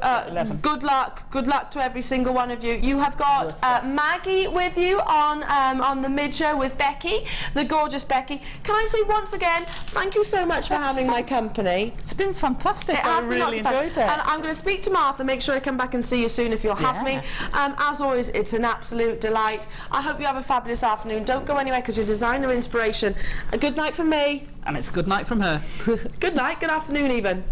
Good luck to every single one of you. You have got Maggie with you on the mid show with Becky, the gorgeous Becky. Can I say once again, thank you so much for having my company. It's been fantastic. I really enjoyed it. And I'm going to speak to Martha, make sure I come back and see you soon if you'll have me. As always, it's an absolute delight. I hope you have a fabulous afternoon. Don't go anywhere because you're designer inspiration. A good night from me. And it's good night from her. Good night, good afternoon even.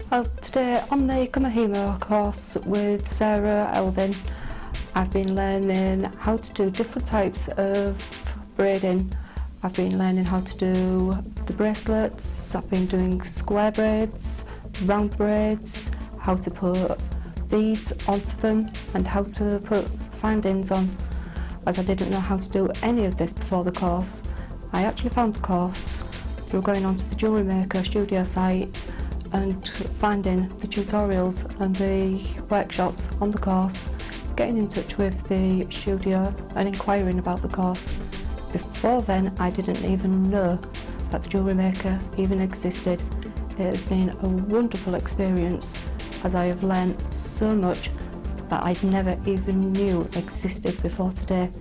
Well, today on the Cabachon course with Sarah Elvin, I've been learning how to do different types of braiding. I've been learning how to do the bracelets, I've been doing square braids, round braids, how to put beads onto them and how to put findings on, as I didn't know how to do any of this before the course. I actually found the course through going onto the JewelleryMaker studio site and finding the tutorials and the workshops on the course, getting in touch with the studio and inquiring about the course. Before then, I didn't even know that the JewelleryMaker even existed. It has been a wonderful experience, as I have learned so much that I never even knew existed before today.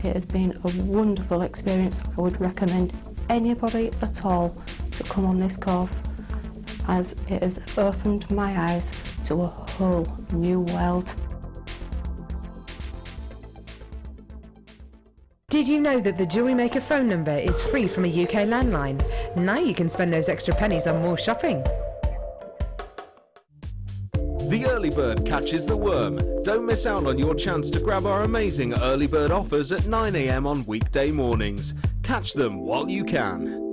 It has been a wonderful experience. I would recommend anybody at all to come on this course, as it has opened my eyes to a whole new world. Did you know that the JewelleryMaker phone number is free from a UK landline? Now you can spend those extra pennies on more shopping. The early bird catches the worm. Don't miss out on your chance to grab our amazing early bird offers at 9 AM on weekday mornings. Catch them while you can.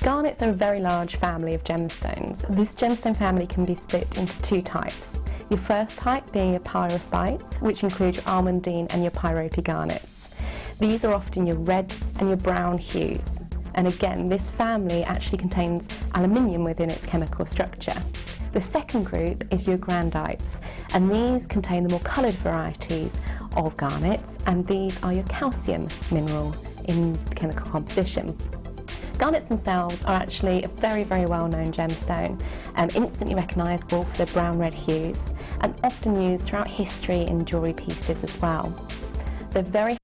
Garnets are a very large family of gemstones. This gemstone family can be split into two types. Your first type being your pyrospites, which include your almondine and your pyrope garnets. These are often your red and your brown hues. And again, this family actually contains aluminium within its chemical structure. The second group is your grandites, and these contain the more coloured varieties of garnets, and these are your calcium mineral in the chemical composition. Garnets themselves are actually a very, very well-known gemstone, instantly recognisable for their brown-red hues, and often used throughout history in jewellery pieces as well. They're very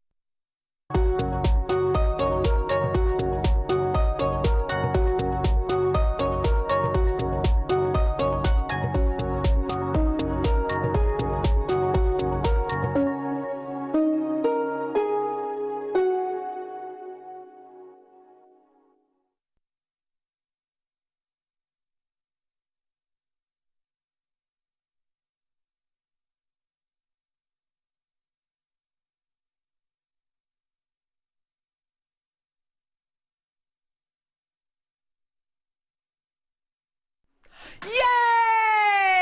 Yay!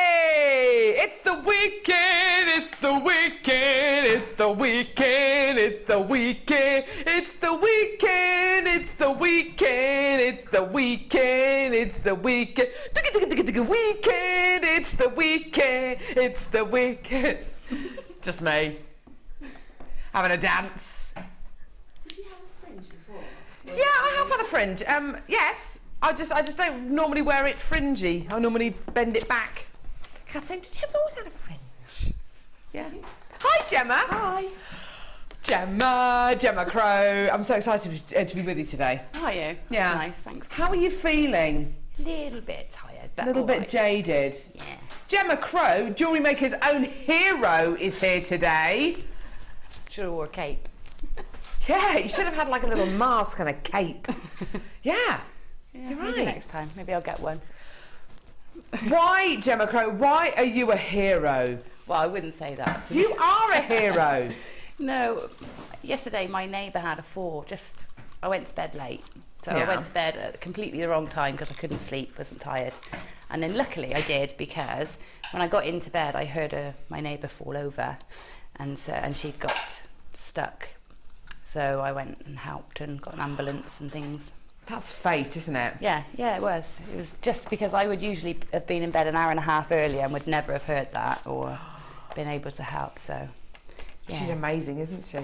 It's the weekend, it's the weekend, it's the weekend, it's the weekend, it's the weekend, it's the weekend, it's the weekend, it's the weekend, weekend, it's the weekend, it's the weekend. Just me. Having a dance. Did you have a fringe before? Yeah, I have had a fringe. Yes. I just don't normally wear it fringy. I normally bend it back. Catherine, did you ever always had a fringe? Yeah. Hi, Gemma. Hi. Gemma Crow. I'm so excited to be with you today. How are you? Yeah. That's nice, thanks. How are you feeling? A little bit tired, but a little bit jaded. Yeah. Gemma Crow, JewelleryMaker's own hero, is here today. Should have wore a cape. Yeah, you should have had like a little mask and a cape. Yeah. Yeah, you're maybe right. next time. Maybe I'll get one. Why, Gemma Crow, why are you a hero? Well, I wouldn't say that. You are a hero. No, yesterday my neighbour had a fall. I went to bed late So I went to bed at completely the wrong time because I couldn't sleep, wasn't tired. And then luckily I did, because when I got into bed, I heard my neighbour fall over, and she'd got stuck. So I went and helped and got an ambulance and things. That's fate, isn't it? Yeah, it was. It was just because I would usually have been in bed an hour and a half earlier and would never have heard that or been able to help, so... Yeah. She's amazing, isn't she?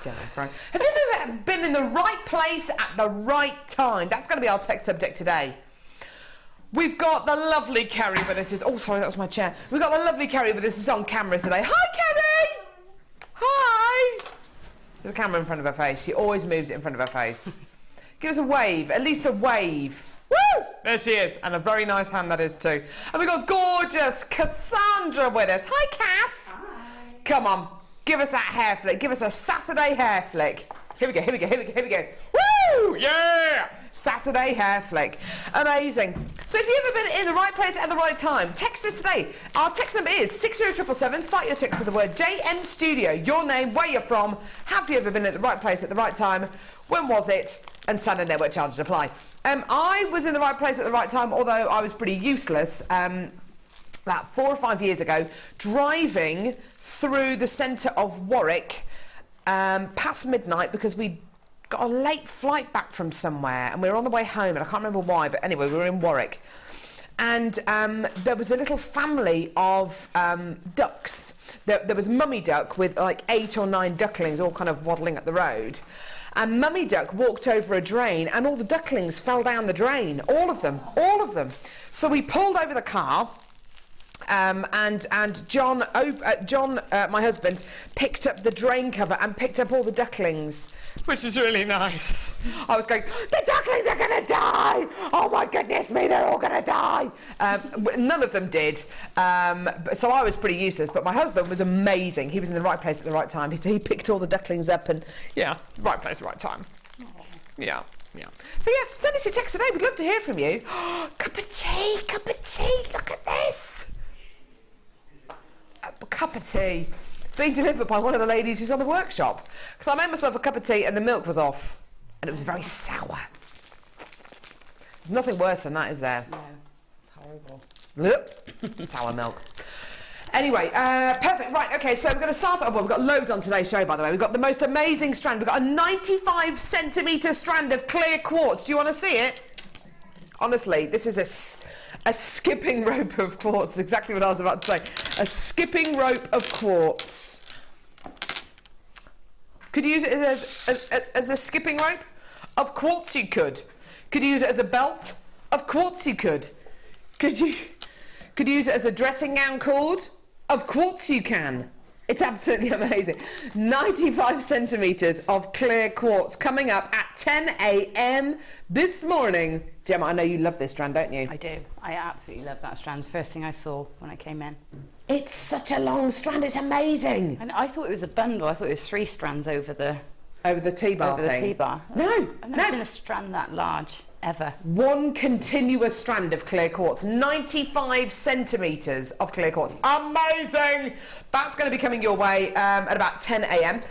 Gemma, right. Have you ever been in the right place at the right time? That's going to be our text subject today. We've got the lovely Kerry with us. Oh, sorry, that was my chair. We've got the lovely Kerry with us. It's on camera today. Hi, Kerry! Hi! There's a camera in front of her face. She always moves it in front of her face. Give us a wave, at least a wave. Woo! There she is, and a very nice hand that is too. And we've got gorgeous Cassandra with us. Hi, Cass! Hi. Come on. Give us that hair flick. Give us a Saturday hair flick. Here we go, here we go, here we go, here we go. Woo! Yeah! Saturday hair flick. Amazing. So if you've ever been in the right place at the right time, text us today. Our text number is 60777. Start your text with the word JM Studio. Your name, where you're from. Have you ever been at the right place at the right time? When was it? And standard network charges apply. I was in the right place at the right time, although I was pretty useless. About 4 or 5 years ago, driving through the centre of Warwick past midnight because we got a late flight back from somewhere and we were on the way home, and I can't remember why, but anyway, we were in Warwick. And there was a little family of ducks. There was Mummy Duck with like 8 or 9 ducklings all kind of waddling up the road. And Mummy Duck walked over a drain and all the ducklings fell down the drain. All of them. So we pulled over the car. And John, my husband, picked up the drain cover and picked up all the ducklings, which is really nice. I was going, the ducklings are going to die! Oh my goodness me, they're all going to die! None of them did, so I was pretty useless, but my husband was amazing. He was in the right place at the right time. He picked all the ducklings up and, yeah, right place, right time. Yeah. So yeah, send us your text today. We'd love to hear from you. Cup of tea, look at this. A cup of tea being delivered by one of the ladies who's on the workshop, because I made myself a cup of tea and the milk was off and it was very sour. There's nothing worse than that, is there? No, it's horrible. Look, sour milk. Anyway, perfect. Right, okay, so we're going to start off. Well, we've got loads on today's show, by the way. We've got the most amazing strand. We've got a 95 centimetre strand of clear quartz. Do you want to see it? Honestly, this is a skipping rope of quartz. Exactly what I was about to say. A skipping rope of quartz. Could you use it as a skipping rope? Of course you could. Could you use it as a belt? Of course you could. Could you use it as a dressing gown cord? Of course you can. It's absolutely amazing. 95 centimetres of clear quartz coming up at 10 a.m. this morning. Gemma, I know you love this strand, don't you? I do. I absolutely love that strand. First thing I saw when I came in. It's such a long strand. It's amazing. And I thought it was a bundle. I thought it was 3 strands over the T-bar thing. Over the T-bar. No. I've never seen a strand that large, ever. One continuous strand of clear quartz. 95 centimetres of clear quartz. Amazing! That's going to be coming your way at about 10 a.m.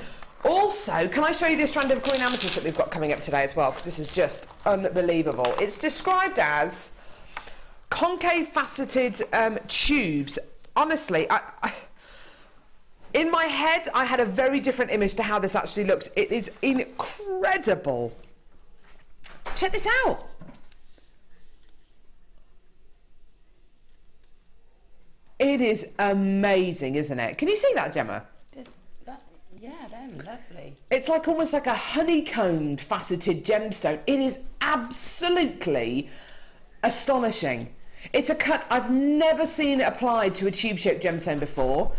Also, can I show you this strand of green amethyst that we've got coming up today as well? Because this is just unbelievable. It's described as concave faceted tubes. Honestly, in my head, I had a very different image to how this actually looks. It is incredible. Check this out. It is amazing, isn't it? Can you see that, Gemma? Yeah, they're lovely. It's like almost like a honeycombed faceted gemstone. It is absolutely astonishing. It's a cut I've never seen applied to a tube-shaped gemstone before.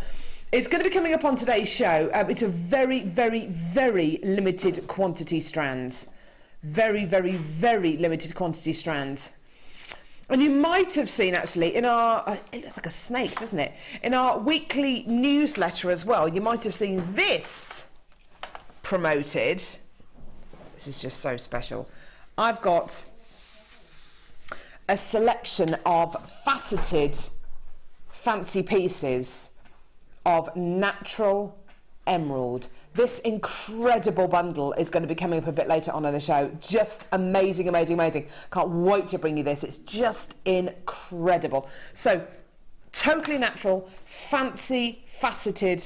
It's going to be coming up on today's show. It's a very, very, very limited quantity strands. Very, very, very limited quantity strands. And you might have seen actually in our, it looks like a snake, doesn't it? In our weekly newsletter as well, you might have seen this promoted. This is just so special. I've got a selection of faceted fancy pieces of natural emerald. This incredible bundle is going to be coming up a bit later on in the show. Just amazing, amazing, amazing. Can't wait to bring you this. It's just incredible. So, totally natural, fancy, faceted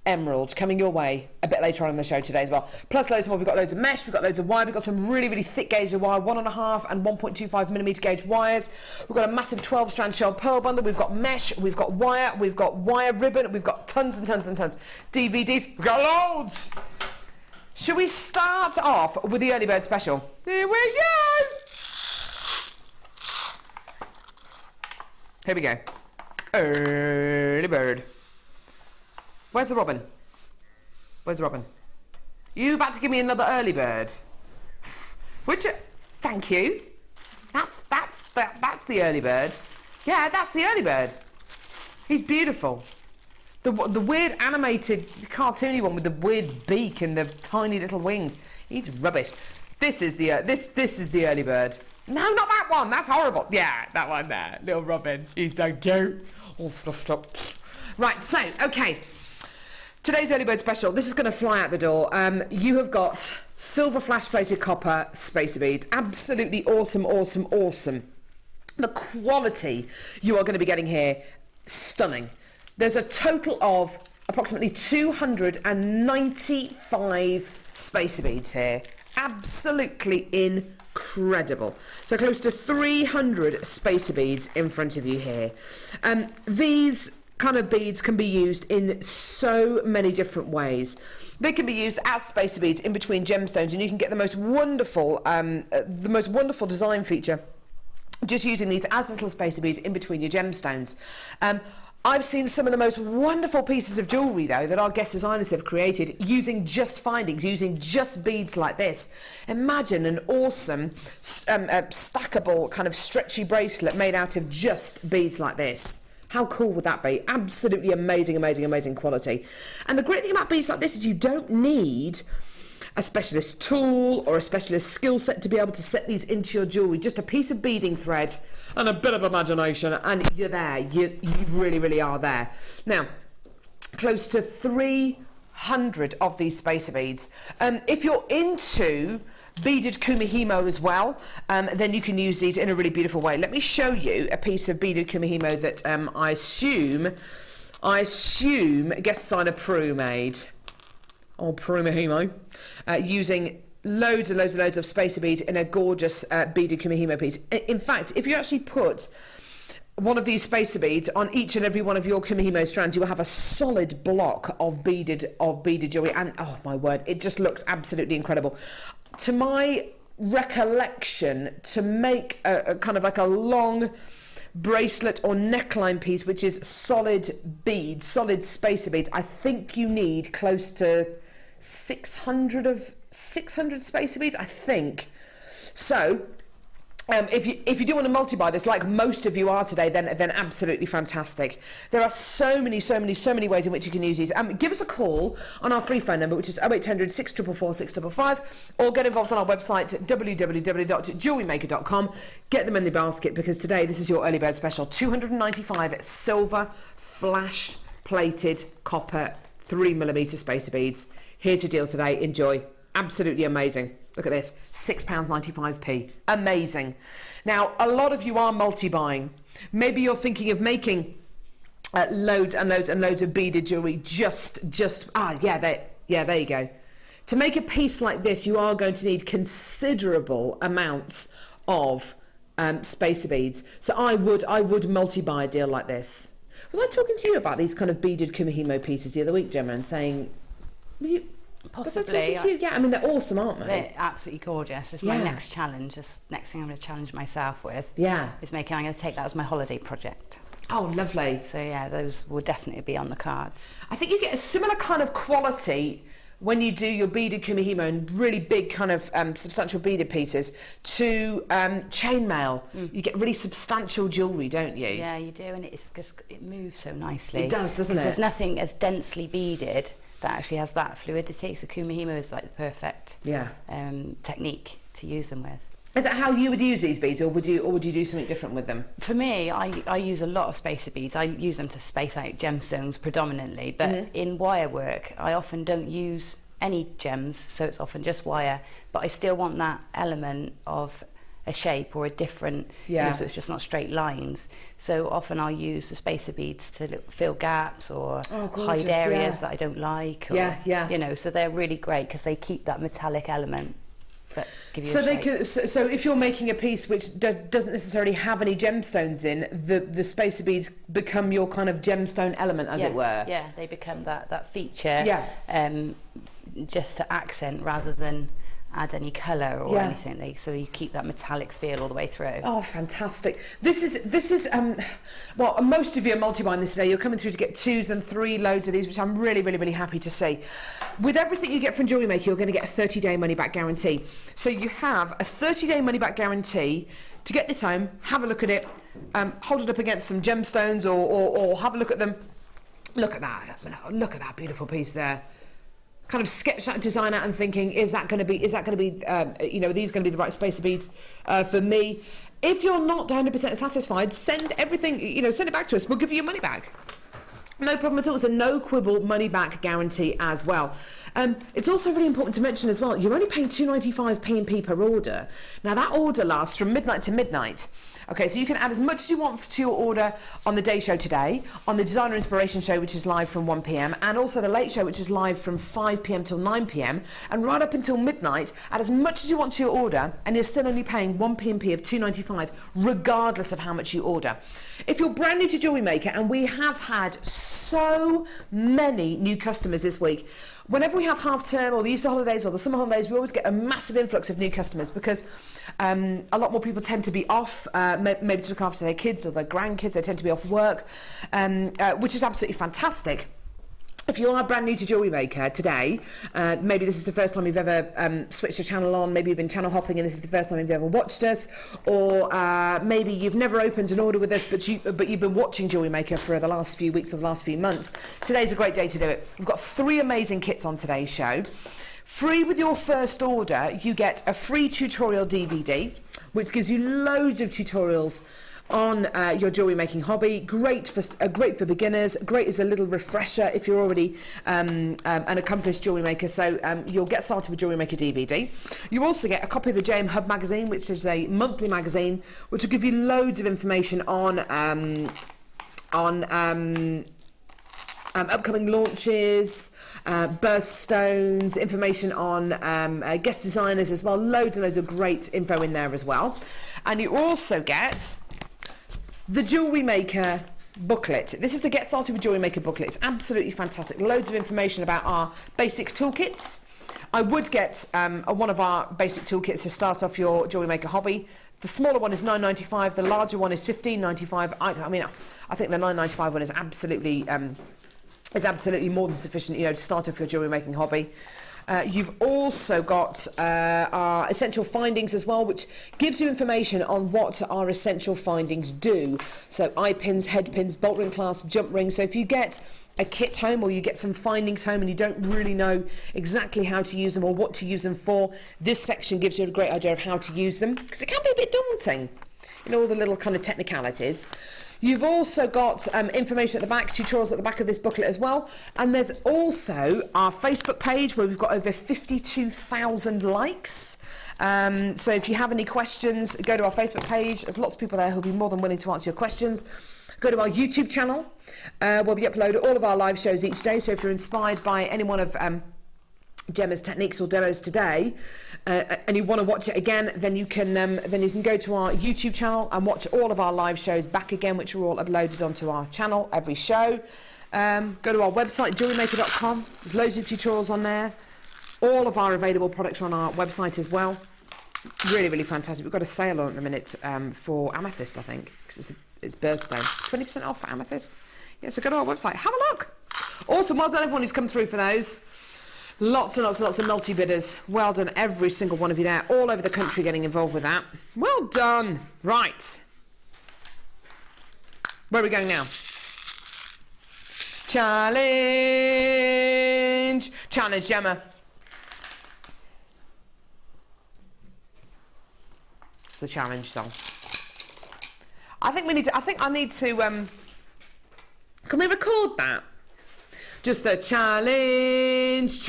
emerald coming your way a bit later on in the show today as well. Plus loads more. We've got loads of mesh, we've got loads of wire, we've got some really, really thick gauge of wire, 1.5 and 1.25mm gauge wires. We've got a massive 12-strand shell pearl bundle. We've got mesh, we've got wire ribbon, we've got tons and tons and tons. DVDs, we've got loads. Should we start off with the early bird special? Here we go. Here we go. Early bird. Where's the robin? Where's the robin? You about to give me another early bird? Thank you. That's the early bird. Yeah, that's the early bird. He's beautiful. The weird animated cartoony one with the weird beak and the tiny little wings. He's rubbish. This is the early bird. No, not that one. That's horrible. Yeah, that one there, little robin. He's so cute. All fluffed up. Right. So, okay. Today's early bird special, this is going to fly out the door. You have got silver flash-plated copper spacer beads. Absolutely awesome, awesome, awesome. The quality you are going to be getting here, stunning. There's a total of approximately 295 spacer beads here. Absolutely incredible. So close to 300 spacer beads in front of you here. These kind of beads can be used in so many different ways. They can be used as spacer beads in between gemstones, and you can get the most wonderful design feature just using these as little spacer beads in between your gemstones. I've seen some of the most wonderful pieces of jewellery though that our guest designers have created using just findings, using just beads like this. Imagine an awesome stackable kind of stretchy bracelet made out of just beads like this. How cool would that be? Absolutely amazing, amazing, amazing quality. And the great thing about beads like this is you don't need a specialist tool or a specialist skill set to be able to set these into your jewellery. Just a piece of beading thread and a bit of imagination and you're there. You really, really are there. Now, close to 300 of these spacer beads. If you're into beaded kumihimo as well, then you can use these in a really beautiful way. Let me show you a piece of beaded kumihimo that I assume guest designer Prue made. Oh, Prue Mahimo. Using loads and loads and loads of spacer beads in a gorgeous beaded kumihimo piece. In fact, if you actually put one of these spacer beads on each and every one of your kumihimo strands, you will have a solid block of beaded jewellery, and oh my word, it just looks absolutely incredible. To my recollection, to make a kind of like a long bracelet or neckline piece which is solid beads, solid spacer beads, I think you need close to 600 spacer beads, I think. So if you do want to multi-buy this, like most of you are today, then absolutely fantastic. There are so many ways in which you can use these. Give us a call on our free phone number, which is 0800 644 655, or get involved on our website www.jewellerymaker.com. Get them in the basket, because today this is your early bird special. 295 silver flash plated copper 3mm spacer beads. Here's your deal today. Enjoy. Absolutely amazing. Look at this, £6.95p. Amazing. Now, a lot of you are multi-buying. Maybe you're thinking of making loads and loads and loads of beaded jewellery. There you go. To make a piece like this, you are going to need considerable amounts of spacer beads. So I would multi-buy a deal like this. Was I talking to you about these kind of beaded kumihimo pieces the other week, Gemma, and saying, possibly. Yeah, I mean, they're awesome, aren't they? They're absolutely gorgeous. It's my next challenge. Next thing I'm going to challenge myself with. Yeah. I'm going to take that as my holiday project. Oh, lovely. So yeah, those will definitely be on the cards. I think you get a similar kind of quality when you do your beaded kumihimo and really big kind of substantial beaded pieces to chainmail. You get really substantial jewellery, don't you? Yeah, you do, and it moves so nicely. It does, doesn't it? There's nothing as densely beaded that actually has that fluidity. So kumihimo is like the perfect technique to use them with. Is that how you would use these beads, or would you do something different with them? For me, I use a lot of spacer beads. I use them to space out gemstones predominantly, but in wire work, I often don't use any gems, so it's often just wire, but I still want that element of a shape or a different, so it's just not straight lines. So often I'll use the spacer beads to fill gaps or hide areas that I don't like. Or, so they're really great because they keep that metallic element. But give you so if you're making a piece which doesn't necessarily have any gemstones in, the spacer beads become your kind of gemstone element, as it were. Yeah, they become that feature. Just to accent rather than add any colour or anything. So you keep that metallic feel all the way through. Oh, fantastic. This is well, most of you are multi-buying this today. You're coming through to get 2s and 3 loads of these, which I'm really, really, really happy to see. With everything you get from JewelleryMaker, you're going to get a 30-day money-back guarantee. So you have a 30-day money-back guarantee to get this home, have a look at it, hold it up against some gemstones or have a look at them. Look at that beautiful piece there. Kind of sketch that design out and thinking, is that going to be are these going to be the right spacer beads for me? If you're not 100% satisfied, send everything, send it back to us. We'll give you your money back. No problem at all. It's a no quibble money back guarantee as well. It's also really important to mention as well, you're only paying £2.95 P&P per order. Now that order lasts from midnight to midnight. Okay, so you can add as much as you want to your order on the day show today, on the Designer Inspiration show, which is live from 1 p.m, and also the late show, which is live from 5 p.m. till 9 p.m, and right up until midnight, add as much as you want to your order, and you're still only paying 1 P&P of £2.95, regardless of how much you order. If you're brand new to JewelleryMaker, and we have had so many new customers this week, whenever we have half term or the Easter holidays or the summer holidays, we always get a massive influx of new customers because a lot more people tend to be off, maybe to look after their kids or their grandkids. They tend to be off work, which is absolutely fantastic. If you are brand new to JewelleryMaker today, maybe this is the first time you've ever switched a channel on, maybe you've been channel hopping and this is the first time you've ever watched us, or maybe you've never opened an order with us but you've been watching JewelleryMaker for the last few weeks or the last few months, today's a great day to do it. We've got 3 amazing kits on today's show. Free with your first order, you get a free tutorial DVD, which gives you loads of tutorials on your jewellery making hobby. Great for beginners, great as a little refresher if you're already an accomplished jewellery maker. So you'll get started with JewelleryMaker DVD. You also get a copy of the JM Hub magazine, which is a monthly magazine, which will give you loads of information on upcoming launches, birthstones, information on guest designers as well. Loads and loads of great info in there as well. And you also get the JewelleryMaker booklet. This is the Get Started with JewelleryMaker booklet. It's absolutely fantastic. Loads of information about our basic toolkits. I would get one of our basic toolkits to start off your JewelleryMaker hobby. The smaller one is £9.95. The larger one is £15.95. I mean, I think the £9.95 one is absolutely more than sufficient, to start off your jewellery making hobby. You've also got our essential findings as well, which gives you information on what our essential findings do. So eye pins, head pins, bolt ring clasp, jump rings. So if you get a kit home or you get some findings home and you don't really know exactly how to use them or what to use them for, this section gives you a great idea of how to use them, because it can be a bit daunting, all the little kind of technicalities. You've also got information at the back, tutorials at the back of this booklet as well. And there's also our Facebook page where we've got over 52,000 likes. So if you have any questions, go to our Facebook page. There's lots of people there who'll be more than willing to answer your questions. Go to our YouTube channel where we upload all of our live shows each day. So if you're inspired by any one of Gemma's techniques or demos today, and you want to watch it again, then you can go to our YouTube channel and watch all of our live shows back again, which are all uploaded onto our channel every show. Go to our website, JewelleryMaker.com. There's loads of tutorials on there. All of our available products are on our website as well. Really, really fantastic. We've got a sale on at the minute for Amethyst, I think, because it's birthstone. 20% off for Amethyst. Yeah, so go to our website, have a look. Awesome, well done everyone who's come through for those. Lots and lots and lots of multi-bidders. Well done, every single one of you there, all over the country getting involved with that. Well done. Right. Where are we going now? Challenge. Challenge, Gemma. It's the challenge song. I need to, can we record that? Just the challenge,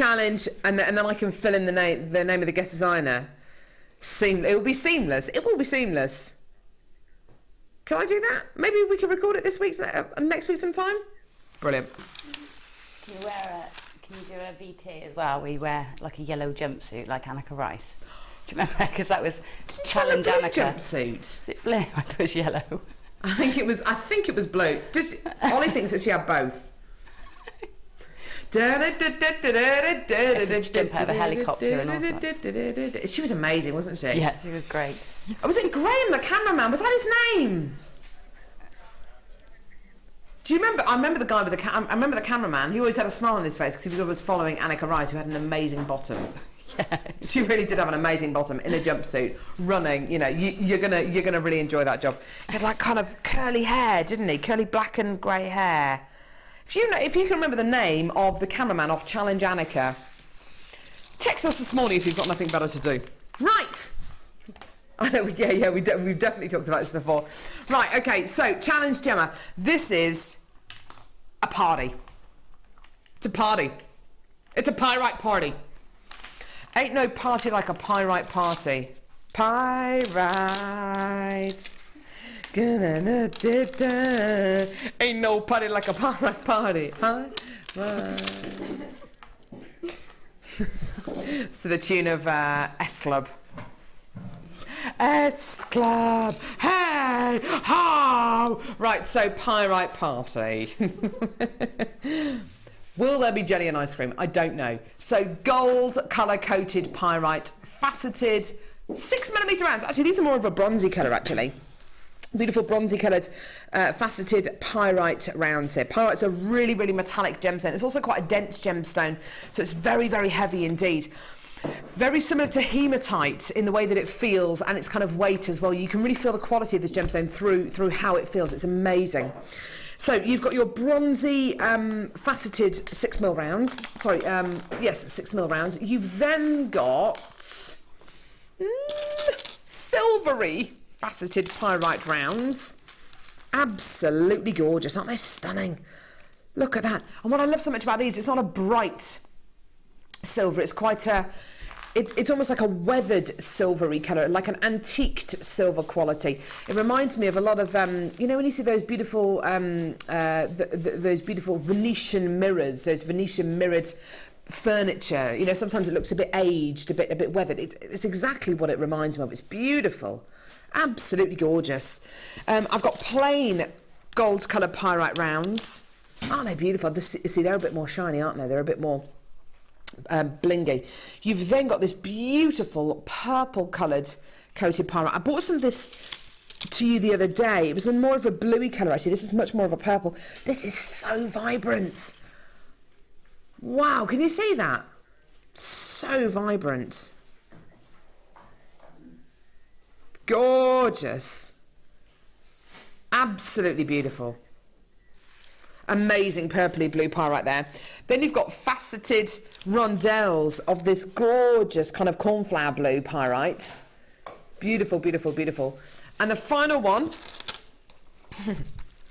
and then I can fill in the name of the guest designer. It will be seamless. It will be seamless. Can I do that? Maybe we can record it this week, next week sometime. Brilliant. Can you do a VT as well? We wear like a yellow jumpsuit, like Annika Rice. Do you remember? Because that was challenge Annika. Jumpsuit. Is it blue? I thought it was yellow. I think it was blue. Ollie thinks that she had both. Jump out of a helicopter and all sorts. She was amazing, wasn't she? Yeah, she was great. Oh, was it Graham, the cameraman? Was that his name? Do you remember? I remember the guy with I remember the cameraman. He always had a smile on his face because he was following Annika Rice, who had an amazing bottom. Yeah, she really did have an amazing bottom in a jumpsuit, running. You know, you're gonna really enjoy that job. He had like kind of curly hair, didn't he? Curly black and grey hair. If you can remember the name of the cameraman off Challenge Annika, text us this morning if you've got nothing better to do. Right. I know. Yeah. We've definitely talked about this before. Right. Okay. So Challenge Gemma. This is a party. It's a party. It's a pyrite party. Ain't no party like a pyrite party. Pyrite. Ain't no party like a pyrite party. So the tune of S Club. S Club. Hey ho! Right. So pyrite party. Will there be jelly and ice cream? I don't know. So gold colour-coated pyrite, faceted 6mm rounds. Actually, these are more of a bronzy colour, actually. Beautiful bronzy coloured, faceted pyrite rounds here. Pyrite's a really, really metallic gemstone. It's also quite a dense gemstone, so it's very, very heavy indeed. Very similar to hematite in the way that it feels and its kind of weight as well. You can really feel the quality of this gemstone through how it feels. It's amazing. So you've got your bronzy faceted 6mm rounds. Sorry, yes, 6mm rounds. You've then got silvery faceted pyrite rounds. Absolutely gorgeous, aren't they? Stunning. Look at that. And what I love so much about these, it's not a bright silver. It's quite a... It's almost like a weathered silvery colour, like an antiqued silver quality. It reminds me of a lot of, you know, when you see those beautiful, those beautiful Venetian mirrors, those Venetian mirrored furniture. You know, sometimes it looks a bit aged, a bit weathered. It's exactly what it reminds me of. It's beautiful, absolutely gorgeous. I've got plain gold coloured pyrite rounds. Aren't they beautiful? See, they're a bit more shiny, aren't they? They're a bit more blingy. You've then got this beautiful purple coloured coated pyrite. I bought some of this to you the other day. It was in more of a bluey colour actually. This is much more of a purple. This is so vibrant. Wow, can you see that? So vibrant. Gorgeous. Absolutely beautiful. Amazing purpley blue pyrite there. Then you've got faceted rondelles of this gorgeous kind of cornflower blue pyrite. Beautiful, beautiful, beautiful. And the final one,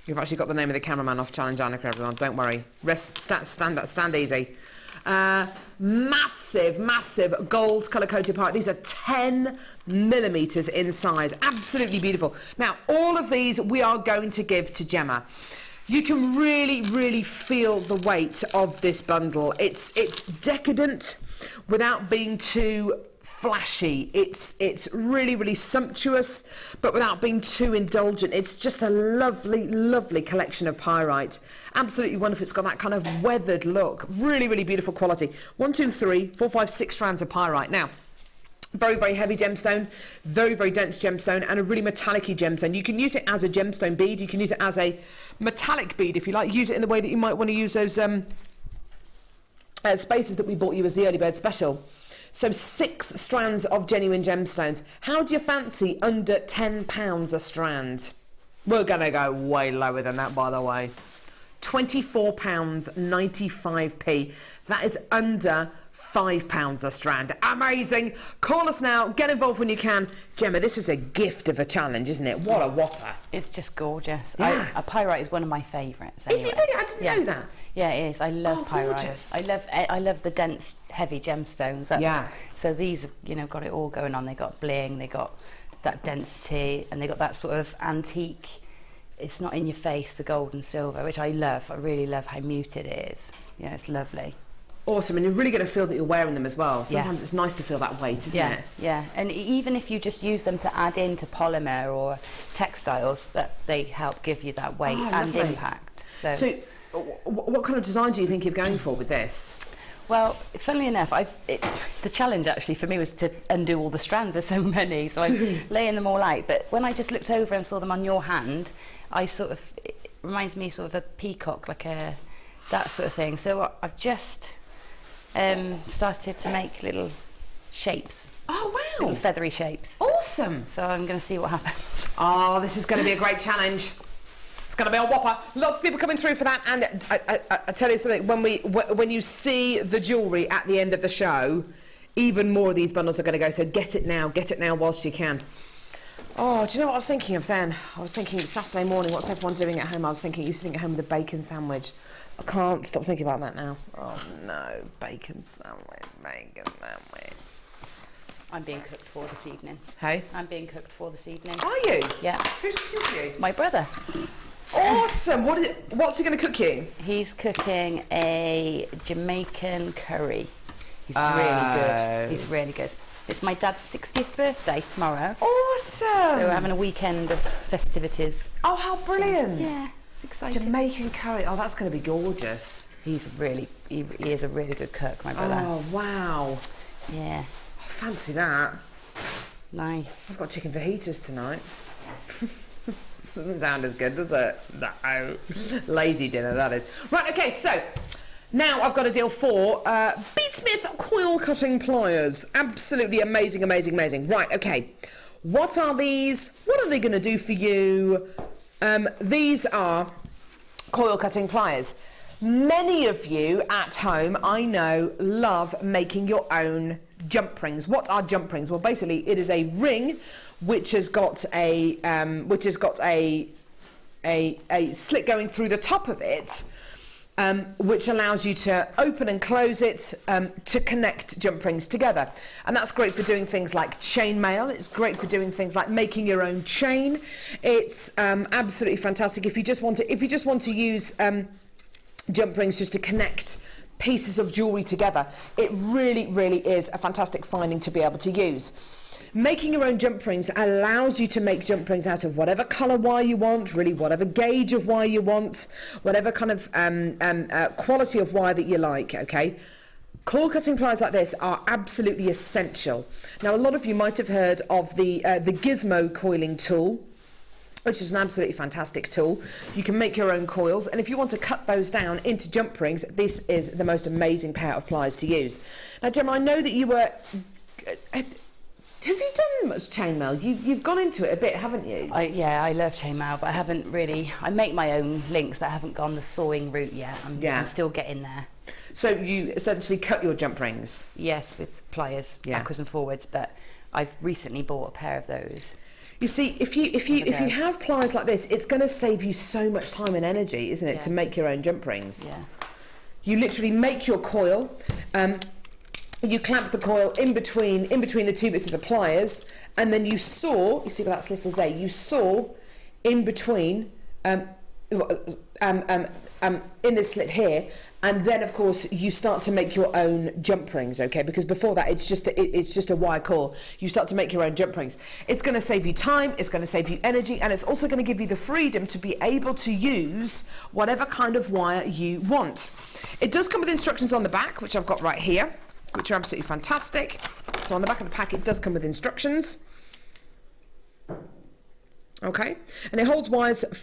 you've actually got the name of the cameraman off Challenge Annika, everyone. Don't worry. Stand easy. Massive gold colour coated pyrite. These are 10mm in size. Absolutely beautiful. Now, all of these we are going to give to Gemma. You can really feel the weight of this bundle. It's decadent without being too flashy. It's really sumptuous, but without being too indulgent. It's just a lovely collection of pyrite. Absolutely wonderful. It's got that kind of weathered look. Really beautiful quality. 1, 2, 3, 4, 5, 6 strands of pyrite. Now, very heavy gemstone, very dense gemstone, and a really metallic-y gemstone. You can use it as a gemstone bead. You can use it as a metallic bead if you like. Use it in the way that you might want to use those spaces that we bought you as the early bird special. So 6 strands of genuine gemstones. How do you fancy under £10 a strand? We're going to go way lower than that, by the way. £24.95p. That is under £5 a strand. Amazing. Call us now. Get involved when you can. Gemma, this is a gift of a challenge, isn't it? What a whopper. It's just gorgeous. Yeah. A pyrite is one of my favourites. Is Anyway. it really? I didn't know that. Yeah, it is. I love pyrite. Gorgeous. I love the dense, heavy gemstones. So these have, you know, got it all going on. They got bling, they got that density, and they got that sort of antique. It's not in your face, the gold and silver, which I love. I really love how muted it is. Yeah, it's lovely. Awesome, and you're really going to feel that you're wearing them as well. Sometimes it's nice to feel that weight, isn't it? Yeah, and even if you just use them to add into polymer or textiles, that they help give you that weight and impact. So what kind of design do you think you're going for with this? Well, funnily enough, the challenge actually for me was to undo all the strands. There's so many, so I'm laying them all out. But when I just looked over and saw them on your hand, it reminds me sort of a peacock, like that sort of thing. So I've just started to make little shapes. Oh, wow. Little feathery shapes. Awesome. So I'm going to see what happens. Oh, this is going to be a great challenge. It's going to be a whopper. Lots of people coming through for that. And I tell you something, when you see the jewellery at the end of the show, even more of these bundles are going to go. So get it now whilst you can. Oh, do you know what I was thinking of then? I was thinking Saturday morning, what's everyone doing at home? I was thinking you sitting at home with a bacon sandwich. I can't stop thinking about that now. Oh no, bacon sandwich. I'm being cooked for this evening. Hey? I'm being cooked for this evening. Are you? Yeah. Who's cooking you? My brother. Awesome. What's he going to cook you? He's cooking a Jamaican curry. He's really good. He's really good. It's my dad's 60th birthday tomorrow. Awesome. So we're having a weekend of festivities. Oh, how brilliant. Yeah, exciting. Jamaican curry. Oh, that's going to be gorgeous. He is a really good cook, my brother. Oh, wow. Yeah. I fancy that. Nice. I've got chicken fajitas tonight. Doesn't sound as good, does it? No. Lazy dinner, that is. Right, okay, so now I've got a deal for Beadsmith coil cutting pliers. Absolutely amazing, amazing, amazing. Right, okay. What are these? What are they going to do for you? These are coil cutting pliers. Many of you at home, I know, love making your own jump rings. What are jump rings? Well, basically, it is a ring which has got a slit going through the top of it, which allows you to open and close it to connect jump rings together. And that's great for doing things like chainmail. It's great for doing things like making your own chain. It's absolutely fantastic if you just want to use jump rings just to connect pieces of jewellery together. It really, really is a fantastic finding to be able to use. Making your own jump rings allows you to make jump rings out of whatever colour wire you want, really whatever gauge of wire you want, whatever kind of quality of wire that you like, okay? Coil cutting pliers like this are absolutely essential. Now, a lot of you might have heard of the Gizmo coiling tool, which is an absolutely fantastic tool. You can make your own coils, and if you want to cut those down into jump rings, this is the most amazing pair of pliers to use. Now, Gemma, I know that you were... Have you done much chainmail? You've gone into it a bit, haven't you? Yeah, I love chainmail, but I haven't really... I make my own links, but I haven't gone the sawing route yet. I'm still getting there. So you essentially cut your jump rings? Yes, with pliers, backwards and forwards, but I've recently bought a pair of those. You see, if you have pliers like this, it's going to save you so much time and energy, isn't it, to make your own jump rings? Yeah. You literally make your coil. You clamp the coil in between the two bits of the pliers, and then you saw. You see where that slit is there? You saw in between in this slit here, and then of course you start to make your own jump rings. Okay, because before that it's just a wire coil. You start to make your own jump rings. It's going to save you time. It's going to save you energy, and it's also going to give you the freedom to be able to use whatever kind of wire you want. It does come with instructions on the back, which I've got right here, which are absolutely fantastic. So on the back of the pack it does come with instructions. Okay, and it holds wires with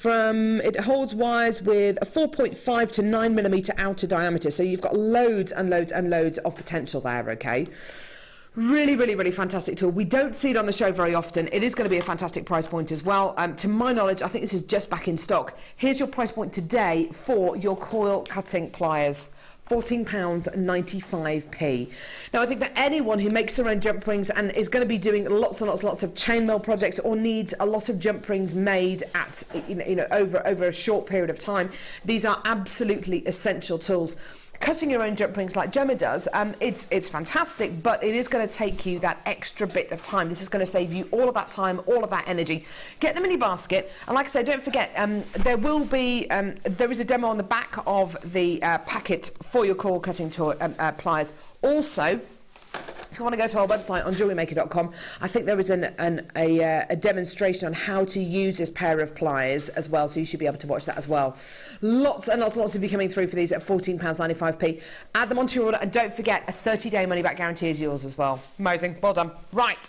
a 4.5 to 9mm outer diameter, so you've got loads and loads and loads of potential there, okay? Really, really, really fantastic tool. We don't see it on the show very often. It is going to be a fantastic price point as well. To my knowledge, I think this is just back in stock. Here's your price point today for your coil cutting pliers. £14.95p. Now, I think for anyone who makes their own jump rings and is going to be doing lots and lots of chainmail projects or needs a lot of jump rings made at over a short period of time, these are absolutely essential tools. Cutting your own jump rings like Gemma does, it's fantastic, but it is going to take you that extra bit of time. This is going to save you all of that time, all of that energy. Get them in your basket, and like I say, don't forget, there is a demo on the back of the packet for your cord cutting pliers. Also, if you want to go to our website on JewelleryMaker.com, I think there is a demonstration on how to use this pair of pliers as well, so you should be able to watch that as well. Lots and lots of you coming through for these at £14.95p. Add them onto your order, and don't forget, a 30-day money-back guarantee is yours as well. Amazing. Well done. Right.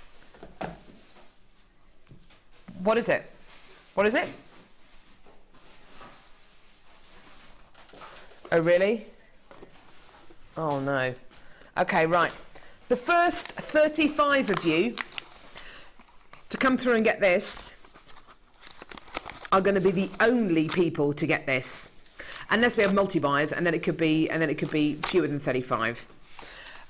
What is it? What is it? Oh, really? Oh, no. Okay, right. The first 35 of you to come through and get this are going to be the only people to get this, unless we have multi-buys, and then it could be fewer than 35.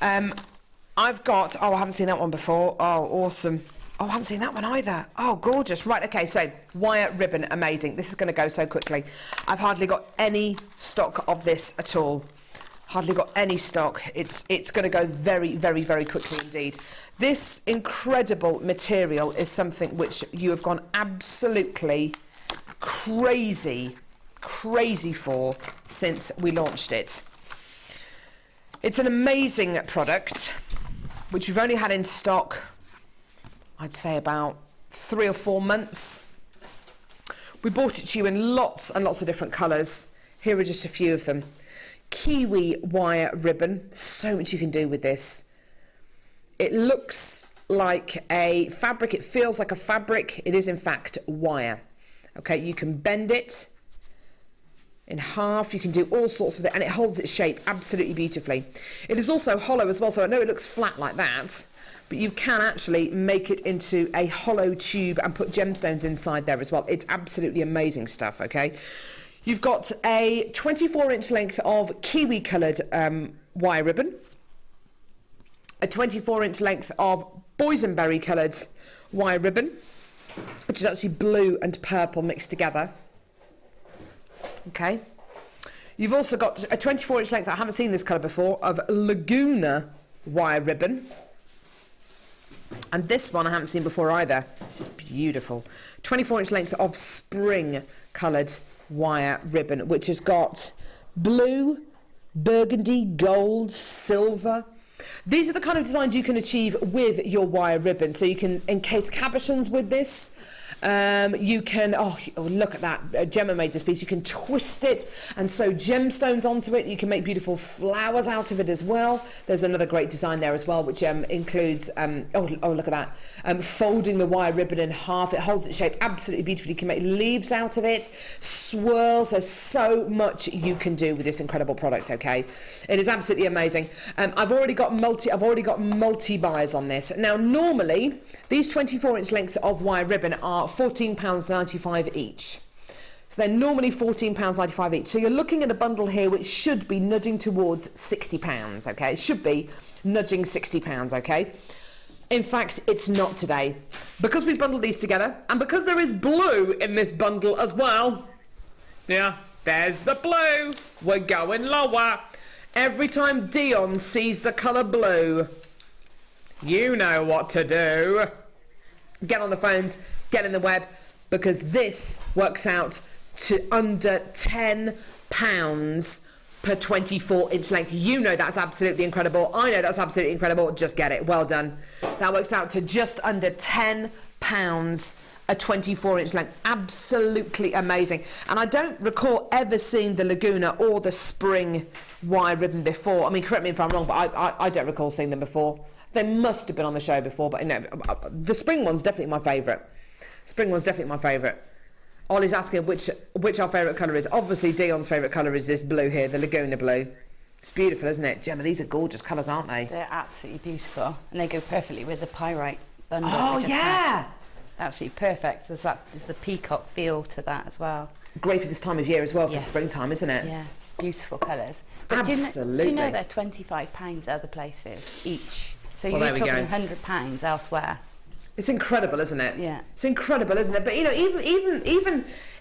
I've got. Oh, I haven't seen that one before. Oh, awesome. Oh, I haven't seen that one either. Oh, gorgeous. Right. Okay. So wire ribbon, amazing. This is going to go so quickly. I've hardly got any stock of this at all. Hardly got any stock. It's going to go very, very, very quickly indeed. This incredible material is something which you have gone absolutely crazy for since we launched it. It's an amazing product which we've only had in stock, I'd say about 3 or 4 months. We brought it to you in lots and lots of different colours. Here are just a few of them. Kiwi wire ribbon, so much you can do with this. It looks like a fabric, it feels like a fabric, it is in fact wire. Okay, you can bend it in half, you can do all sorts with it, and it holds its shape absolutely beautifully. It is also hollow as well, so I know it looks flat like that, but you can actually make it into a hollow tube and put gemstones inside there as well. It's absolutely amazing stuff, okay? You've got a 24-inch length of kiwi coloured wire ribbon, a 24-inch length of boysenberry coloured wire ribbon, which is actually blue and purple mixed together. Okay. You've also got a 24-inch length, I haven't seen this colour before, of Laguna wire ribbon. And this one I haven't seen before either. This is beautiful. 24-inch length of spring coloured wire ribbon, which has got blue, burgundy, gold, silver. These are the kind of designs you can achieve with your wire ribbon. So you can encase cabochons with this. You can, oh look at that, Gemma made this piece. You can twist it and sew gemstones onto it. You can make beautiful flowers out of it as well. There's another great design there as well, which includes, oh look at that, folding the wire ribbon in half. It holds its shape absolutely beautifully. You can make leaves out of it, swirls. There's so much you can do with this incredible product, okay? It is absolutely amazing. I've already got multi-buys on this. Now, normally, these 24-inch lengths of wire ribbon are £14.95 each. So they're normally £14.95 each. So you're looking at a bundle here which should be nudging towards £60, okay? It should be nudging £60, okay? In fact, it's not today. Because we bundled these together, and because there is blue in this bundle as well, yeah, there's the blue. We're going lower. Every time Dion sees the colour blue, you know what to do. Get on the phones, get in the web, because this works out to under £10 per 24-inch length. You know that's absolutely incredible. I know that's absolutely incredible. Just get it. Well done. That works out to just under £10 a 24-inch length. Absolutely amazing. And I don't recall ever seeing the Laguna or the spring wire ribbon before. I mean, correct me if I'm wrong, but I don't recall seeing them before. They must have been on the show before, but no, the spring one's definitely my favourite. Spring one's definitely my favourite. Ollie's asking which our favourite colour is. Obviously, Dion's favourite colour is this blue here, the Laguna blue. It's beautiful, isn't it? Gemma, these are gorgeous colours, aren't they? They're absolutely beautiful. And they go perfectly with the pyrite bundle. Oh, yeah! Absolutely perfect. There's the peacock feel to that as well. great for this time of year as well, for springtime, isn't it? Yeah, beautiful colours. Absolutely. Do you know they're £25 other places each? So Well, you're there we talking go. £100 elsewhere. It's incredible, isn't it? Yeah. It's incredible, isn't it? But you know,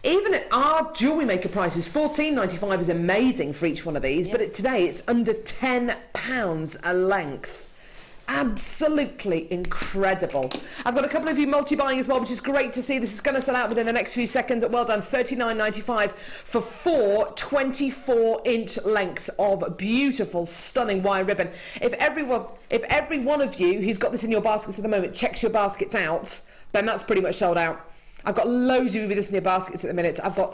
even at our jewellery maker prices, £14.95 is amazing for each one of these. But today it's under £10 a length. Absolutely incredible. I've got a couple of you multi-buying as well, which is great to see. This is going to sell out within the next few seconds. Well done. £39.95 for 4 24-inch lengths of beautiful, stunning wire ribbon. If every one of you who's got this in your baskets at the moment checks your baskets out, then that's pretty much sold out. I've got loads of you with this in your baskets at the minute. I've got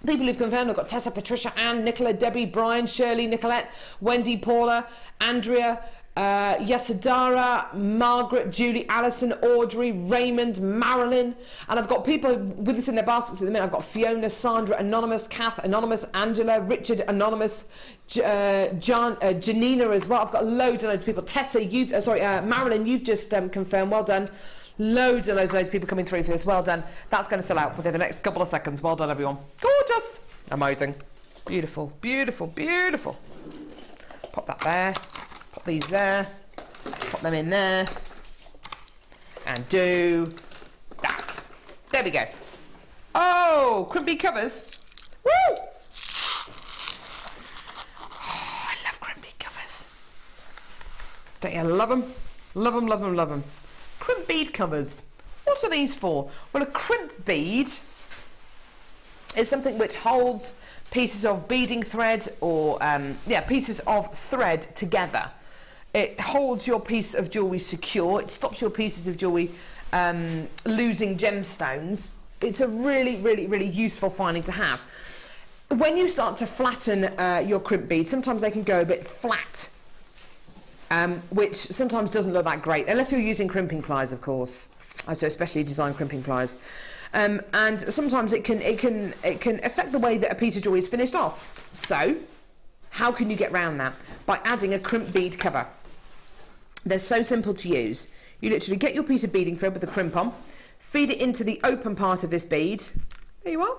people who've confirmed. I've got Tessa, Patricia, Anne, Nicola, Debbie, Brian, Shirley, Nicolette, Wendy, Paula, Andrea, Yasadara, Margaret, Julie, Alison, Audrey, Raymond, Marilyn, and I've got people with this in their baskets at the minute. I've got Fiona, Sandra, Anonymous, Kath, Anonymous, Angela, Richard, Anonymous, Janina as well. I've got loads and loads of people. Tessa, Marilyn, you've just confirmed. Well done. Loads and loads of people coming through for this. Well done. That's going to sell out within the next couple of seconds. Well done, everyone. Gorgeous. Amazing. Beautiful, beautiful, beautiful. Pop that there. Pop these there, pop them in there, and do that. There we go. Oh, crimp bead covers. Woo! Oh, I love crimp bead covers. Don't you love them? Love them, love them, love them. Crimp bead covers. What are these for? Well, a crimp bead is something which holds pieces of beading thread or, pieces of thread together. It holds your piece of jewellery secure. It stops your pieces of jewellery losing gemstones. It's a really, really, really useful finding to have. When you start to flatten your crimp beads, sometimes they can go a bit flat, which sometimes doesn't look that great, unless you're using crimping pliers, of course. So especially design crimping pliers. And sometimes it can affect the way that a piece of jewellery is finished off. So, how can you get around that? By adding a crimp bead cover. They're so simple to use. You literally get your piece of beading thread with the crimp on, feed it into the open part of this bead. There you are.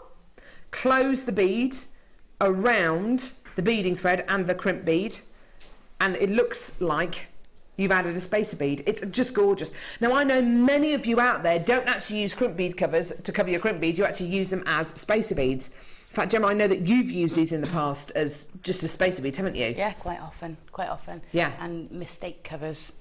Close the bead around the beading thread and the crimp bead, and it looks like you've added a spacer bead. It's just gorgeous. Now, I know many of you out there don't actually use crimp bead covers to cover your crimp beads. You actually use them as spacer beads. In fact, Gemma, I know that you've used these in the past as just as spacer beads, haven't you? Yeah, quite often. Yeah. And mistake covers.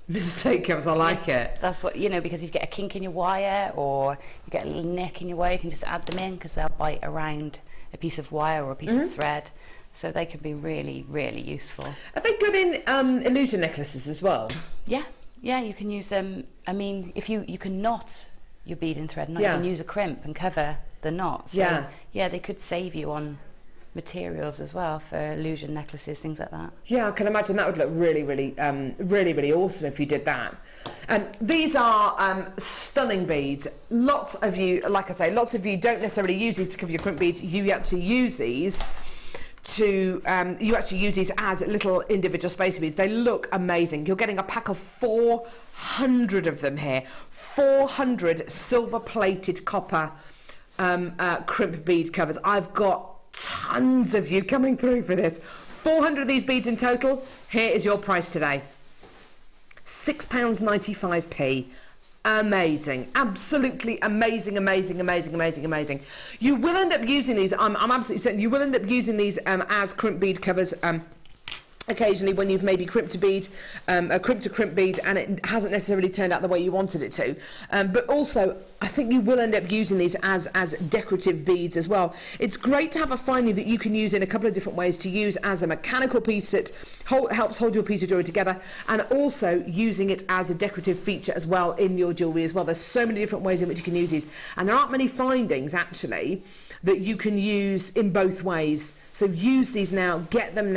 Mistake covers, I like it. That's what, because you get a kink in your wire or you get a little nick in your wire, you can just add them in because they'll bite around a piece of wire or a piece of thread. So they can be really, really useful. Are they good in illusion necklaces as well? Yeah, you can use them. I mean, if you can knot your beading thread, and you can use a crimp and cover the knot. So, they could save you on materials as well for illusion necklaces, things like that. Yeah, I can imagine that would look really, really, really, really awesome if you did that. These are stunning beads. Lots of you, like I say, lots of you don't necessarily use these to cover your crimp beads. You actually use these as little individual spacer beads. They look amazing. You're getting a pack of 400 of them here. 400 silver-plated copper crimp bead covers. I've got tons of you coming through for this. 400 of these beads in total. Here is your price today. £6.95p. Amazing, absolutely amazing. You will end up using these. I'm absolutely certain you will end up using these as crimp bead covers. Occasionally, when you've maybe crimped a bead, a crimp to crimp bead, and it hasn't necessarily turned out the way you wanted it to. But also, I think you will end up using these as decorative beads as well. It's great to have a finding that you can use in a couple of different ways, to use as a mechanical piece that helps hold your piece of jewellery together, and also using it as a decorative feature as well in your jewellery as well. There's so many different ways in which you can use these, and there aren't many findings actually that you can use in both ways. So use these now, get them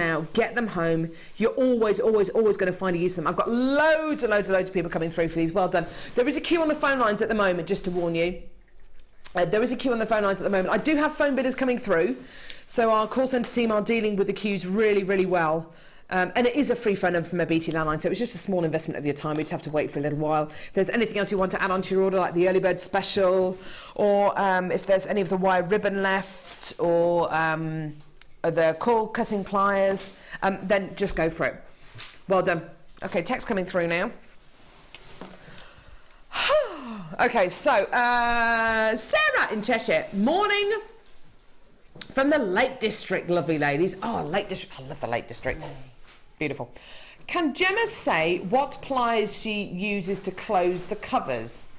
home. You're always going to find a use for them. I've got loads of people coming through for these. Well done. There is a queue on the phone lines at the moment, just to warn you. There is a queue on the phone lines at the moment. I do have phone bidders coming through, so our call centre team are dealing with the queues really, really well. And it is a free phone number from a BT landline, so it's just a small investment of your time. We just have to wait for a little while. If there's anything else you want to add onto your order, like the early bird special, or if there's any of the wire ribbon left, or the cord cutting pliers, then just go for it. Well done. Okay, text coming through now. Okay, so Sarah in Cheshire. Morning from the Lake District, lovely ladies. Oh, Lake District. I love the Lake District. Beautiful. Can Gemma say what pliers she uses to close the covers?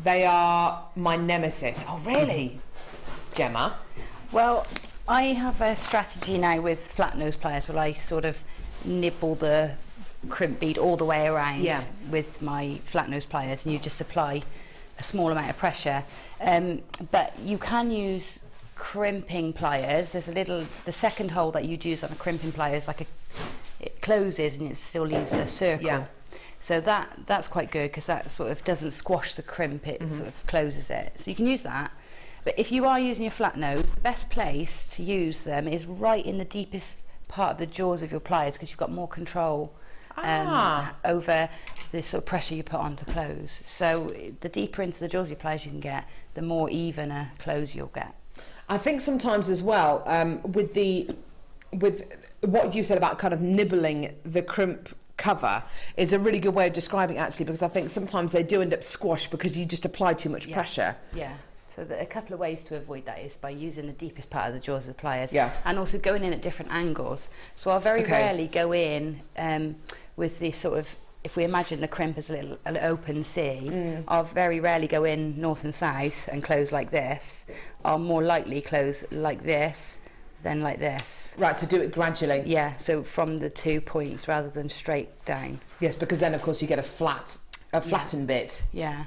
They are my nemesis. Oh, really? Gemma? Well, I have a strategy now with flat nose pliers where I sort of nibble the crimp bead all the way around with my flat nose pliers, and you just apply a small amount of pressure. But you can use crimping pliers. There's the second hole that you'd use on a crimping plier is like it closes and it still leaves a circle. Yeah. So that's quite good because that sort of doesn't squash the crimp, it sort of closes it. So you can use that. But if you are using your flat nose, the best place to use them is right in the deepest part of the jaws of your pliers because you've got more control over the sort of pressure you put on to close. So the deeper into the jaws of your pliers you can get, the more even a close you'll get. I think sometimes as well, with what you said about kind of nibbling the crimp cover is a really good way of describing it, actually, because I think sometimes they do end up squashed because you just apply too much pressure. Yeah. So a couple of ways to avoid that is by using the deepest part of the jaws of the pliers, and also going in at different angles. So I'll very rarely go in with this sort of, if we imagine the crimp as an open sea, I'll very rarely go in north and south and close like this. I'll more likely close like this than like this. Right, so do it gradually. Yeah, so from the 2 points rather than straight down. Yes, because then of course you get a flattened bit. Yeah.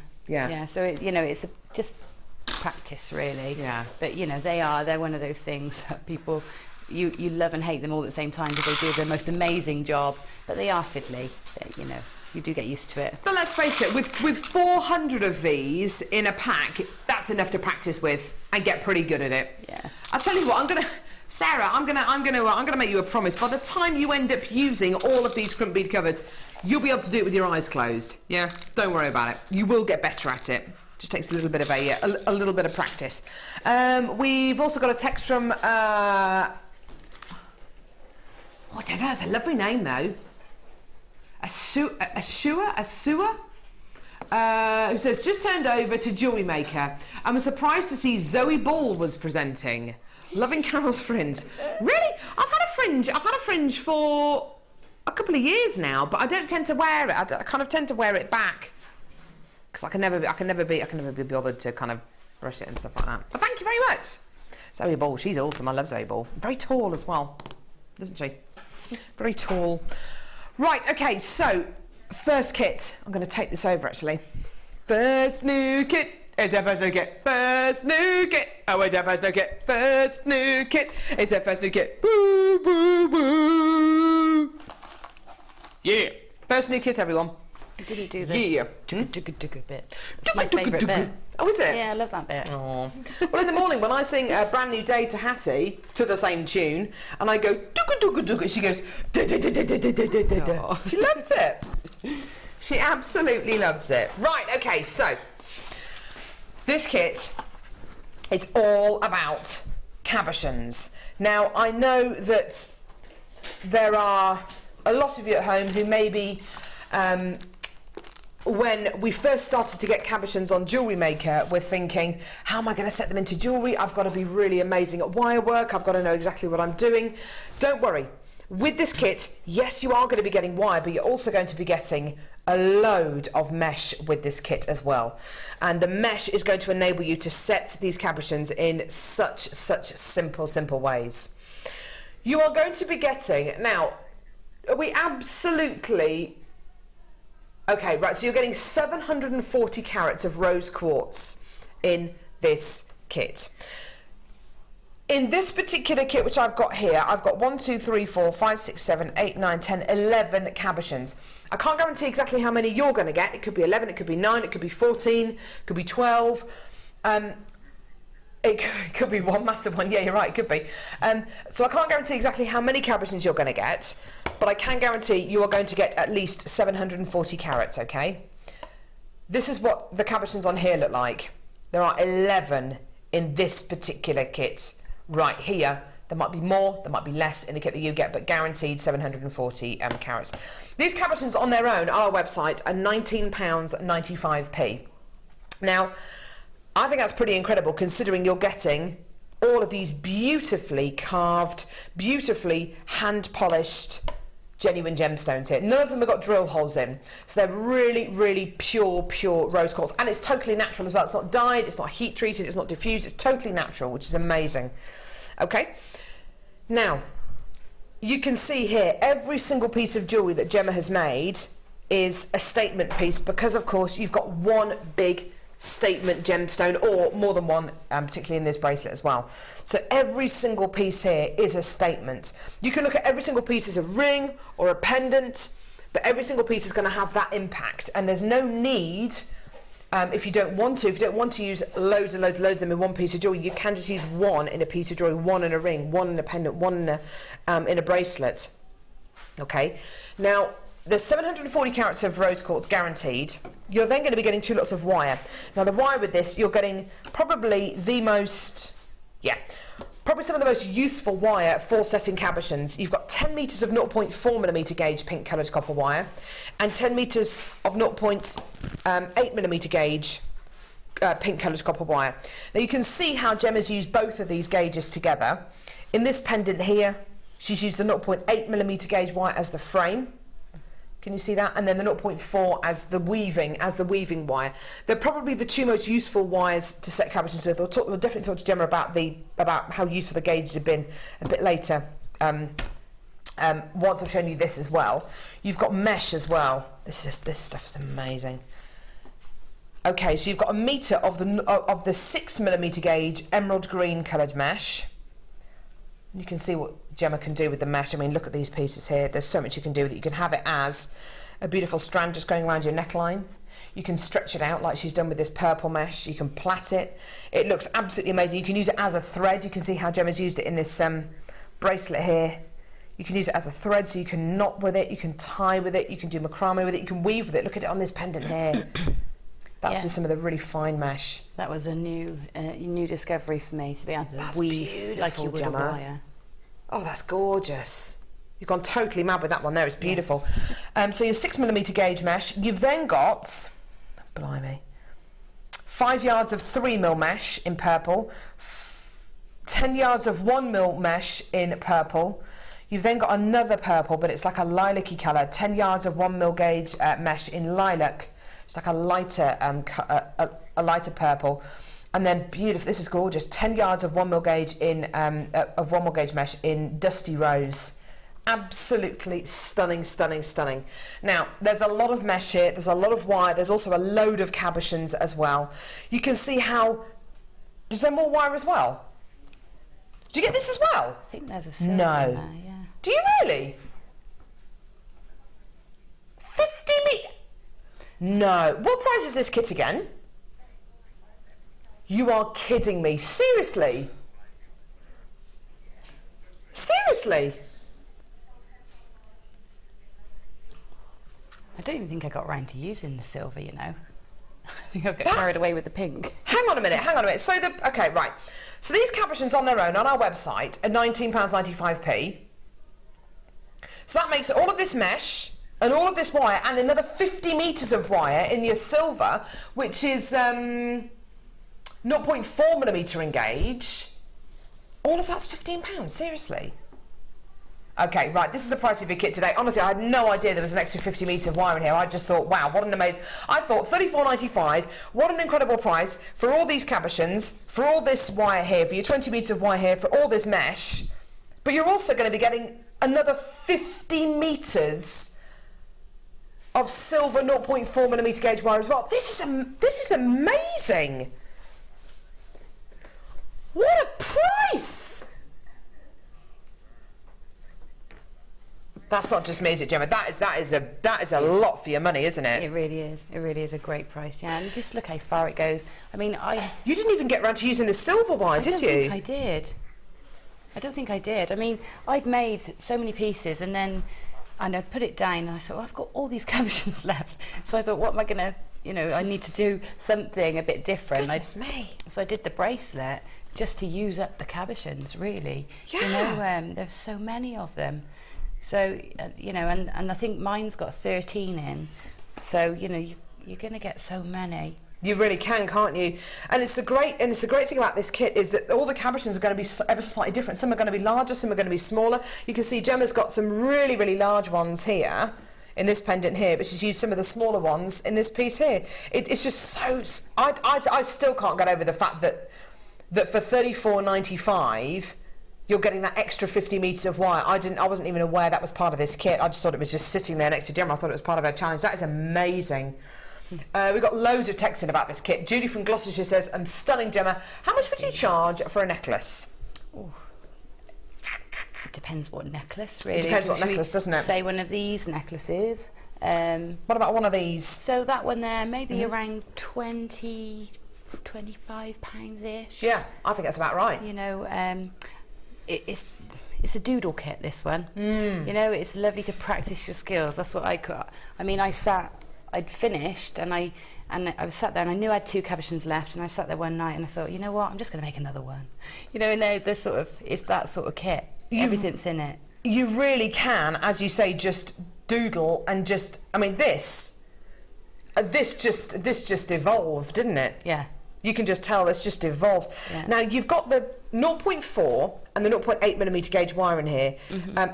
So it's just practice, really. Yeah. But they're one of those things that people you love and hate them all at the same time because they do the most amazing job, but they are fiddly. You do get used to it. But let's face it, with 400 of these in a pack, that's enough to practice with and get pretty good at it. Yeah. I'll tell you what, Sarah, I'm gonna make you a promise. By the time you end up using all of these crimp bead covers, you'll be able to do it with your eyes closed. Yeah, don't worry about it. You will get better at it. Just takes a little bit of a little bit of practice. We've also got a text from I don't know. It's a lovely name though. Ashua, who says just turned over to JewelleryMaker. I was surprised to see Zoe Ball was presenting. Loving Carol's fringe. Really? I've had a fringe for a couple of years now, but I don't tend to wear it. I kind of tend to wear it back because I can never be bothered to kind of brush it and stuff like that. But thank you very much, Zoe Ball. She's awesome. I love Zoe Ball. Very tall as well, isn't she? Very tall. Right. Okay. So first kit. I'm going to take this over actually. First new kit. It's our first new kit. First new kit. Oh, it's our first new kit. First new kit. It's our first new kit. Boo, boo, boo. Yeah. First new kit, everyone. You didn't do the bit. It's my favourite bit. Oh, is it? Yeah, I love that bit. Oh. Well, in the morning when I sing a Brand New Day to Hattie to the same tune, and I go dugga dugga dugga, she goes da da da da da da da da da. She loves it. She absolutely loves it. Right. Okay. So this kit is all about cabochons. Now I know that there are a lot of you at home who maybe when we first started to get cabochons on JewelleryMaker, we're thinking, how am I going to set them into jewellery? I've got to be really amazing at wire work. I've got to know exactly what I'm doing. Don't worry. With this kit, yes, you are going to be getting wire, but you're also going to be getting a load of mesh with this kit as well. And the mesh is going to enable you to set these cabochons in such simple ways. You are going to be getting, now, we absolutely... Okay, right, so you're getting 740 carats of rose quartz in this kit. In this particular kit, which I've got here, I've got 1, 2, 3, 4, 5, 6, 7, 8, 9, 10, 11 cabochons. I can't guarantee exactly how many you're going to get. It could be 11, it could be 9, it could be 14, it could be 12. It could be one massive one. Yeah, you're right, it could be. So I can't guarantee exactly how many cabochons you're going to get, but I can guarantee you are going to get at least 740 carats, okay? This is what the cabochons on here look like. There are 11 in this particular kit right here. There might be more, there might be less in the kit that you get, but guaranteed 740 carats. These cabochons on their own, on our website, are £19.95p. Now, I think that's pretty incredible considering you're getting all of these beautifully carved, beautifully hand-polished, genuine gemstones here. None of them have got drill holes in, so they're really, really pure rose quartz, and it's totally natural as well. It's not dyed, it's not heat treated, it's not diffused, it's totally natural, which is amazing. Okay, now you can see here every single piece of jewellery that Gemma has made is a statement piece because, of course, you've got one big statement gemstone, or more than one, particularly in this bracelet as well. So every single piece here is a statement. You can look at every single piece as a ring or a pendant, but every single piece is going to have that impact, and there's no need, if you don't want to use loads of them in one piece of jewellery, you can just use one in a piece of jewellery, one in a ring, one in a pendant, one in a bracelet. Okay, now there's 740 carats of rose quartz guaranteed. You're then going to be getting 2 lots of wire. Now the wire with this, you're getting probably probably some of the most useful wire for setting cabochons. You've got 10 metres of 0.4mm gauge pink coloured copper wire and 10 metres of 0.8mm gauge pink coloured copper wire. Now you can see how Gemma's used both of these gauges together. In this pendant here, she's used the 0.8mm gauge wire as the frame. Can you see that? And then the 0.4 as the weaving wire. They're probably the 2 most useful wires to set cabochons with. We'll definitely talk to Gemma about how useful the gauges have been a bit later. Once I've shown you this as well. You've got mesh as well. This stuff is amazing. Okay, so you've got 1 metre of the 6mm gauge emerald green coloured mesh. You can see what Gemma can do with the mesh. I mean, look at these pieces here. There's so much you can do with it. You can have it as a beautiful strand just going around your neckline. You can stretch it out like she's done with this purple mesh. You can plait it. It looks absolutely amazing. You can use it as a thread. You can see how Gemma's used it in this bracelet here. You can use it as a thread, so you can knot with it. You can tie with it. You can do macrame with it. You can weave with it. Look at it on this pendant here. That's with some of the really fine mesh. That was a new discovery for me, to be able to weave like you would a wire. Oh, that's gorgeous. You've gone totally mad with that one there. It's beautiful. So your 6mm gauge mesh. You've then got, blimey, 5 yards of 3mm mesh in purple, 10 yards of 1mm mesh in purple. You've then got another purple, but it's like a lilac-y colour, 10 yards of 1mm gauge mesh in lilac. It's like a lighter purple, and then beautiful. This is gorgeous. 10 yards of 1mm gauge mesh in dusty rose. Absolutely stunning. Now there's a lot of mesh here. There's a lot of wire. There's also a load of cabochons as well. You can see how. Is there more wire as well? Do you get this as well? I think there's a silver in there, yeah. Do you really? 50 meters. No. What price is this kit again? You are kidding me. Seriously? Seriously? I don't even think I got round to using the silver, you know. I think I got carried away with the pink. Hang on a minute. So okay, right. So these cabochons on their own on our website are £19.95p. So that makes all of this mesh and all of this wire and another 50 metres of wire in your silver, which is 0.4mm in gauge. All of that's £15, seriously? Okay, right, this is the price of your kit today. Honestly, I had no idea there was an extra 50 metres of wire in here. I just thought, wow, what an amazing... I thought £34.95, what an incredible price for all these cabochons, for all this wire here, for your 20 metres of wire here, for all this mesh. But you're also going to be getting another 50 metres of silver 0.4mm gauge wire as well. This is amazing. What a price! That's not just me, is it, Gemma? That is a lot for your money, isn't it? It really is. It really is a great price, yeah. And just look how far it goes. I mean, You didn't even get around to using the silver wire, did you? I don't think I did. I don't think I did. I mean, I'd made so many pieces and I'd put it down and I thought, I've got all these cabochons left. So I thought, what am I going to, I need to do something a bit different. Goodness me. So I did the bracelet just to use up the cabochons, really. Yeah. There's so many of them. So, and I think mine's got 13 in. So, you're going to get so many. You really can, can't you? And it's the great thing about this kit is that all the cabochons are going to be ever so slightly different. Some are going to be larger, some are going to be smaller. You can see Gemma's got some really, really large ones here in this pendant here, but she's used some of the smaller ones in this piece here. It's just so... I still can't get over the fact that for $34.95 you're getting that extra 50 metres of wire. I wasn't even aware that was part of this kit. I just thought it was just sitting there next to Gemma. I thought it was part of her challenge. That is amazing. We've got loads of text in about this kit. Judy from Gloucestershire says, stunning, Gemma. How much would you charge for a necklace? Ooh. It depends what necklace, really. It depends what necklace, doesn't it? Say one of these necklaces. What about one of these? So that one there, maybe around 20, 25 pounds-ish. Yeah, I think that's about right. It's a doodle kit, this one. It's lovely to practice your skills. That's what I'd finished and I was sat there and I knew I had 2 cabochons left, and I sat there one night and I thought, you know what, I'm just going to make another one. It's that sort of kit. Everything's in it. You really can, as you say, just doodle and just... I mean, this just evolved, didn't it? Yeah. You can just tell this just evolved. Yeah. Now, you've got the 0.4 and the 0.8mm gauge wire in here.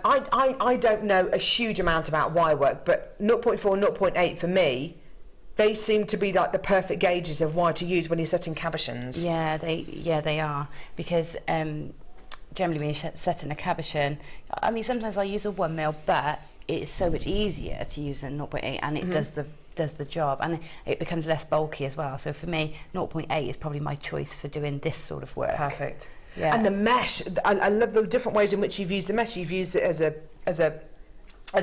I don't know a huge amount about wire work, but 0.4 and 0.8 for me, they seem to be like the perfect gauges of wire to use when you're setting cabochons. Yeah, they are. Because generally when you're setting a cabochon, I mean, sometimes I use a 1mm, but it's so much easier to use a 0.8, and it does the job, and it becomes less bulky as well. So for me, 0.8 is probably my choice for doing this sort of work. Perfect. Yeah. And the mesh, I love the different ways in which you've used the mesh. You've used it as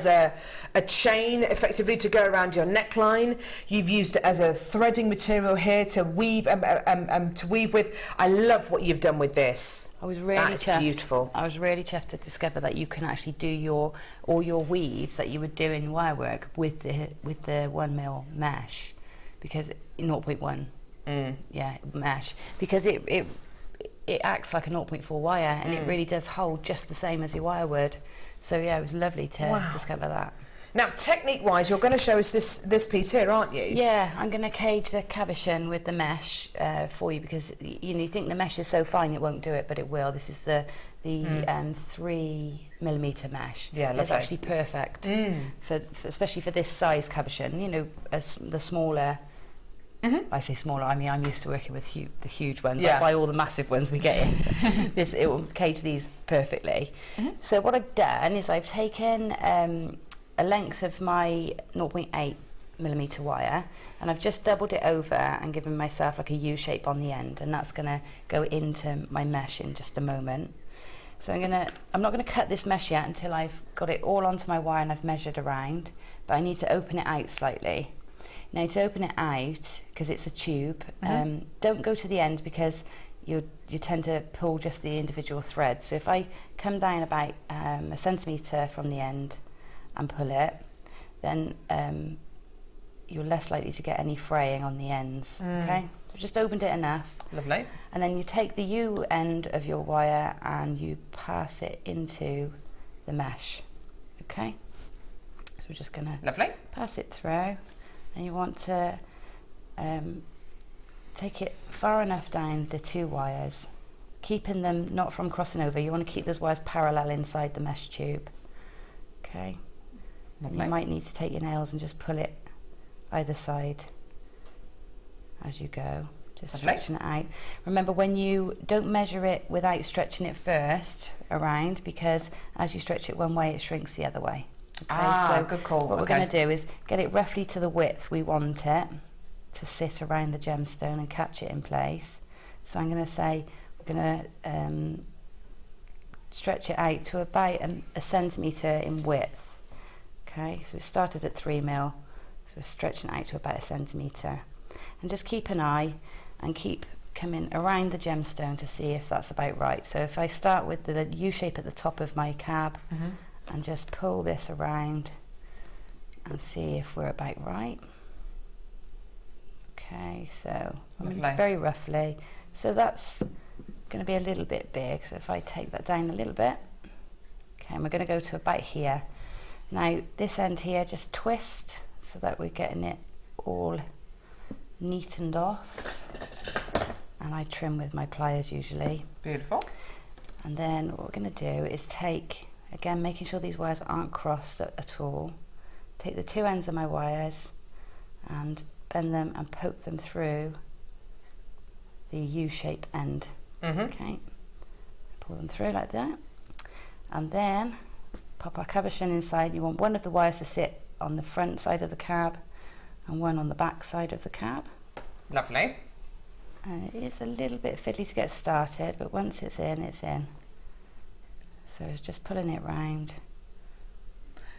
a chain, effectively, to go around your neckline. You've used it as a threading material here to weave with. I love what you've done with this. I was really chuffed. Beautiful. I was really chuffed to discover that you can actually do all your weaves that you would do in wire work with the 1mm mesh, because 0.1 mesh, because it acts like a 0.4 wire, and it really does hold just the same as your wire would. So yeah, it was lovely to discover that. Now, technique-wise, you're going to show us this piece here, aren't you? Yeah, I'm going to cage the cabochon with the mesh for you, because you think the mesh is so fine it won't do it, but it will. This is the 3mm mesh. Yeah, lovely. It's actually perfect for especially for this size cabochon. The smaller. I say smaller, I mean, I'm used to working with the huge ones. Yeah. I buy all the massive ons we get in. It will cage these perfectly. So what I've done is I've taken a length of my 0.8mm wire, and I've just doubled it over and given myself like a U shape on the end, and that's going to go into my mesh in just a moment. So I'm not going to cut this mesh yet until I've got it all onto my wire and I've measured around, but I need to open it out slightly. Now, to open it out, because it's a tube, don't go to the end, because you tend to pull just the individual threads. So if I come down about a centimetre from the end and pull it, then you're less likely to get any fraying on the ends. Okay, so just opened it enough. Lovely. And then you take the U end of your wire and you pass it into the mesh. Okay, so we're just going to pass it through. And you want to take it far enough down the 2 wires, keeping them not from crossing over. You want to keep those wires parallel inside the mesh tube. Okay. And you might need to take your nails and just pull it either side as you go, just stretching it out. Remember, when you don't measure it without stretching it first around, because as you stretch it one way, it shrinks the other way. Okay, so good call. What we're going to do is get it roughly to the width we want it to sit around the gemstone and catch it in place. So I'm going to say we're going to stretch it out to about a centimetre in width. Okay, so we started at 3 mil, so we're stretching out to about 1 centimetre. And just keep an eye and keep coming around the gemstone to see if that's about right. So if I start with the U shape at the top of my cab and just pull this around and see if we're about right. Okay, so very roughly. So that's going to be a little bit big. So if I take that down a little bit, okay, and we're going to go to about here. Now this end here, just twist so that we're getting it all neatened off. And I trim with my pliers usually. Beautiful. And then what we're going to do is take, again, making sure these wires aren't crossed at all. Take the 2 ends of my wires and bend them and poke them through the U-shape end. Okay, pull them through like that, and then pop our cabochon inside. You want one of the wires to sit on the front side of the cab and one on the back side of the cab. Lovely. And it is a little bit fiddly to get started, but once it's in, it's in. So it's just pulling it round.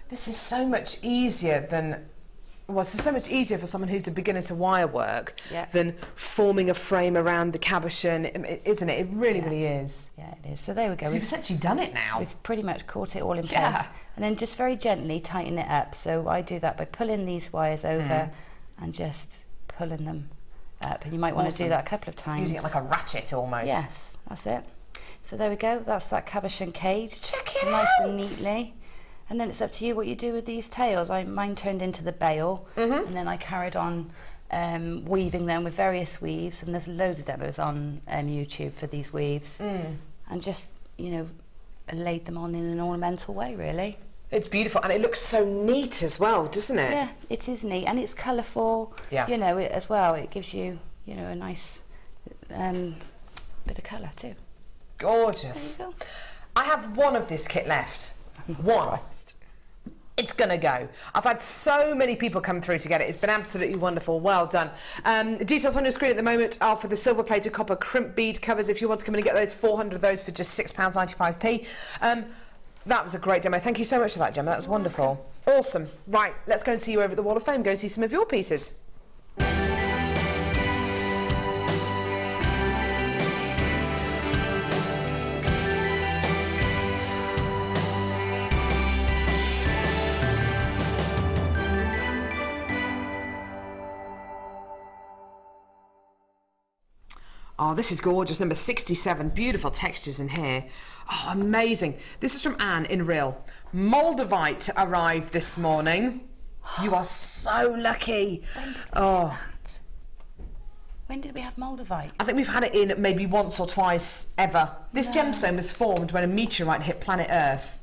This is so much easier than, well, it's so much easier for someone who's a beginner to wire work than forming a frame around the cabochon, isn't it? It really, really is. Yeah, it is. So there we go. You've essentially done it now. We've pretty much caught it all in place. And then just very gently tighten it up. So I do that by pulling these wires over and just pulling them up. And you might want to do that a couple of times. Using it like a ratchet almost. Yes, that's it. So there we go. That's that cabochon cage. Check it nice out. and neatly. And then it's up to you what you do with these tails. Mine turned into the bail, and then I carried on weaving them with various weaves, and there's loads of demos on YouTube for these weaves, and just, you know, laid them on in an ornamental way, really. It's beautiful, and it looks so neat as well, doesn't it? Yeah, it is neat, and it's colourful, you know, as well. It gives you, you know, a nice bit of colour too. Gorgeous. There you go. I have one of this kit left. One. It's gonna go. I've had so many people come through to get it. It's been absolutely wonderful. Well done. The details on your screen at the moment are for the silver plated copper crimp bead covers. If you want to come in and get those, 400 of those for just £6.95p. That was a great demo. Thank you so much for that, Gemma. That was wonderful. Awesome. Right, let's go and see you over at the Wall of Fame. Go and see some of your pieces. Oh, this is gorgeous. Number 67. Beautiful textures in here. Oh, amazing. This is from Anne in Rill. Moldavite arrived this morning. You are so lucky. When did we have Moldavite? I think we've had it in maybe once or twice ever. This gemstone was formed when a meteorite hit planet Earth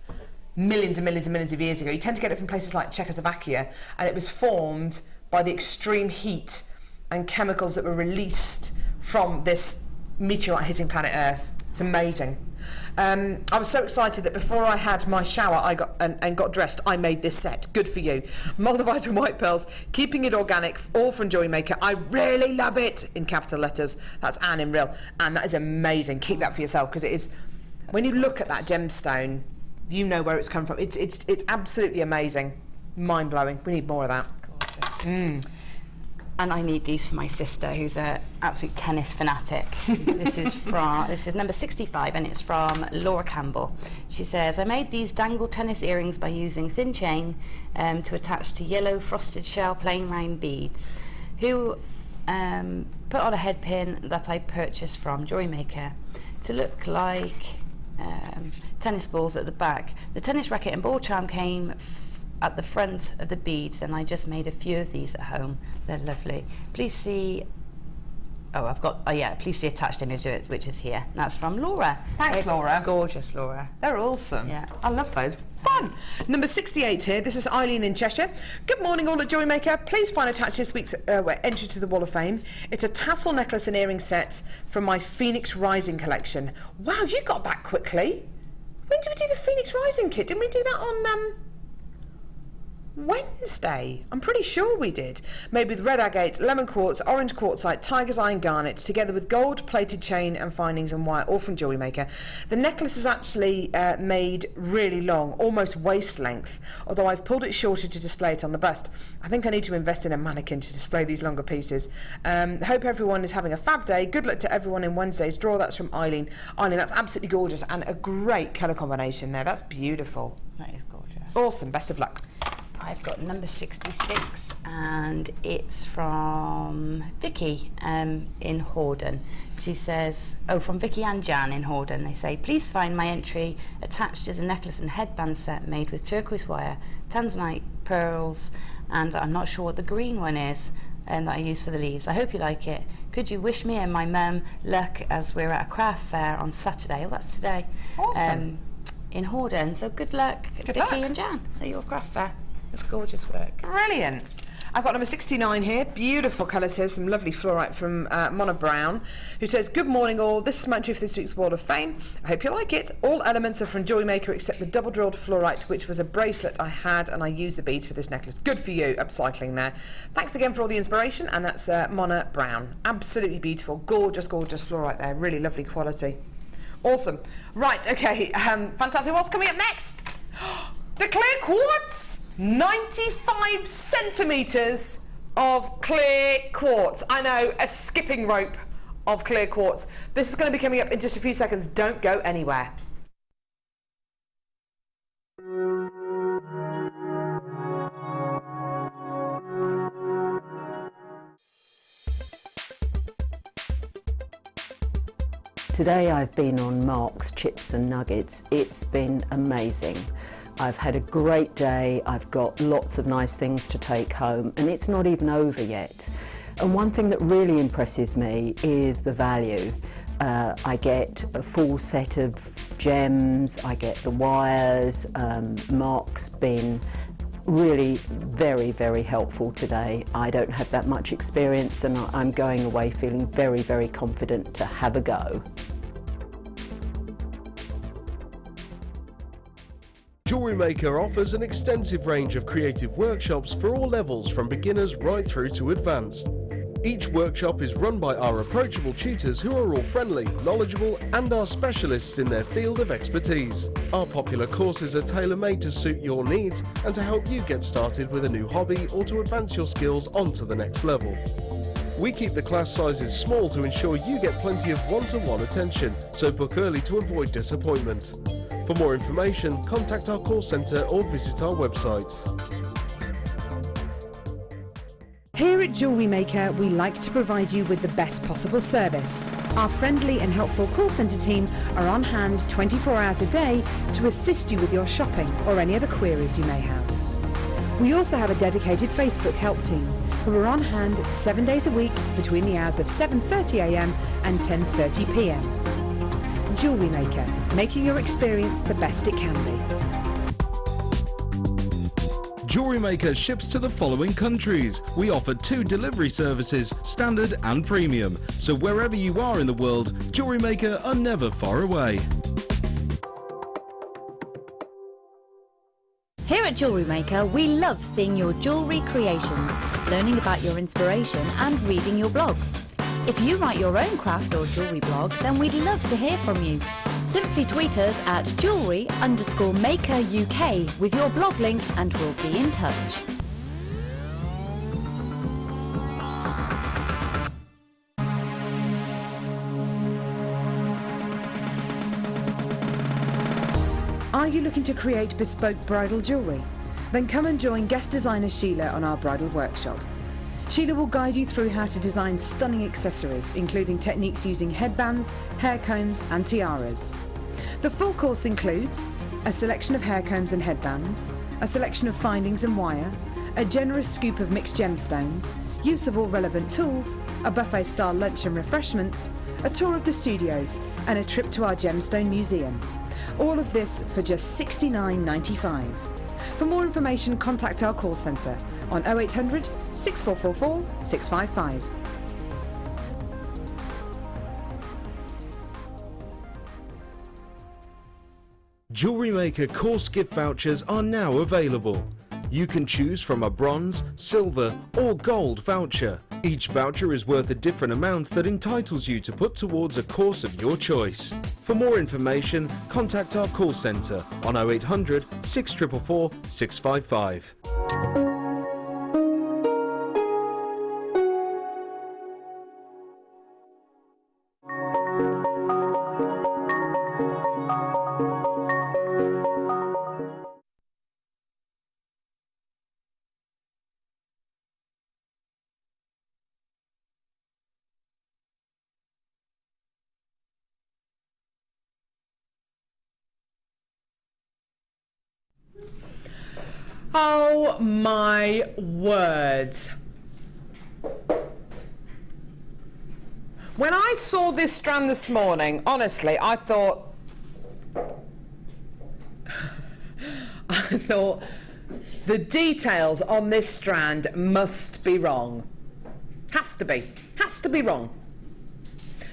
millions and millions and millions of years ago. You tend to get it from places like Czechoslovakia, and it was formed by the extreme heat and chemicals that were released from this meteorite hitting planet Earth. It's amazing. I was so excited that before I had my shower and got dressed, I made this set. Good for you. Moldavite and white pearls, keeping it organic, all from JewelleryMaker. I really love it, in capital letters. That's Anne in Rill. And that is amazing. Keep that for yourself, because it is, when you look at that gemstone, you know where it's come from. It's absolutely amazing. Mind-blowing. We need more of that. Gorgeous. And I need these for my sister, who's an absolute tennis fanatic. This is number 65, and it's from Laura Campbell. She says, I made these dangle tennis earrings by using thin chain to attach to yellow frosted shell plain round beads. Who put on a head pin that I purchased from JewelleryMaker to look like tennis balls at the back. The tennis racket and ball charm came at the front of the beads, and I just made a few of these at home. They're lovely. Please see, please see attached image of it, which is here. And that's from Laura. Thanks, Laura. Gorgeous, Laura. They're awesome. Yeah. I love those. Fun. Number 68 here. This is Eileen in Cheshire. Good morning, all at JewelleryMaker. Please find attached this week's entry to the Wall of Fame. It's a tassel necklace and earring set from my Phoenix Rising collection. Wow, you got that quickly. When did we do the Phoenix Rising kit? Didn't we do that on... Wednesday. I'm pretty sure we did. Made with red agate, lemon quartz, orange quartzite, tiger's eye and garnet, together with gold-plated chain and findings and wire, all from Jewellery Maker. The necklace is actually made really long, almost waist length, although I've pulled it shorter to display it on the bust. I think I need to invest in a mannequin to display these longer pieces. Hope everyone is having a fab day. Good luck to everyone in Wednesday's draw. That's from Eileen. Eileen, that's absolutely gorgeous and a great colour combination there. That's beautiful. That is gorgeous. Awesome. Best of luck. I've got number 66 and it's from Vicky in Hordern. She says, from Vicky and Jan in Hordern. They say, please find my entry. Attached is a necklace and headband set made with turquoise wire, tanzanite pearls, and I'm not sure what the green one is that I use for the leaves. I hope you like it. Could you wish me and my mum luck as we're at a craft fair on Saturday? Oh, that's today. Awesome. In Hordern. So good luck, Vicky and Jan, at your craft fair. It's gorgeous work. Brilliant. I've got number 69 here. Beautiful colours here. Some lovely fluorite from Mona Brown, who says, good morning all. This is my entry for this week's Wall of Fame. I hope you like it. All elements are from Jewellery Maker except the double drilled fluorite, which was a bracelet I had, and I used the beads for this necklace. Good for you, upcycling there. Thanks again for all the inspiration, and that's Mona Brown. Absolutely beautiful. Gorgeous, gorgeous fluorite there. Really lovely quality. Awesome. Right, okay. Fantastic. What's coming up next? The clear quartz! 95 centimetres of clear quartz. I know, a skipping rope of clear quartz. This is going to be coming up in just a few seconds. Don't go anywhere. Today I've been on Mark's Chips and Nuggets. It's been amazing. I've had a great day, I've got lots of nice things to take home, and it's not even over yet. And one thing that really impresses me is the value. I get a full set of gems, I get the wires. Mark's been really very, very helpful today. I don't have that much experience, and I'm going away feeling very, very confident to have a go. Jewellery Maker offers an extensive range of creative workshops for all levels, from beginners right through to advanced. Each workshop is run by our approachable tutors who are all friendly, knowledgeable and are specialists in their field of expertise. Our popular courses are tailor-made to suit your needs and to help you get started with a new hobby or to advance your skills onto the next level. We keep the class sizes small to ensure you get plenty of one-to-one attention, so book early to avoid disappointment. For more information, contact our call centre or visit our website. Here at Jewellery Maker, we like to provide you with the best possible service. Our friendly and helpful call centre team are on hand 24 hours a day to assist you with your shopping or any other queries you may have. We also have a dedicated Facebook help team who are on hand 7 days a week between the hours of 7:30 a.m. and 10:30 p.m. Jewellery Maker, making your experience the best it can be. Jewellery Maker ships to the following countries. We offer 2 delivery services, standard and premium. So wherever you are in the world, Jewellery Maker are never far away. Here at Jewellery Maker, we love seeing your jewellery creations, learning about your inspiration and reading your blogs. If you write your own craft or jewellery blog, then we'd love to hear from you. Simply tweet us at jewellery_maker UK with your blog link and we'll be in touch. Are you looking to create bespoke bridal jewellery? Then come and join guest designer Sheila on our bridal workshop. Sheila will guide you through how to design stunning accessories, including techniques using headbands, hair combs and tiaras. The full course includes a selection of hair combs and headbands, a selection of findings and wire, a generous scoop of mixed gemstones, use of all relevant tools, a buffet-style lunch and refreshments, a tour of the studios and a trip to our gemstone museum. All of this for just $69.95. For more information, contact our call centre on 0800 6444 655. Jewellery Maker course gift vouchers are now available. You can choose from a bronze, silver or gold voucher. Each voucher is worth a different amount that entitles you to put towards a course of your choice. For more information, contact our call centre on 0800 644 655. Oh my word. When I saw this strand this morning, honestly, I thought the details on this strand must be wrong. Has to be wrong.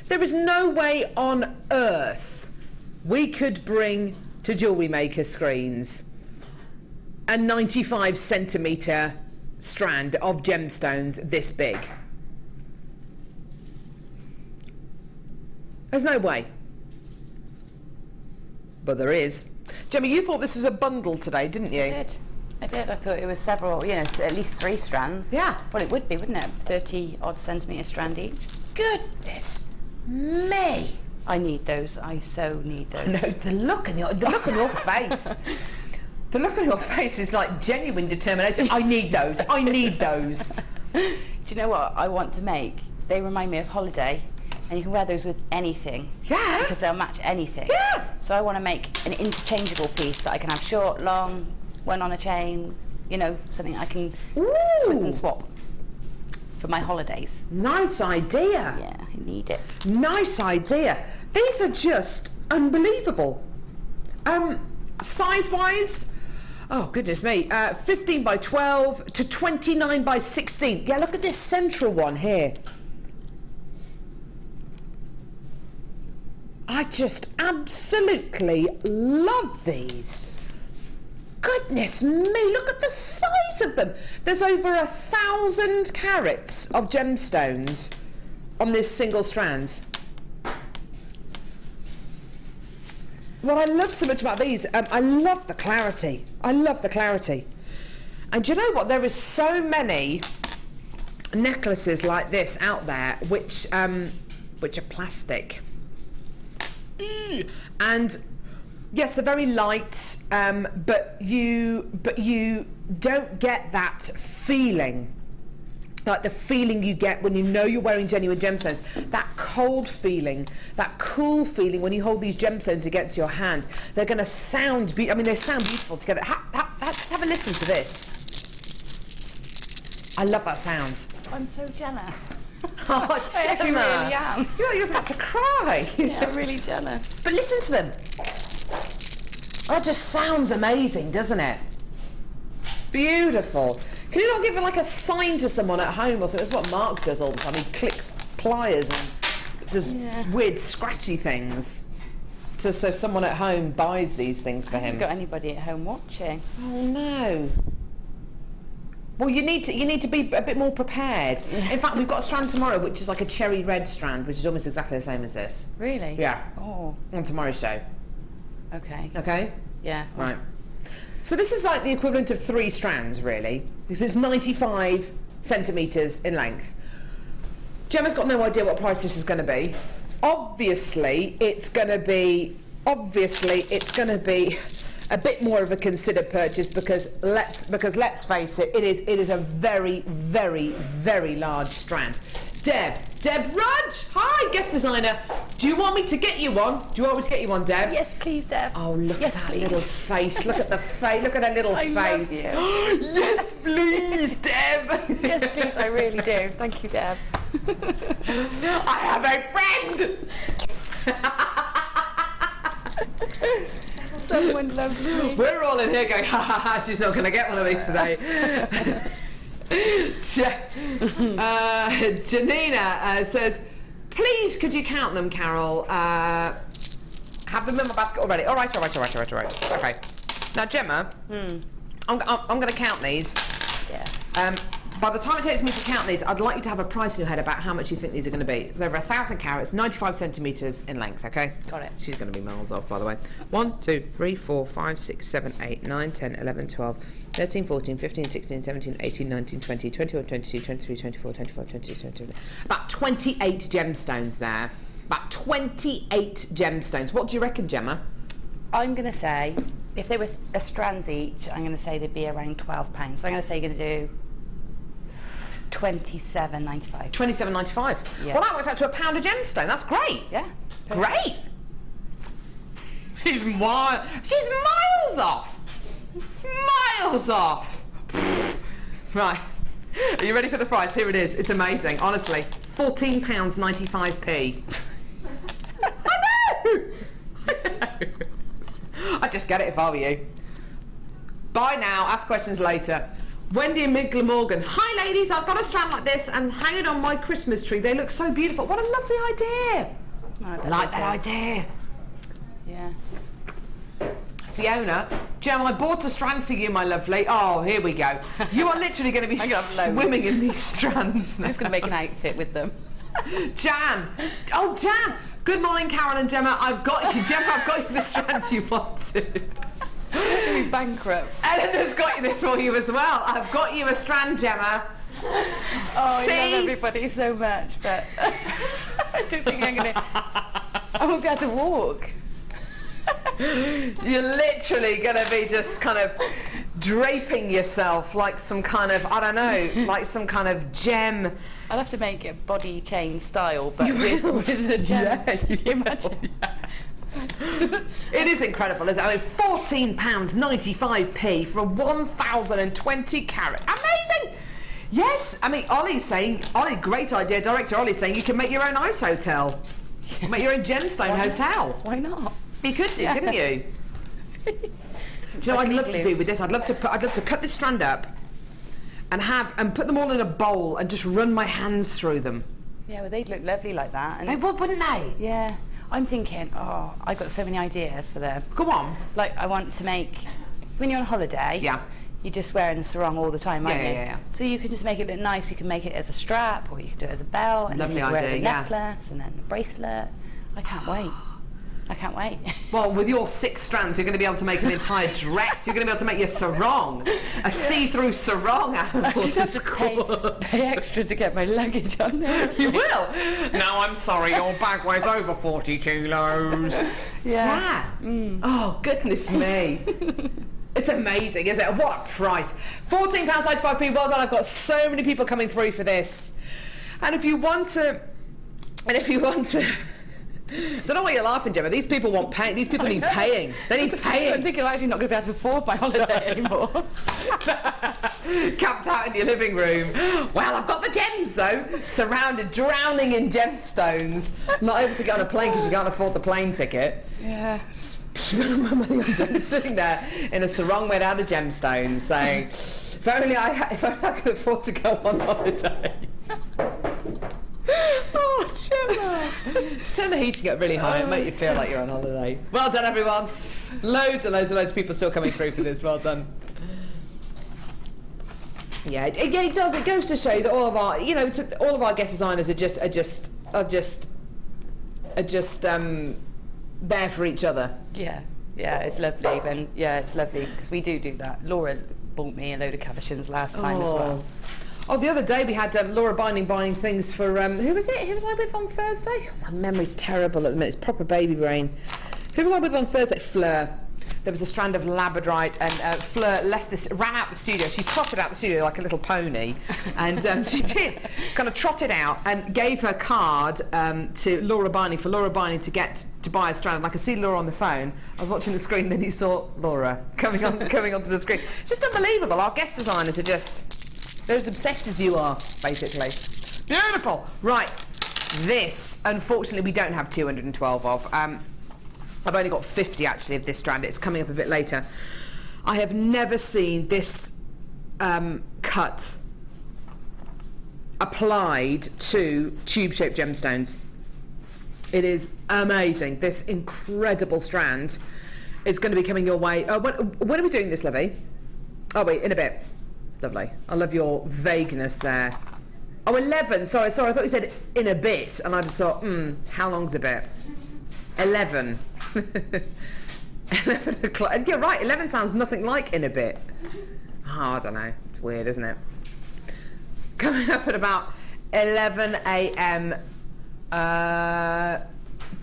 There is no way on earth we could bring to JewelleryMaker screens a 95 centimetre strand of gemstones this big. There's no way. But there is. Gemma, you thought this was a bundle today, didn't you? I did. I thought it was several, you know, at least 3 strands. Yeah. Well, it would be, wouldn't it? 30 odd centimetre strand each. Goodness me. I need those. I so need those. No, the look on your face. The look on your face is like genuine determination. I need those. I need those. Do you know what I want to make? They remind me of holiday, and you can wear those with anything. Yeah. Because they'll match anything. Yeah. So I want to make an interchangeable piece that I can have short, long, one on a chain. You know, something I can swip and swap for my holidays. Nice idea. Yeah, I need it. Nice idea. These are just unbelievable. Size-wise, oh goodness me, 15 by 12 to 29 by 16. Yeah, look at this central one here. I just absolutely love these. Goodness me, look at the size of them. There's over 1,000 carats of gemstones on this single strands. What I love so much about these, I love the clarity. I love the clarity. And do you know what? There is so many necklaces like this out there which are plastic. And yes, they're very light, but you don't get that feeling. Like the feeling you get when you know you're wearing genuine gemstones. That cold feeling, that cool feeling when you hold these gemstones against your hand. They're going to sound, they sound beautiful together. Just have a listen to this. I love that sound. I'm so jealous. Oh, I actually really am. You're about to cry. Yeah, I'm really jealous. But listen to them. That just sounds amazing, doesn't it? Beautiful. Can you not give like a sign to someone at home or something? That's what Mark does all the time. He clicks pliers and does weird scratchy things. So someone at home buys these things for him. I haven't got anybody at home watching. Oh no. Well, you need to be a bit more prepared. In fact, we've got a strand tomorrow, which is like a cherry red strand, which is almost exactly the same as this. Really? Yeah. Oh. On tomorrow's show. Okay. Okay? Yeah. Right. So this is like the equivalent of 3 strands, really, because it's 95 centimetres in length. Gemma's got no idea what price this is going to be. Obviously, it's going to be a bit more of a considered purchase because let's face it, it is a very, very, very large strand. Deb Rudge, hi, guest designer. Do you want me to get you one? Deb? Yes, please, Deb. Oh, look at that little face. Look at the face. Look at her little face. Love you. Yes, please, Deb. Yes, please, I really do. Thank you, Deb. I have a friend. Someone loves me. We're all in here going, ha ha ha, she's not going to get one of these today. Janina says, please could you count them, Carol? Have them in my basket already. All right. Okay. Now, Gemma, I'm going to count these. Yeah. By the time it takes me to count these, I'd like you to have a price in your head about how much you think these are going to be. It's over 1,000 carats, 95 centimetres in length, okay? Got it. She's going to be miles off, by the way. 1, 2, 3, 4, 5, 6, 7, 8, 9, 10, 11, 12, 13, 14, 15, 16, 17, 18, 19, 20, 21, 22, 23, 24, 25, 26, 27. About 28 gemstones there. About 28 gemstones. What do you reckon, Gemma? I'm going to say, if they were a strands each, I'm going to say they'd be around £12. So I'm going to say you're going to do £27.95. £27.95. Yeah. Well, that works out to £1 a gemstone. That's great. Yeah. Great. She's miles off. Miles off. Right. Are you ready for the price? Here it is. It's amazing. Honestly, £14.95p. I know. I'd just get it if I were you. Buy now. Ask questions later. Wendy and Mid Glamorgan. Hi ladies, I've got a strand like this and hang it on my Christmas tree. They look so beautiful. What a lovely idea. I like that idea. Yeah. Fiona, Gemma, I bought a strand for you, my lovely. Oh, here we go. You are literally going to be swimming in these strands now. I'm just going to make an outfit with them. Jan. Oh, Jan. Good morning, Carol and Gemma. I've got you. Gemma, I've got you the strand you wanted. You'll be bankrupt. Eleanor's got you this for you as well. I've got you a strand, Gemma. Oh, See? I love everybody so much, but I don't think I won't be able to walk. You're literally going to be just kind of draping yourself like some kind of, I don't know, like some kind of gem. I'll have to make it body chain style, but with the gems. Yeah, Can you imagine? It is incredible, isn't it? I mean, £14.95p for a 1,020 carat. Amazing! Yes, I mean, Ollie, great idea. Director Ollie's saying you can make your own ice hotel. Make your own gemstone hotel. Why not? You could do, couldn't you? Do you know what I'd love to do with this? I'd love to cut this strand up and put them all in a bowl and just run my hands through them. Yeah, well, they'd look lovely like that. And They would, wouldn't they? yeah. I'm thinking, oh, I've got so many ideas for them. Go on. Like, I want to make, when you're on holiday, Yeah. you're just wearing the sarong all the time, aren't you? Yeah. So you can just make it look nice. You can make it as a strap, or you can do it as a belt, and Lovely then you can wear idea, the yeah. necklace, and then a bracelet. I can't wait. I can't wait. Well, with your 6 strands, you're going to be able to make an entire dress. You're going to be able to make your sarong, a see-through sarong out of all this pay extra to get my luggage on there. You will? No, I'm sorry, your bag weighs over 40 kilos. Yeah. Oh, goodness me. It's amazing, isn't it? What a price. £14.95p, well done. I've got so many people coming through for this. And if you want to... I don't know why you're laughing, Gemma. These people want paying. These people need paying. They need paying. I'm thinking I'm actually not going to be able to afford my holiday anymore. Camped out in your living room. Well, I've got the gems though. Surrounded, drowning in gemstones. Not able to get on a plane because you can't afford the plane ticket. Yeah. Sitting there in a sarong made out of gemstones, saying, "If only I could afford to go on holiday." Oh, Gemma! Just turn the heating up really high and make you feel like you're on holiday. Well done, everyone. Loads and loads and loads of people still coming through for this. Well done. Yeah, it does. It goes to show that all of our, all of our guest designers are just there for each other. Yeah, it's lovely. And yeah, it's lovely because we do that. Laura bought me a load of Cabachons last time as well. Oh, the other day we had Laura buying things for, who was it? Who was I with on Thursday? Oh, my memory's terrible at the minute. It's proper baby brain. Who was I with on Thursday? Fleur. There was a strand of labradorite and Fleur ran out the studio. She trotted out the studio like a little pony. And she did kind of trotted out and gave her card to Laura Binding for Laura Binding to buy a strand. And I could see Laura on the phone. I was watching the screen, then you saw Laura coming onto the screen. It's just unbelievable. Our guest designers are just... they're as obsessed as you are, basically. Beautiful. Right. This, unfortunately, we don't have 212 of. I've only got 50, actually, of this strand. It's coming up a bit later. I have never seen this cut applied to tube-shaped gemstones. It is amazing. This incredible strand is going to be coming your way. When are we doing this, Livy? Oh wait, in a bit. Lovely. I love your vagueness there. Oh, 11. Sorry. I thought you said in a bit, and I just thought, how long's a bit? 11. 11 o'clock. You're right. 11 sounds nothing like in a bit. Oh, I don't know. It's weird, isn't it? Coming up at about 11 a.m.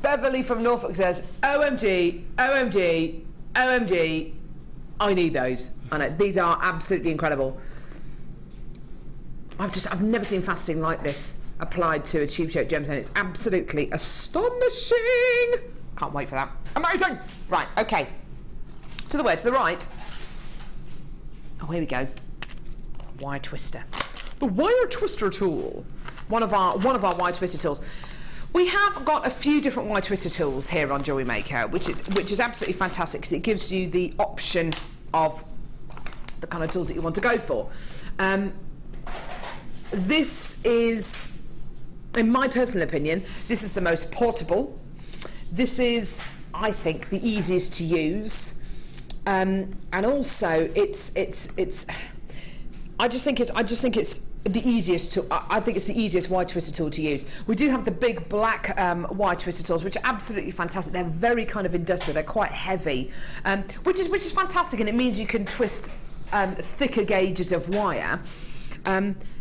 Beverly from Norfolk says, OMG, OMG, OMG. I need those. I know, these are absolutely incredible. I've never seen faceting like this applied to a tube-shaped gemstone. It's absolutely astonishing. Can't wait for that. Amazing. Right, okay. To the right. Oh, here we go. Wire twister. The wire twister tool. One of our wire twister tools. We have got a few different wire twister tools here on JewelleryMaker, which is absolutely fantastic because it gives you the option of the kind of tools that you want to go for. This is, in my personal opinion, this is the most portable. This is, I think, the easiest to use, and also it's. I just think it's the easiest to. I think it's the easiest wire twister tool to use. We do have the big black wire twister tools, which are absolutely fantastic. They're very kind of industrial. They're quite heavy, which is fantastic, and it means you can twist thicker gauges of wire.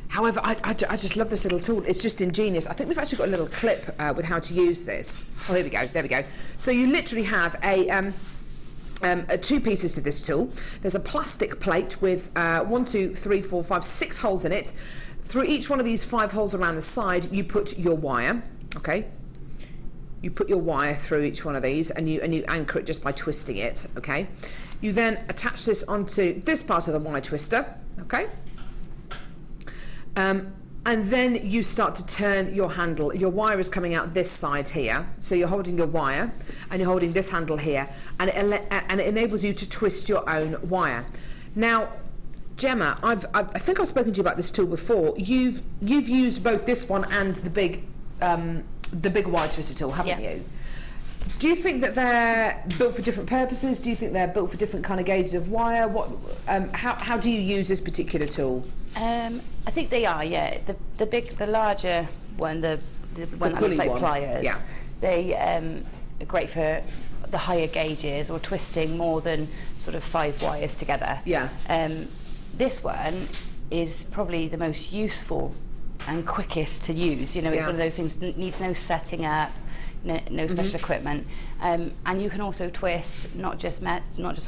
However, I just love this little tool. It's just ingenious. I think we've actually got a little clip with how to use this. Oh, here we go. There we go. So you literally have two pieces to this tool. There's a plastic plate with 1, 2, 3, 4, 5, 6 holes in it. Through each one of these 5 holes around the side, you put your wire. Okay. You put your wire through each one of these, and you anchor it just by twisting it. Okay. You then attach this onto this part of the wire twister. Okay. And then you start to turn your handle. Your wire is coming out this side here, so you're holding your wire and you're holding this handle here, and it enables you to twist your own wire. Now, Gemma, I think I've spoken to you about this tool before. You've used both this one and the big wire twister tool, haven't you? Do you think that they're built for different purposes? Do you think they're built for different kind of gauges of wire? How do you use this particular tool? I think they are, yeah. The larger one, the one that looks like pliers. Yeah. They are great for the higher gauges or twisting more than sort of 5 wires together. Yeah. This one is probably the most useful and quickest to use. You know, it's one of those things that needs no setting up. No special equipment, and you can also twist not just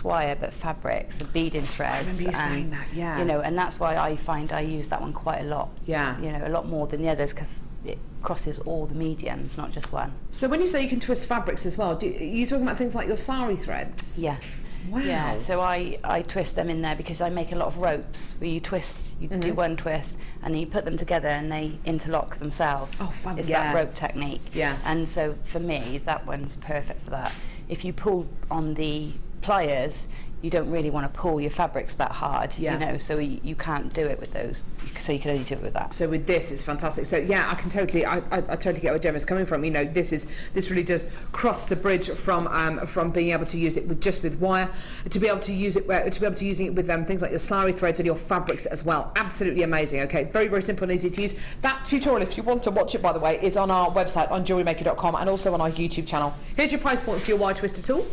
wire but fabrics and beading threads. I remember you saying that, yeah. You know, and that's why I find I use that one quite a lot. Yeah. You know, a lot more than the others because it crosses all the mediums, not just one. So when you say you can twist fabrics as well, are you talking about things like your sari threads? Yeah. Wow. Yeah, so I twist them in there because I make a lot of ropes where you twist, you do one twist and then you put them together and they interlock themselves. Oh, fun. It's that rope technique. Yeah. And so for me, that one's perfect for that. If you pull on the pliers, you don't really want to pull your fabrics that hard, you know, so you can't do it with those, so you can only do it with that. So with this, it's fantastic. So yeah, I totally get where Gemma's coming from. You know, this really does cross the bridge from being able to use it with wire to be able to use it using it with things like your sari threads and your fabrics as well. Absolutely amazing. Okay, very, very simple and easy to use. That tutorial, if you want to watch it, by the way, is on our website on jewellerymaker.com and also on our YouTube channel. Here's your price point for your wire twister tool.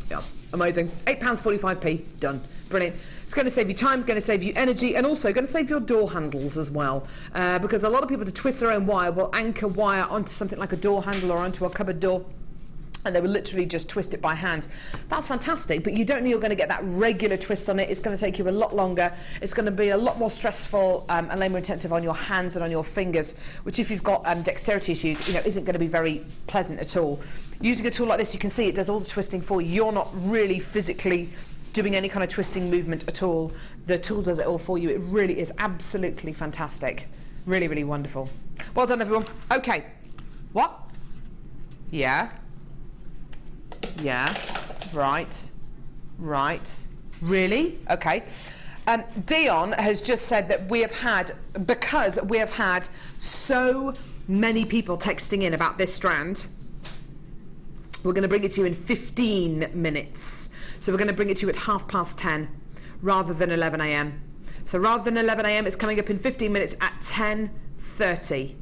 Yeah. Amazing. £8.45p. Done. Brilliant. It's going to save you time, going to save you energy, and also going to save your door handles as well. Because a lot of people, to twist their own wire, will anchor wire onto something like a door handle or onto a cupboard door, and they will literally just twist it by hand. That's fantastic, but you don't know you're going to get that regular twist on it. It's going to take you a lot longer. It's going to be a lot more stressful and labour intensive on your hands and on your fingers, which if you've got dexterity issues, you know, isn't going to be very pleasant at all. Using a tool like this, you can see it does all the twisting for you. You're not really physically doing any kind of twisting movement at all. The tool does it all for you. It really is absolutely fantastic. Really, really wonderful. Well done, everyone. Okay. What? Yeah. Yeah. Right. Really? Okay. Dion has just said that because we have had so many people texting in about this strand, we're going to bring it to you in 15 minutes. So we're going to bring it to you at 10:30. rather than 11 a.m. So rather than 11 a.m, it's coming up in 15 minutes at 10:30.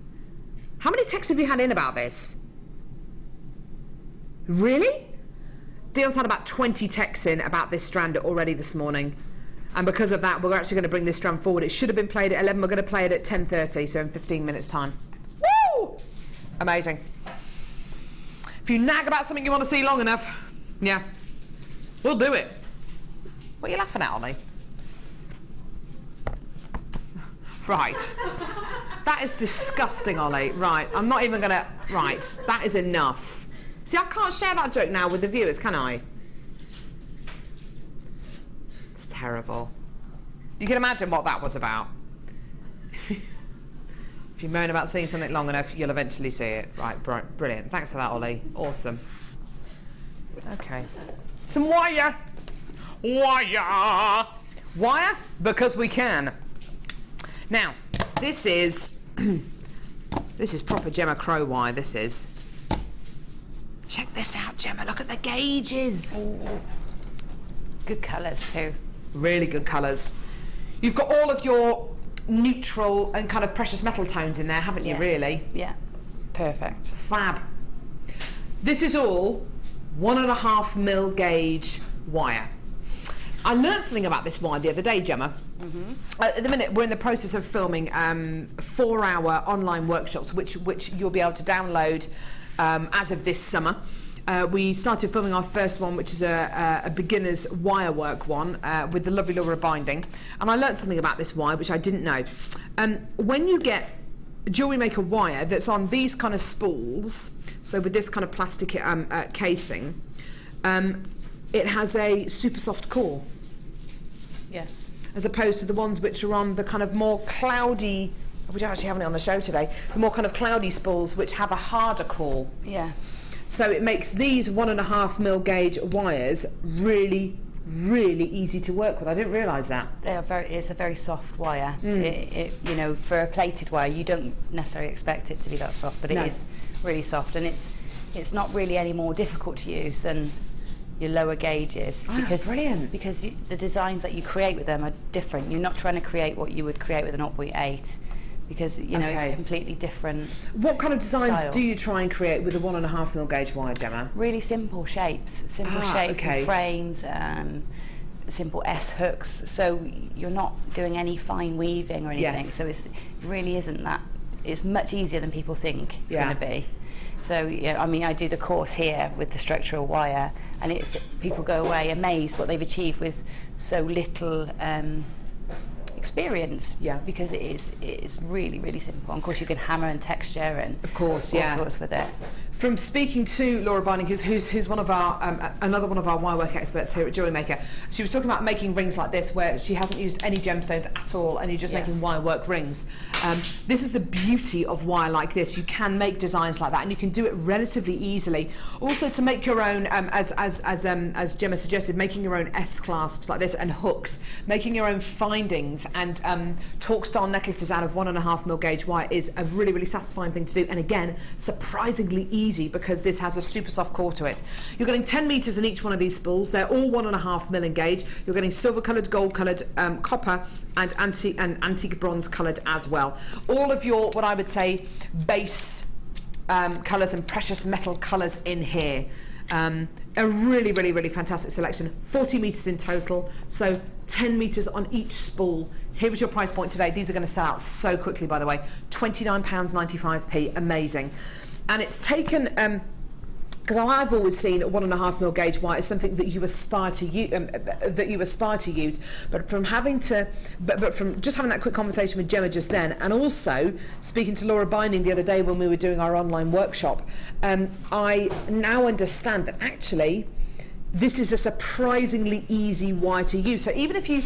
How many texts have you had in about this? Really? Dion's had about 20 texts in about this strand already this morning. And because of that, we're actually going to bring this strand forward. It should have been played at 11. We're going to play it at 10:30, so in 15 minutes' time. Woo! Amazing. If you nag about something you want to see long enough, yeah, we'll do it. What are you laughing at, Ollie? Right. That is disgusting, Ollie. Right, I'm not even going to... Right, that is enough. See, I can't share that joke now with the viewers, can I? It's terrible. You can imagine what that was about. If you moan about seeing something long enough, you'll eventually see it. Right, brilliant. Thanks for that, Ollie. Awesome. Okay. Some wire. Wire. Wire? Because we can. Now, this is... this is proper Gemma Crow wire, this is. Check this out, Gemma. Look at the gauges. Ooh. Good colours too. Really good colours. You've got all of your neutral and kind of precious metal tones in there, haven't you, really? Yeah. Perfect. Fab. This is all 1.5 mil gauge wire. I learned something about this wire the other day, Gemma. At the minute, we're in the process of filming 4-hour online workshops, which you'll be able to download as of this summer. We started filming our first one, which is a beginner's wire work one with the lovely Laura binding. And I learned something about this wire, which I didn't know. When you get JewelleryMaker wire that's on these kind of spools, so with this kind of plastic casing, it has a super soft core. Yeah. As opposed to the ones which are on the kind of more cloudy, which are actually having it on the show today, the more kind of cloudy spools which have a harder core. Yeah. So it makes these 1.5 mil gauge wires really, really easy to work with. I didn't realise that. They are it's a very soft wire. You know, for a plated wire, you don't necessarily expect it to be that soft, but it is really soft, and it's not really any more difficult to use than your lower gauges. Oh, that's brilliant. Because the designs that you create with them are different. You're not trying to create what you would create with a 0.8. Because, you know, it's completely different. What kind of designs style. do you try and create with a 1.5 mil gauge wire, Gemma? Really simple shapes and frames, simple S hooks. So you're not doing any fine weaving or anything. Yes. So it really isn't that. It's much easier than people think it's going to be. So yeah, I mean, I do the course here with the structural wire, and it's people go away amazed what they've achieved with so little. Experience, because it is really, really simple. And of course, you can hammer and texture and of course, all sorts with it. From speaking to Laura Binding, who's one of our another one of our wire work experts here at JewelleryMaker, she was talking about making rings like this where she hasn't used any gemstones at all, and you're just making wire work rings. This is the beauty of wire like this. You can make designs like that, and you can do it relatively easily. Also, to make your own, as Gemma suggested, making your own S clasps like this and hooks, making your own findings and torque style necklaces out of 1.5 mil gauge wire is a really, really satisfying thing to do. And again, surprisingly easy because this has a super soft core to it. You're getting 10 meters in each one of these spools. They're all 1.5 mil in gauge. You're getting silver coloured, gold coloured, copper and antique bronze coloured as well. All of your, what I would say, base colours and precious metal colours in here. A really, really, really fantastic selection. 40 metres in total, so 10 metres on each spool. Here is your price point today. These are going to sell out so quickly, by the way. £29.95p, amazing. And it's taken, because I've always seen 1.5 mil gauge wire as something that you aspire to use, but from having to, but from just having that quick conversation with Gemma just then, and also speaking to Laura Binding the other day when we were doing our online workshop, I now understand that actually this is a surprisingly easy wire to use. So even if you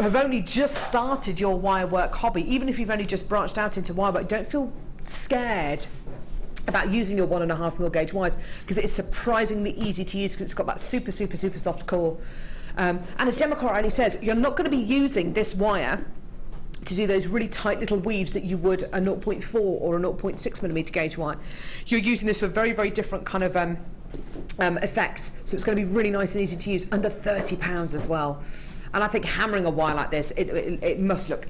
have only just started your wire work hobby, even if you've only just branched out into wire work, don't feel scared about using your 1.5 mil gauge wires, because it is surprisingly easy to use because it's got that super, super, super soft core. And as Gemma rightly says, you're not going to be using this wire to do those really tight little weaves that you would a 0.4 or a 0.6 millimeter gauge wire. You're using this for very, very different kind of effects. So it's going to be really nice and easy to use, under £30 as well. And I think hammering a wire like this, it must look,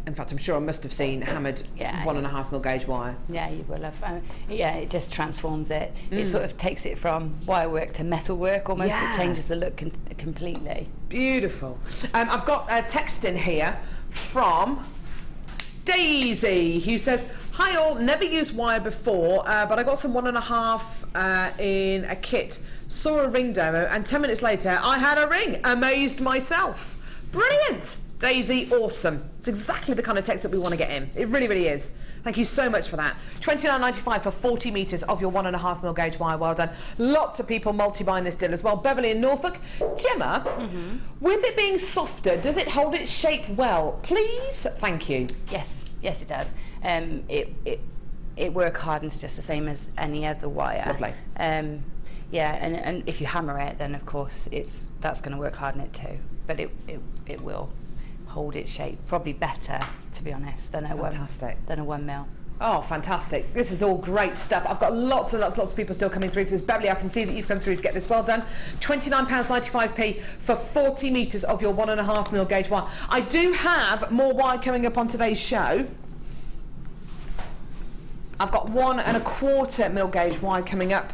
in fact I'm sure I must have seen hammered 1.5mm gauge wire. Yeah, you will have. Yeah, it just transforms it. It sort of takes it from wire work to metal work almost. It changes the look completely. Beautiful. I've got a text in here from Daisy, who says, "Hi all, never used wire before, but I got some 1.5 in a kit. Saw a ring demo, and 10 minutes later, I had a ring. Amazed myself." Brilliant, Daisy, awesome. It's exactly the kind of text that we want to get in. It really, really is. Thank you so much for that. £29.95 for 40 metres of your 1.5mm gauge wire. Well done. Lots of people multi-buying this deal as well. Beverly in Norfolk. Gemma, with it being softer, does it hold its shape well? Please? Thank you. Yes, it does. It work hardens just the same as any other wire. Lovely. Yeah, and if you hammer it, then of course that's going to work harden it too. But it will hold its shape probably better, to be honest, than a 1mm. Oh, fantastic. This is all great stuff. I've got lots of people still coming through for this. Beverly, I can see that you've come through to get this. Well done. £29.95 for 40 metres of your 1.5mm gauge wire. I do have more wire coming up on today's show. I've got 1.25mm gauge wire coming up.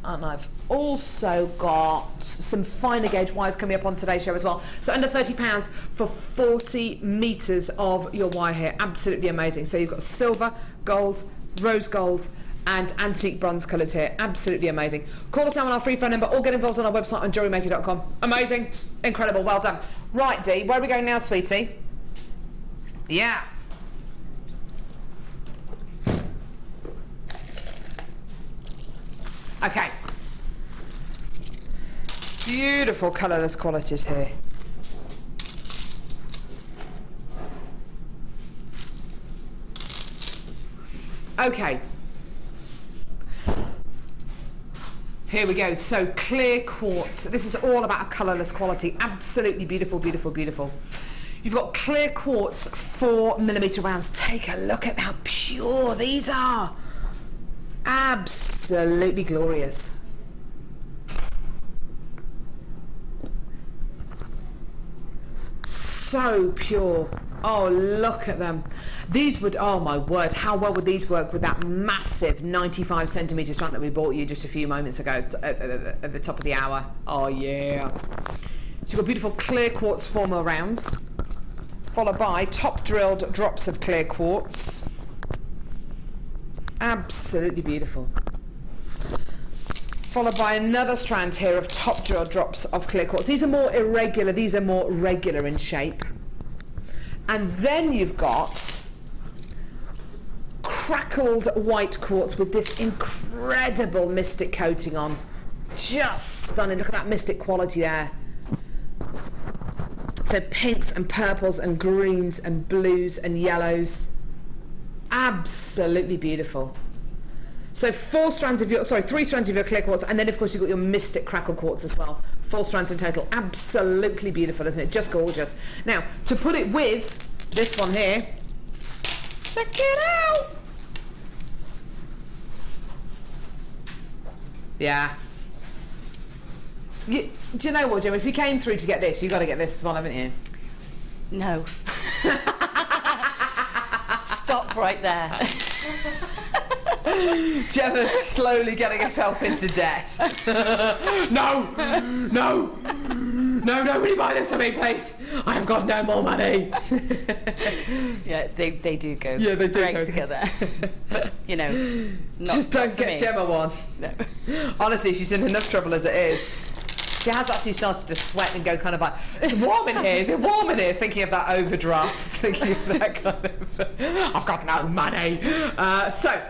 And I've also got some finer gauge wires coming up on today's show as well. So under £30 for 40 metres of your wire here. Absolutely amazing. So you've got silver, gold, rose gold and antique bronze colours here. Absolutely amazing. Call us now on our free phone number or get involved on our website on JewelleryMaker.com. Amazing. Incredible. Well done. Right, Dee, where are we going now, sweetie? Yeah. Okay. Beautiful colourless qualities here. Okay. Here we go. So clear quartz. This is all about a colourless quality. Absolutely beautiful, beautiful, beautiful. You've got clear quartz 4mm rounds. Take a look at how pure these are. Absolutely glorious. So pure. Oh, look at them. These would, oh my word, how well would these work with that massive 95cm strand that we bought you just a few moments ago at the top of the hour. Oh yeah. So you've got beautiful clear quartz 4mm rounds, followed by top drilled drops of clear quartz. Absolutely beautiful. Followed by another strand here of top drill drops of clear quartz. These are more irregular, these are more regular in shape. And then you've got crackled white quartz with this incredible mystic coating on. Just stunning. Look at that mystic quality there. So pinks and purples and greens and blues and yellows. Absolutely beautiful. So 3 strands of your clear quartz, and then of course you've got your mystic crackle quartz as well. 4 strands in total. Absolutely beautiful, isn't it? Just gorgeous. Now, to put it with this one here, check it out. Yeah. Do you know what, Jim? If you came through to get this, you've got to get this one, haven't you? No. Stop right there. Gemma's slowly getting herself into debt. No, nobody buy this for me, please. I have got no more money. Yeah, they do go. Yeah, they do great go together. But, you know, just don't get me. Gemma one. No. Honestly, she's in enough trouble as it is. She has actually started to sweat and go kind of like, it's warm in here, is it warm in here? Thinking of that overdraft, thinking of that kind of, I've got no money. So,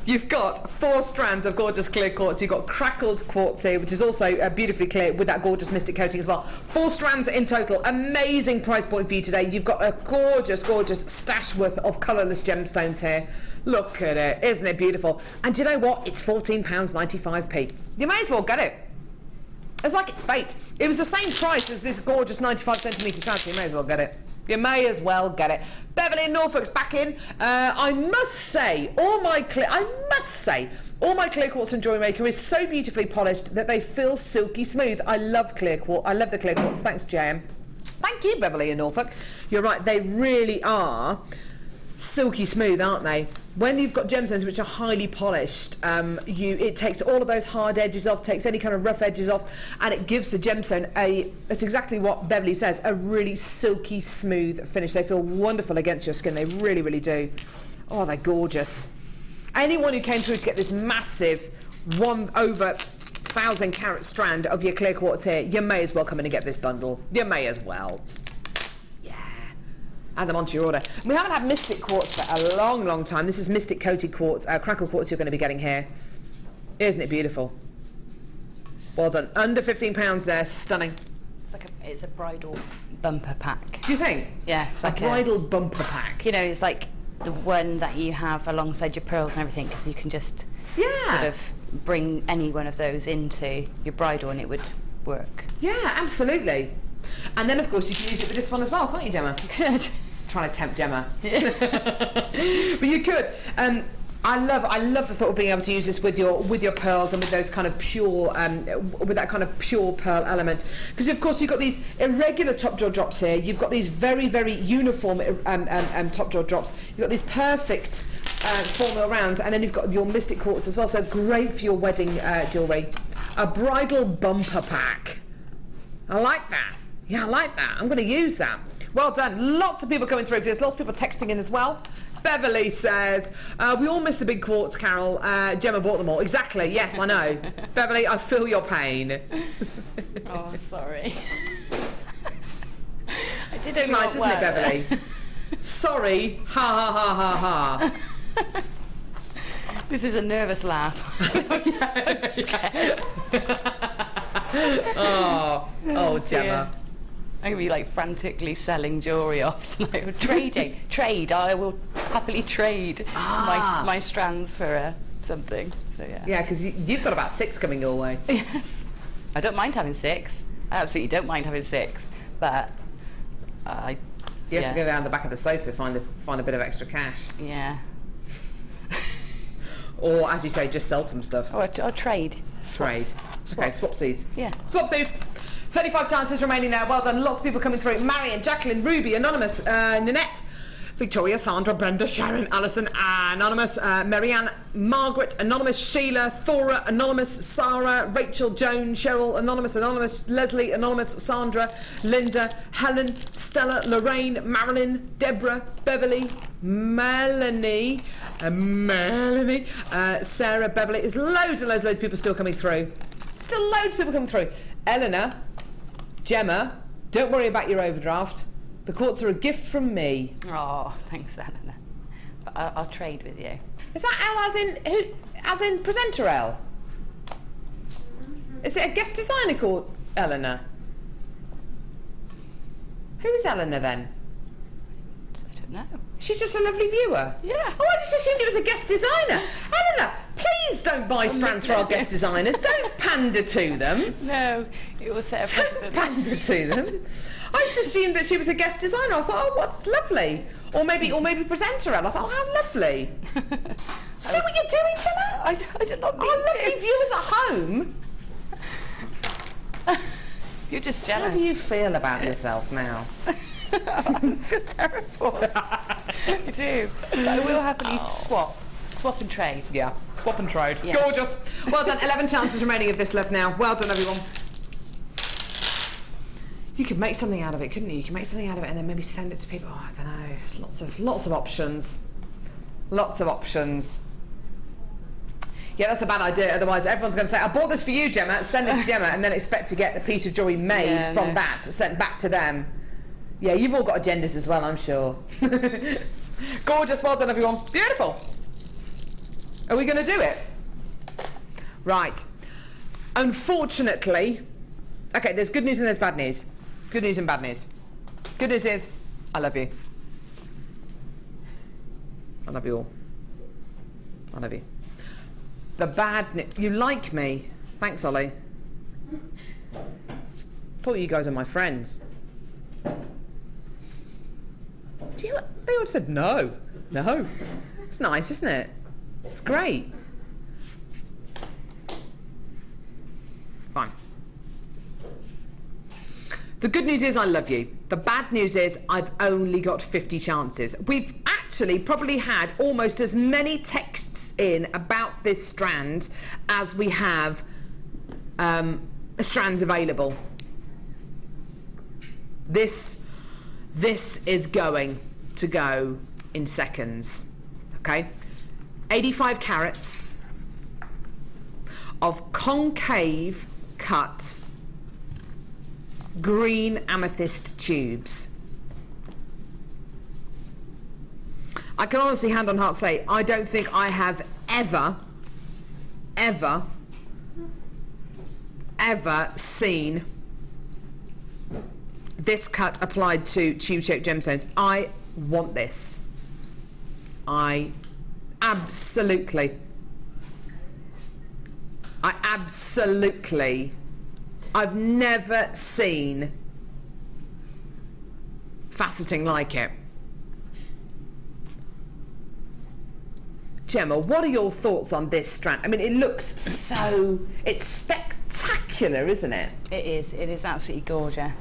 you've got 4 strands of gorgeous clear quartz. You've got crackled quartz here, which is also beautifully clear with that gorgeous mystic coating as well. 4 strands in total. Amazing price point for you today. You've got a gorgeous, gorgeous stash worth of colourless gemstones here. Look at it. Isn't it beautiful? And do you know what? It's £14.95p. You may as well get it. It's like it's fate. It was the same price as this gorgeous 95cm strand, so you may as well get it. You may as well get it. Beverly in Norfolk's back in. I must say, all my clear quartz and JewelleryMaker is so beautifully polished that they feel silky smooth. I love clear quartz. I love the clear quartz. Thanks, JM. Thank you, Beverly in Norfolk. You're right, they really are silky smooth, aren't they? When you've got gemstones which are highly polished, it takes all of those hard edges off, takes any kind of rough edges off, and it gives the gemstone it's exactly what Beverly says, a really silky smooth finish. They feel wonderful against your skin, they really, really do. Oh, they're gorgeous. Anyone who came through to get this massive over 1,000 carat strand of your clear quartz here, you may as well come in and get this bundle. You may as well. Add them onto your order. We haven't had Mystic Quartz for a long, long time. This is Mystic Coated Quartz, Crackle Quartz you're going to be getting here. Isn't it beautiful? Well done. Under £15 there. Stunning. It's a bridal bumper pack. Do you think? Yeah. It's like a bridal bumper pack. You know, it's like the one that you have alongside your pearls and everything, because you can just sort of bring any one of those into your bridal and it would work. Yeah, absolutely. And then, of course, you can use it with this one as well, can't you, Gemma? You could. Trying to tempt Gemma. But you could. I love the thought of being able to use this with your pearls and with those kind of pure, with that kind of pure pearl element. Because of course you've got these irregular top jaw drops here. You've got these very, very uniform top jaw drops. You've got these perfect formula rounds, and then you've got your Mystic Quartz as well. So great for your wedding jewellery. A bridal bumper pack. I like that. Yeah, I like that. I'm going to use that. Well done. Lots of people coming through for this. Lots of people texting in as well. Beverly says, we all miss the big quartz, Carol. Gemma bought them all. Exactly. Yes, I know. Beverly, I feel your pain. Oh, sorry. I did It's nice, isn't it, Beverly? Sorry. Ha, ha, ha, ha, ha. This is a nervous laugh. I'm so scared. Oh, Gemma. I'm going to be like frantically selling jewellery off tonight. Trade. I will happily trade my strands for something. So yeah. Yeah, because you've got about 6 coming your way. Yes. I don't mind having 6. I absolutely don't mind having 6. But you have to go down the back of the sofa, find a bit of extra cash. Yeah. Or, as you say, just sell some stuff. Or trade. Swaps. Okay, swapsies. Yeah. Swapsies. 35 chances remaining now. Well done. Lots of people coming through. Marion, Jacqueline, Ruby, Anonymous, Nanette, Victoria, Sandra, Brenda, Sharon, Alison, Anonymous, Marianne, Margaret, Anonymous, Sheila, Thora, Anonymous, Sarah, Rachel, Joan, Cheryl, Anonymous, Leslie, Anonymous, Sandra, Linda, Helen, Stella, Lorraine, Marilyn, Deborah, Beverly, Melanie, Sarah, Beverly. There's loads and loads of people still coming through. Still loads of people coming through. Eleanor, Gemma, don't worry about your overdraft. The quartz are a gift from me. Oh, thanks, Eleanor. But I'll trade with you. Is that L as in presenter L? Is it a guest designer called Eleanor? Who is Eleanor then? I don't know. She's just a lovely viewer. Yeah. Oh, I just assumed it was a guest designer. Eleanor, please don't buy strands for our guest designers. Don't pander to them. No, it will set a precedent. Don't pander to them. I just assumed that she was a guest designer. I thought, oh, what's lovely. Or maybe presenter Elle. I thought, oh, how lovely. See what you're doing, Gemma? I did not mean our lovely viewers at home. You're just jealous. How do you feel about yourself now? I feel terrible. I do. But I will happily swap and trade. Yeah, swap and trade. Yeah. Gorgeous. Well done. 11 chances remaining of this left now. Well done, everyone. You could make something out of it, couldn't you? You could make something out of it and then maybe send it to people. Oh, I don't know. There's lots of options. Lots of options. Yeah, that's a bad idea. Otherwise, everyone's going to say, I bought this for you, Gemma. Send it to Gemma, and then expect to get the piece of jewellery made from that, sent back to them. Yeah, you've all got agendas as well, I'm sure. Gorgeous. Well done, everyone. Beautiful. Are we going to do it? Right. Unfortunately, okay, there's good news and there's bad news. Good news and bad news. Good news is, I love you. I love you all. I love you. The bad news, you like me. Thanks, Ollie. Thought you guys were my friends. They all said no. No. It's nice, isn't it? It's great. Fine. The good news is I love you. The bad news is I've only got 50 chances. We've actually probably had almost as many texts in about this strand as we have strands available. This is going to go in seconds, okay? 85 carats of concave cut green amethyst tubes. I can honestly, hand on heart, say I don't think I have ever seen this cut applied to tube-shaped gemstones. I want this. I've never seen faceting like it. Gemma, what are your thoughts on this strand? I mean, it looks so, it's spectacular, isn't it? It is absolutely gorgeous.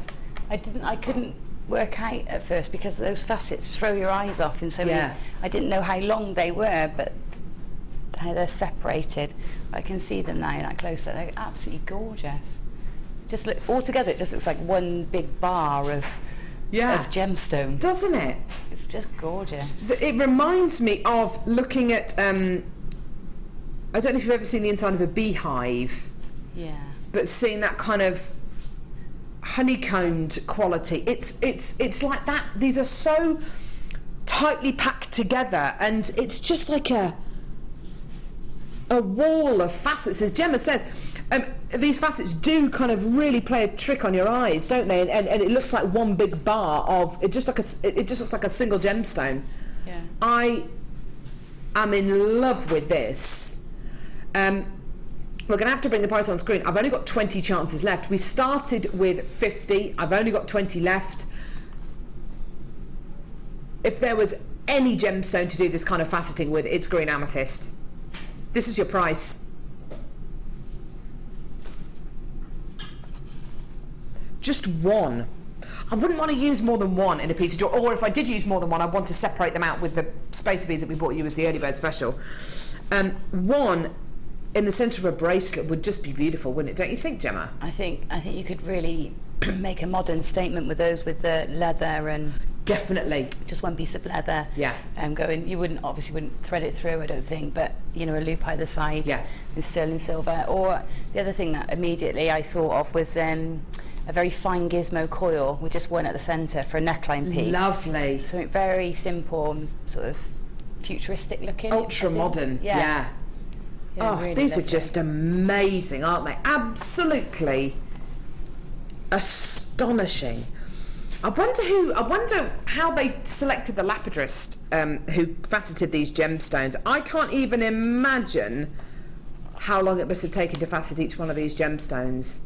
I couldn't work out at first because those facets throw your eyes off in so many. I didn't know how long they were, but how they're separated. I can see them now, that closer. They're absolutely gorgeous. Just look, altogether, it just looks like one big bar of gemstone, doesn't it? It's just gorgeous. It reminds me of looking at. I don't know if you've ever seen the inside of a beehive. Yeah. But seeing that kind of honeycombed quality, it's like that. These are so tightly packed together, and it's just like a wall of facets, as Gemma says. These facets do kind of really play a trick on your eyes, don't they? And it looks like one big bar of it. Just looks like a single gemstone. Yeah. I am in love with this. We're going to have to bring the price on screen. I've only got 20 chances left. We started with 50. I've only got 20 left. If there was any gemstone to do this kind of faceting with, it's green amethyst. This is your price. Just one. I wouldn't want to use more than one in a piece of jewellery, or if I did use more than one, I'd want to separate them out with the spacer beads that we bought you as the early bird special. One in the centre of a bracelet would just be beautiful, wouldn't it? Don't you think, Gemma? I think you could really make a modern statement with those, with the leather and definitely just one piece of leather. Yeah. You obviously wouldn't thread it through, I don't think, but you know, a loop either side. Yeah. With sterling silver. Or the other thing that immediately I thought of was a very fine gizmo coil with just one at the centre for a neckline piece. Lovely. Something very simple, sort of futuristic looking. Ultra modern. Yeah. Oh, really these lovely. are just amazing, aren't they? Absolutely astonishing. I wonder how they selected the lapidrist who faceted these gemstones. I can't even imagine how long it must have taken to facet each one of these gemstones.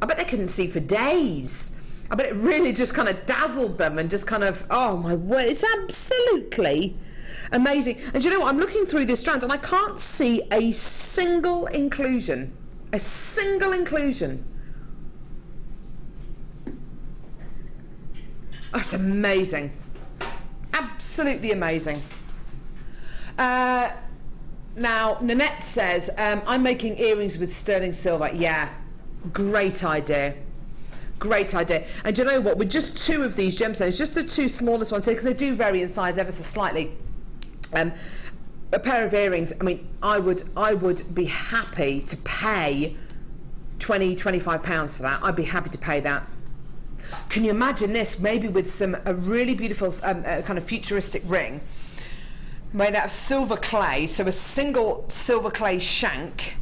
I bet they couldn't see for days. I bet it really just kind of dazzled them and just kind of, oh my word, it's absolutely amazing. And do you know what? I'm looking through this strand and I can't see a single inclusion. A single inclusion. That's amazing. Absolutely amazing. Now, Nanette says, I'm making earrings with sterling silver. Yeah. Great idea. Great idea. And do you know what? With just two of these gemstones, just the two smallest ones here, because they do vary in size ever so slightly, a pair of earrings, I mean, I would be happy to pay £20-25 for that. I'd be happy to pay that. Can you imagine this? Maybe with a really beautiful kind of futuristic ring made out of silver clay, so a single silver clay shank.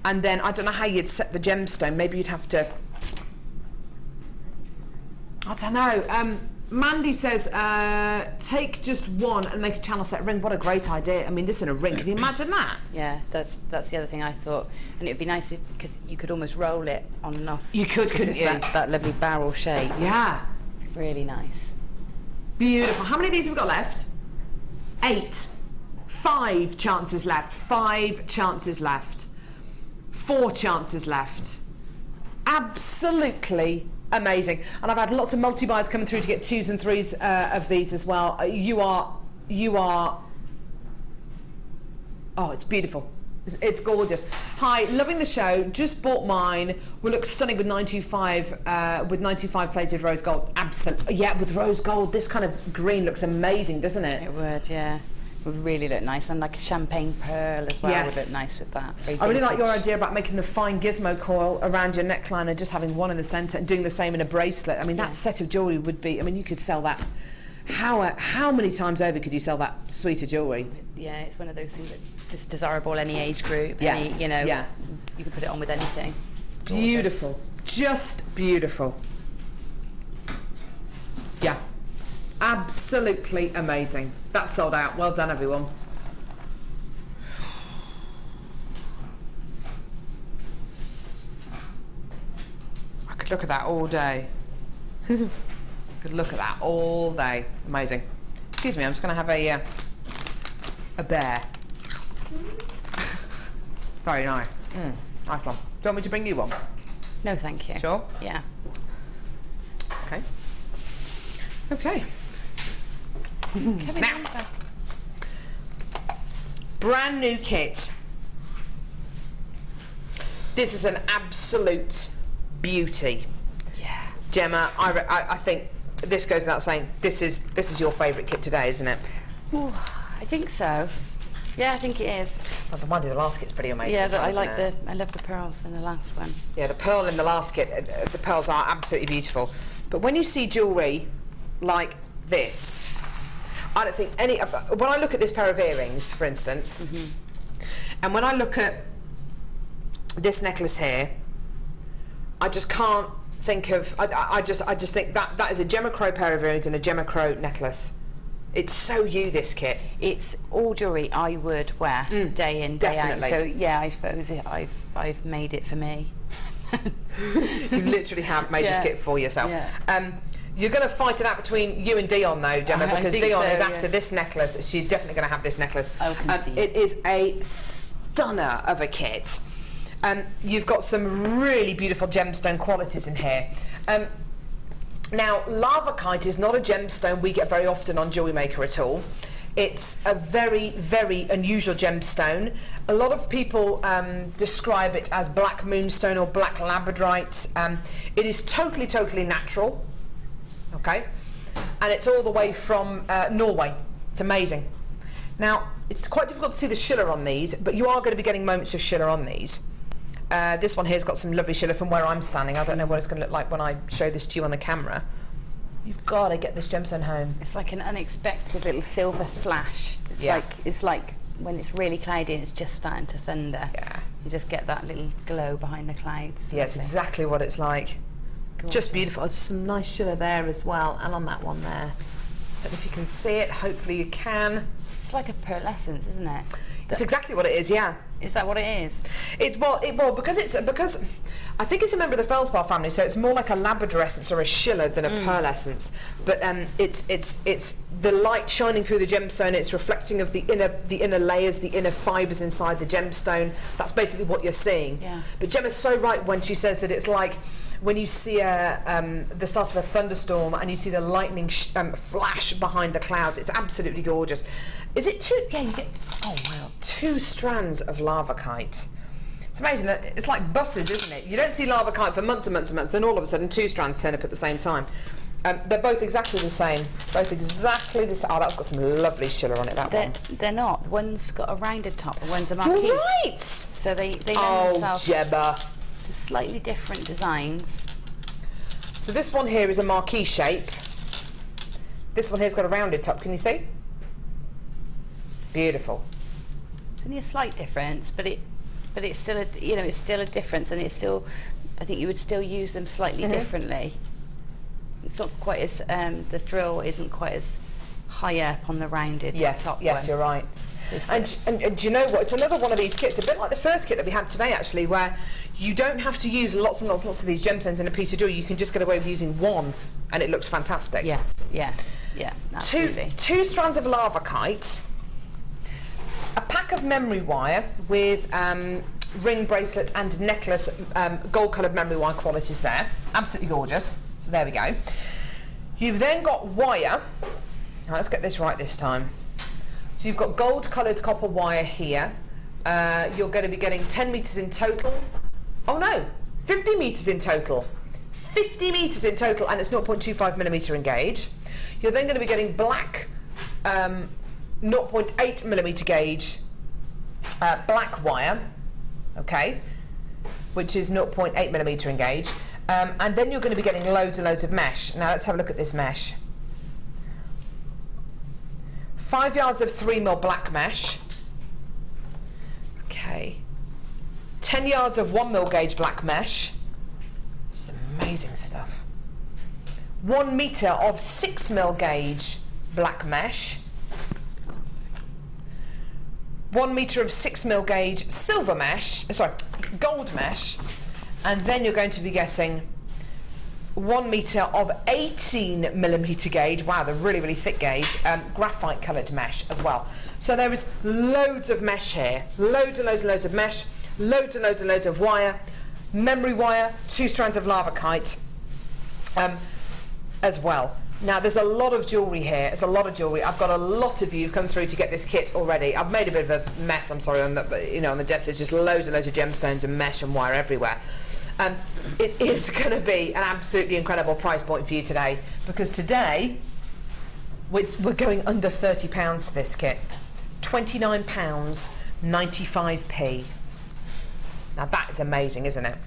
And then, I don't know how you'd set the gemstone. Maybe you'd have to... I don't know. Mandy says, take just one and make a channel set ring. What a great idea. I mean, this in a ring. Can you imagine that? Yeah, that's the other thing I thought. And it would be nice because you could almost roll it on and off. You could, couldn't you? That lovely barrel shape. Yeah. Really nice. Beautiful. How many of these have we got left? 8. 5 chances left. 5 chances left. 4 chances left. Absolutely amazing. And I've had lots of multi-buys coming through to get 2s and 3s of these as well. You are, oh, it's beautiful. It's gorgeous. Hi, loving the show. Just bought mine. Will look stunning with 925 plated rose gold. Absolutely, yeah, with rose gold. This kind of green looks amazing, doesn't it? It would, yeah. It would really look nice, and like a champagne pearl as well. Yes. Would look nice with that. Very I really like vintage. your idea about making the fine gizmo coil around your neckline and just having one in the centre and doing the same in a bracelet. I mean, that set of jewellery would be. I mean, you could sell that. How many times over could you sell that suite of jewellery? Yeah, it's one of those things that just desirable any age group. Yeah. Any, you know. Yeah. You can put it on with anything. Beautiful, just beautiful. Yeah, absolutely amazing. That's sold out. Well done, everyone. I could look at that all day. Could look at that all day. Amazing. Excuse me, I'm just going to have a bear. Very nice. Nice one. Do you want me to bring you one? No, thank you. Sure? Yeah. Okay. Okay. Now, brand new kit. This is an absolute beauty. Yeah. Gemma, I think this goes without saying. This is your favourite kit today, isn't it? Ooh, I think so. Yeah, I think it is. Well, the one in the last kit's pretty amazing. Yeah, I love the pearls in the last one. Yeah, the pearl in the last kit, the pearls are absolutely beautiful. But when you see jewellery like this, I don't think any. When I look at this pair of earrings, for instance, and when I look at this necklace here, I just can't think of. I just think that is a Gemma Crow pair of earrings and a Gemma Crow necklace. It's so you, this kit. It's all jewellery I would wear day in, day definitely. out. So yeah, I suppose I've made it for me. You literally have made this kit for yourself. Yeah. You're going to fight it out between you and Dion, though, Gemma, because Dion is after this necklace. She's definitely going to have this necklace. It is a stunner of a kit. You've got some really beautiful gemstone qualities in here. Now, Lavakite is not a gemstone we get very often on JewelleryMaker at all. It's a very, very unusual gemstone. A lot of people describe it as black moonstone or black labradorite. It is totally, totally natural, okay? And it's all the way from Norway. It's amazing. Now, it's quite difficult to see the schiller on these, but you are going to be getting moments of schiller on these. This one here's got some lovely schiller from where I'm standing. I don't know what it's going to look like when I show this to you on the camera. You've got to get this gemstone home. It's like an unexpected little silver flash. It's like when it's really cloudy and it's just starting to thunder. Yeah. You just get that little glow behind the clouds. Yeah, it's exactly what it's like. Gorgeous. Just beautiful. There's some nice schiller there as well, and on that one there. Don't know if you can see it. Hopefully you can. It's like a pearlescence, isn't it? That's exactly what it is. Yeah. Is that what it is? It's because I think it's a member of the feldspar family, so it's more like a labradorescence or a schiller than a pearlescence. But it's the light shining through the gemstone. It's reflecting of the inner layers, the inner fibres inside the gemstone. That's basically what you're seeing. Yeah. But Gemma's so right when she says that it's like when you see the start of a thunderstorm and you see the lightning flash behind the clouds. It's absolutely gorgeous. Is it two? Yeah, you get. Oh wow, 2 strands of Lavakite. It's amazing that it's like buses, isn't it? You don't see Lavakite for months and months and months, then all of a sudden 2 strands turn up at the same time. They're both exactly the same. Both exactly the same. Oh, that's got some lovely schiller on it, that one. They're not. One's got a rounded top and one's a marquise. Right! So they lend themselves Gemma. to slightly different designs. So this one here is a marquise shape. This one here's got a rounded top. Can you see? Beautiful. It's only a slight difference, but it's still it's still a difference, and it's still, I think you would still use them slightly differently. It's not quite as the drill isn't quite as high up on the rounded top yes, one. you're right. And do you know what? It's another one of these kits, a bit like the first kit that we had today, actually, where you don't have to use lots and lots and lots of these gemstones in a piece of jewellery. You can just get away with using one, and it looks fantastic. Yeah, absolutely. Two strands of Lavakite, a pack of memory wire with ring, bracelet and necklace, gold coloured memory wire qualities there. Absolutely gorgeous. So there we go. You've then got wire. Now let's get this right this time. So you've got gold coloured copper wire here. You're going to be getting 10 metres in total. Oh no, 50 metres in total. 50 metres in total, and it's 0.25mm in gauge. You're then going to be getting black 0.8mm gauge black wire, okay, which is 0.8mm in gauge. And then you're going to be getting loads and loads of mesh. Now let's have a look at this mesh. 5 yards of 3mm black mesh. Okay. 10 yards of 1mm gauge black mesh. It's amazing stuff. 1 metre of 6mm gauge black mesh. 1 metre of 6mm gauge silver mesh, gold mesh. And then you're going to be getting 1 metre of 18mm gauge, wow, the really, really thick gauge, graphite coloured mesh as well. So there is loads of mesh here, loads and loads and loads of mesh, loads and loads and loads of wire, memory wire, 2 strands of lava kite as well. Now there's a lot of jewellery here, it's a lot of jewellery. I've got a lot of you who've come through to get this kit already. I've made a bit of a mess, I'm sorry, on the, on the desk. There's just loads and loads of gemstones and mesh and wire everywhere. It is going to be an absolutely incredible price point for you today, because today we're going under £30 for this kit. £29.95p. Now that is amazing, isn't it?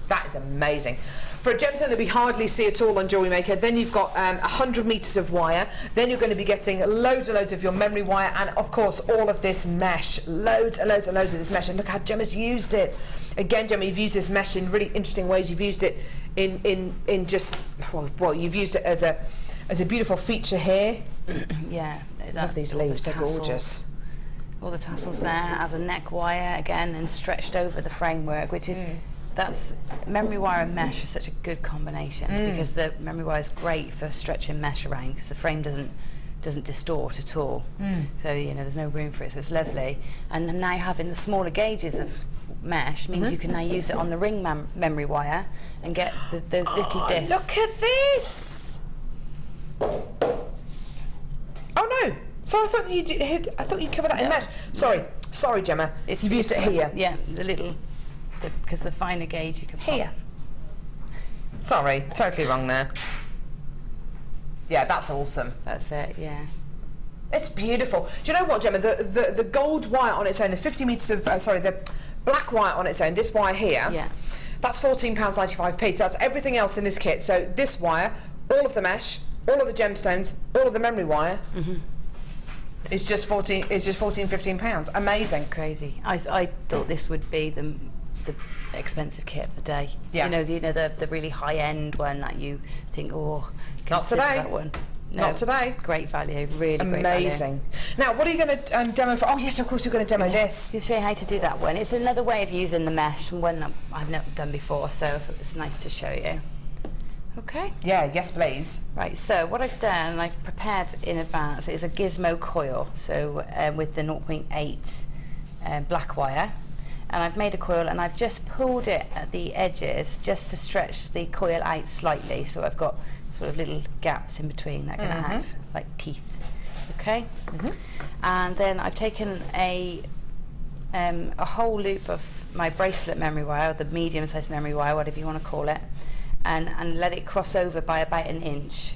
That is amazing. For a gemstone that we hardly see at all on JewelleryMaker, then you've got 100 metres of wire, then you're going to be getting loads and loads of your memory wire, and of course all of this mesh, loads and loads and loads of this mesh, and look how Gemma's used it. Again, Gemma, you've used this mesh in really interesting ways. You've used it in just, well, you've used it as a beautiful feature here. Yeah. Love these leaves, they're gorgeous. All the tassels there as a neck wire, again, and stretched over the framework, which is, that's, memory wire and mesh is such a good combination, because the memory wire is great for stretching mesh around, because the frame doesn't distort at all. So, there's no room for it, so it's lovely. And now having the smaller gauges of mesh means you can now use it on the ring memory wire and get those little discs. Look at this! Oh no! Sorry, I thought you covered that in mesh. Sorry, Gemma. You've used it here. Yeah, because the finer gauge you can pop. Here. Sorry, totally wrong there. Yeah, that's awesome. That's it, yeah. It's beautiful. Do you know what, Gemma? The gold wire on its own, the 50 metres of, the black wire on its own, this wire here, that's £14.95p. So that's everything else in this kit. So this wire, all of the mesh, all of the gemstones, all of the memory wire, it's just £15. Amazing. It's crazy. I thought this would be the expensive kit of the day. Yeah. The really high end one that you think, not today. That one. No, not today. Great value, really great value. Amazing. Now, what are you going to demo for? Oh yes, of course you're going to demo this. I'll show you how to do that one. It's another way of using the mesh, and one that I've never done before, so it's nice to show you. Okay. Yeah. Yes, please. Right. So what I've done, I've prepared in advance, is a gizmo coil. So with the 0.8 black wire. And I've made a coil, and I've just pulled it at the edges just to stretch the coil out slightly, so I've got sort of little gaps in between that are going to act like teeth. Okay. And then I've taken a whole loop of my bracelet memory wire, the medium-sized memory wire, whatever you want to call it, and let it cross over by about 1 inch.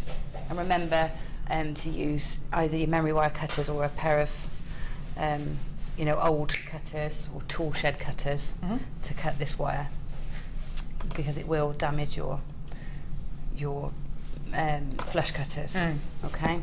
And remember to use either your memory wire cutters or a pair of old cutters or tool shed cutters to cut this wire, because it will damage your flush cutters. Okay,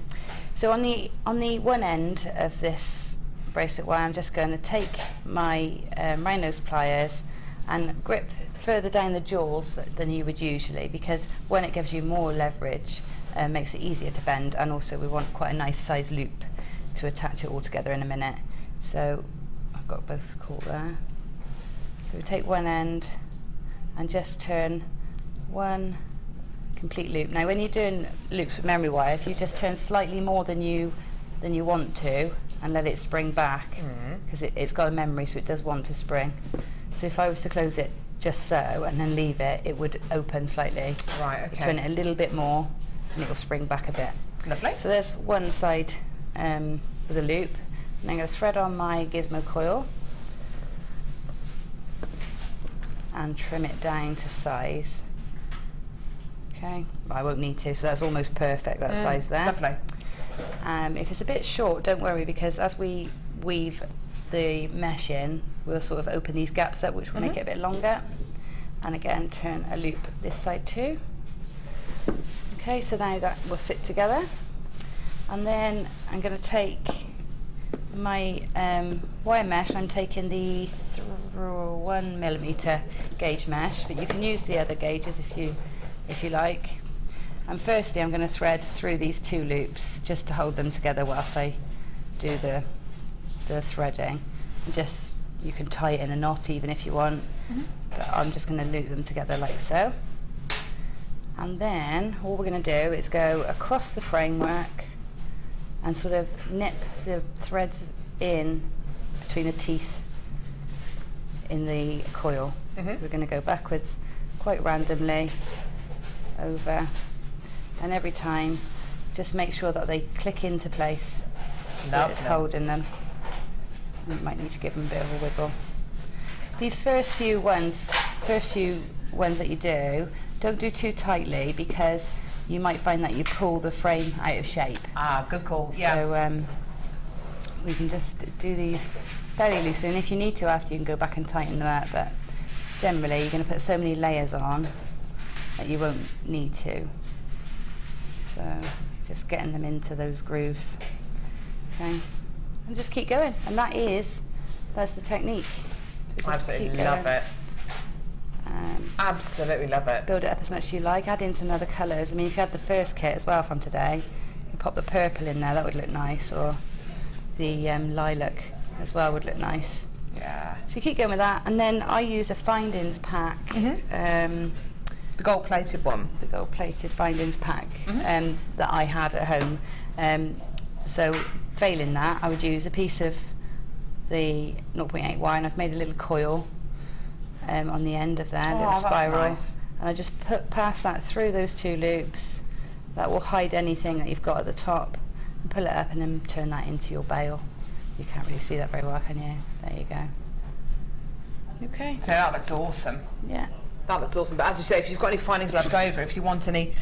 so on the one end of this bracelet wire, I'm just going to take my round nose pliers and grip further down the jewels than you would usually, because when it gives you more leverage, makes it easier to bend, and also we want quite a nice size loop to attach it all together in a minute. So I've got both caught there. So we take one end and just turn one complete loop. Now when you're doing loops with memory wire, if you just turn slightly more than you want to and let it spring back, because it's got a memory, so it does want to spring. So if I was to close it just so, and then leave it, it would open slightly. Right, okay. So turn it a little bit more, and it will spring back a bit. Lovely. So there's one side with a loop, and I'm going to thread on my gizmo coil and trim it down to size. Okay, I won't need to, so that's almost perfect, that size there. Lovely. If it's a bit short, don't worry, because as we weave the mesh in, we'll sort of open these gaps up, which will make it a bit longer. And again, turn a loop this side too. Okay, so now that will sit together. And then I'm going to take my wire mesh. I'm taking the 1mm gauge mesh, but you can use the other gauges if you like. And firstly, I'm going to thread through these 2 loops just to hold them together whilst I do the threading. And just, you can tie it in a knot even if you want, but I'm just going to loop them together like so. And then all we're going to do is go across the framework and sort of nip the threads in between the teeth in the coil. So we're going to go backwards quite randomly over, and every time just make sure that they click into place so it's holding them. You might need to give them a bit of a wiggle. These first few ones that you do, don't do too tightly, because you might find that you pull the frame out of shape. Ah, good call. Yeah. So we can just do these fairly loosely, and if you need to after, you can go back and tighten them up, but generally you're going to put so many layers on that you won't need to. So just getting them into those grooves. Okay, and just keep going, and that's the technique. So absolutely love it. Absolutely love it. Build it up as much as you like. Add in some other colours. I mean, if you had the first kit as well from today, you can pop the purple in there. That would look nice, or the lilac as well would look nice. Yeah. So you keep going with that, and then I use a findings pack. The gold-plated one. The gold-plated findings pack that I had at home. So failing that, I would use a piece of the 0.8 wire, and I've made a little coil on the end of there, a little spiral. Nice. And I just pass that through those 2 loops. That will hide anything that you've got at the top, and pull it up, and then turn that into your bail. You can't really see that very well, can you? There you go. Okay. So that looks awesome. Yeah. That looks awesome. But as you say, if you've got any findings left over, if you want any,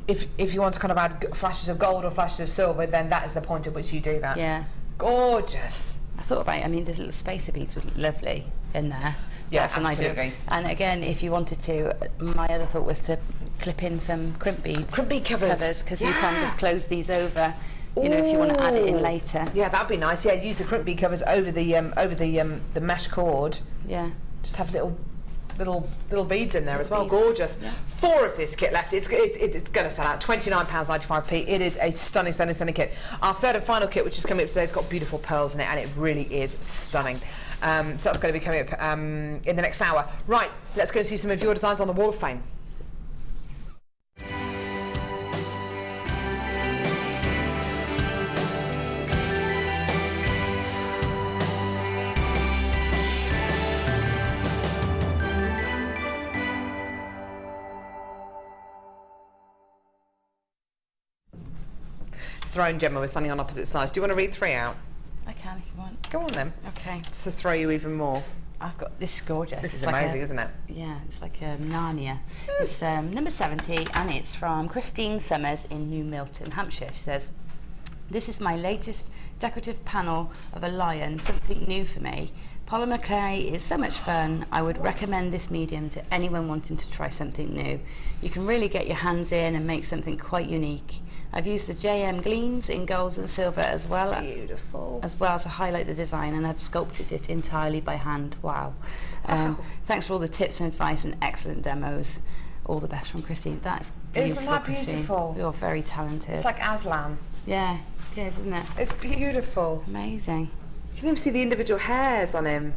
if you want to kind of add flashes of gold or flashes of silver, then that is the point at which you do that. Yeah. Gorgeous. I thought about it. I mean, the little spacer beads were lovely in there. Yeah, that's an idea. absolutely. And again, if you wanted to, my other thought was to clip in some crimp beads. Crimp bead covers. Because you can just close these over. You know, if you want to add it in later. Yeah, that'd be nice. Yeah, use the crimp bead covers over the mesh cord. Yeah. Just have little beads in there as well. Beads. Gorgeous. Yeah. 4 of this kit left. It's going to sell out. £29.95p. It is a stunning kit. Our third and final kit, which is coming up today, has got beautiful pearls in it, and it really is stunning. So that's going to be coming up in the next hour. Right, let's go and see some of your designs on the Wall of Fame. Throne Gemma, we're standing on opposite sides. Do you want to read 3 out? I can if you want. Go on then. Okay. Just to throw you even more. I've got this. Is gorgeous. This is like amazing, isn't it? Yeah, it's like a Narnia. It's number 70, and it's from Christine Summers in New Milton, Hampshire. She says, "This is my latest decorative panel of a lion, something new for me. Polymer clay is so much fun. I would recommend this medium to anyone wanting to try something new. You can really get your hands in and make something quite unique. I've used the JM gleams in golds and silver as well. Beautiful. As well to highlight the design, and I've sculpted it entirely by hand." Wow. Thanks for all the tips and advice and excellent demos. All the best from Christine. That's beautiful. Isn't that Christine. beautiful? You're very talented. It's like Aslan. Yeah, it is, isn't it? It's beautiful. Amazing. You can even see the individual hairs on him.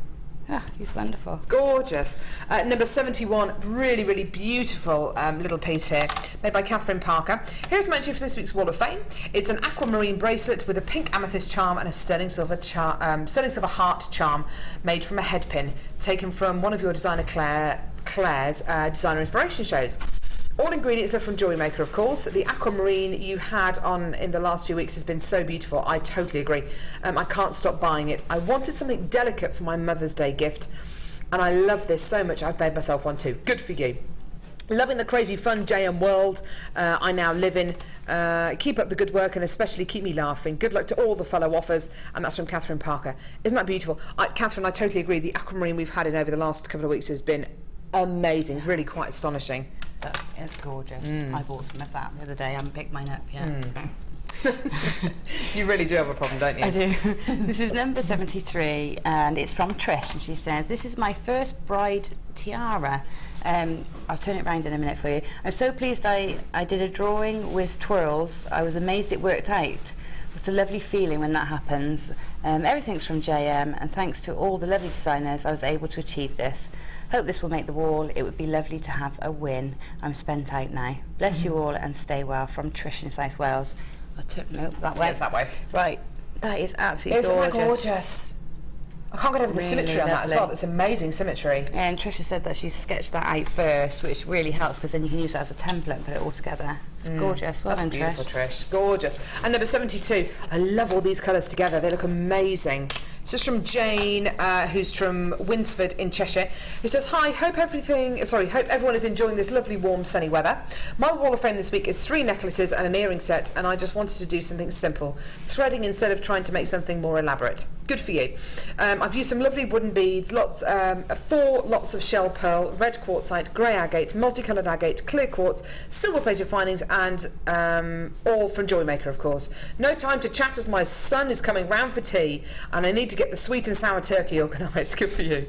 He's wonderful. It's gorgeous. Number 71, really, really beautiful little piece here, made by Catherine Parker. Here's my entry for this week's Wall of Fame. It's an aquamarine bracelet with a pink amethyst charm and a sterling silver heart charm made from a head pin, taken from one of your designer Claire's designer inspiration shows. All ingredients are from JewelleryMaker, of course. The aquamarine you had on in the last few weeks has been so beautiful. I totally agree. I can't stop buying it. I wanted something delicate for my Mother's Day gift, and I love this so much I've made myself one too. Good for you. Loving the crazy fun JM world I now live in. Keep up the good work and especially keep me laughing. Good luck to all the fellow offers. And that's from Catherine Parker. Isn't that beautiful? Catherine, I totally agree. The aquamarine we've had in over the last couple of weeks has been amazing. Really quite astonishing. It's gorgeous. I bought some of that the other day. I haven't picked mine up yet. You really do have a problem, don't you? I do. This is number 73 and it's from Trish, and she says, this is my first bride tiara. I'll turn it around in a minute for you. I'm so pleased I did a drawing with twirls. I was amazed it worked out. It's a lovely feeling when that happens. Everything's from JM, and thanks to all the lovely designers I was able to achieve this. Hope this will make the wall. It would be lovely to have a win. I'm spent out now. Bless you all and stay well. From Trish in South Wales. No, that way. Yes, that way. Right. That is absolutely Isn't gorgeous. that gorgeous? I can't get over the symmetry on that as well. That's amazing symmetry. And Trisha said that she sketched that out first, which really helps because then you can use that as a template and put it all together. It's gorgeous. Well done, beautiful, Trish. Gorgeous. And number 72. I love all these colours together. They look amazing. This is from Jane, who's from Winsford in Cheshire, who says, hi, hope everyone is enjoying this lovely, warm, sunny weather. My wall of fame this week is 3 necklaces and an earring set, and I just wanted to do something simple, threading instead of trying to make something more elaborate. Good for you. I've used some lovely wooden beads, 4 lots of shell pearl, red quartzite, grey agate, multicoloured agate, clear quartz, silver-plated findings, and all from JewelleryMaker, of course. No time to chat as my son is coming round for tea, and I need to get the sweet and sour turkey organised. Good for you.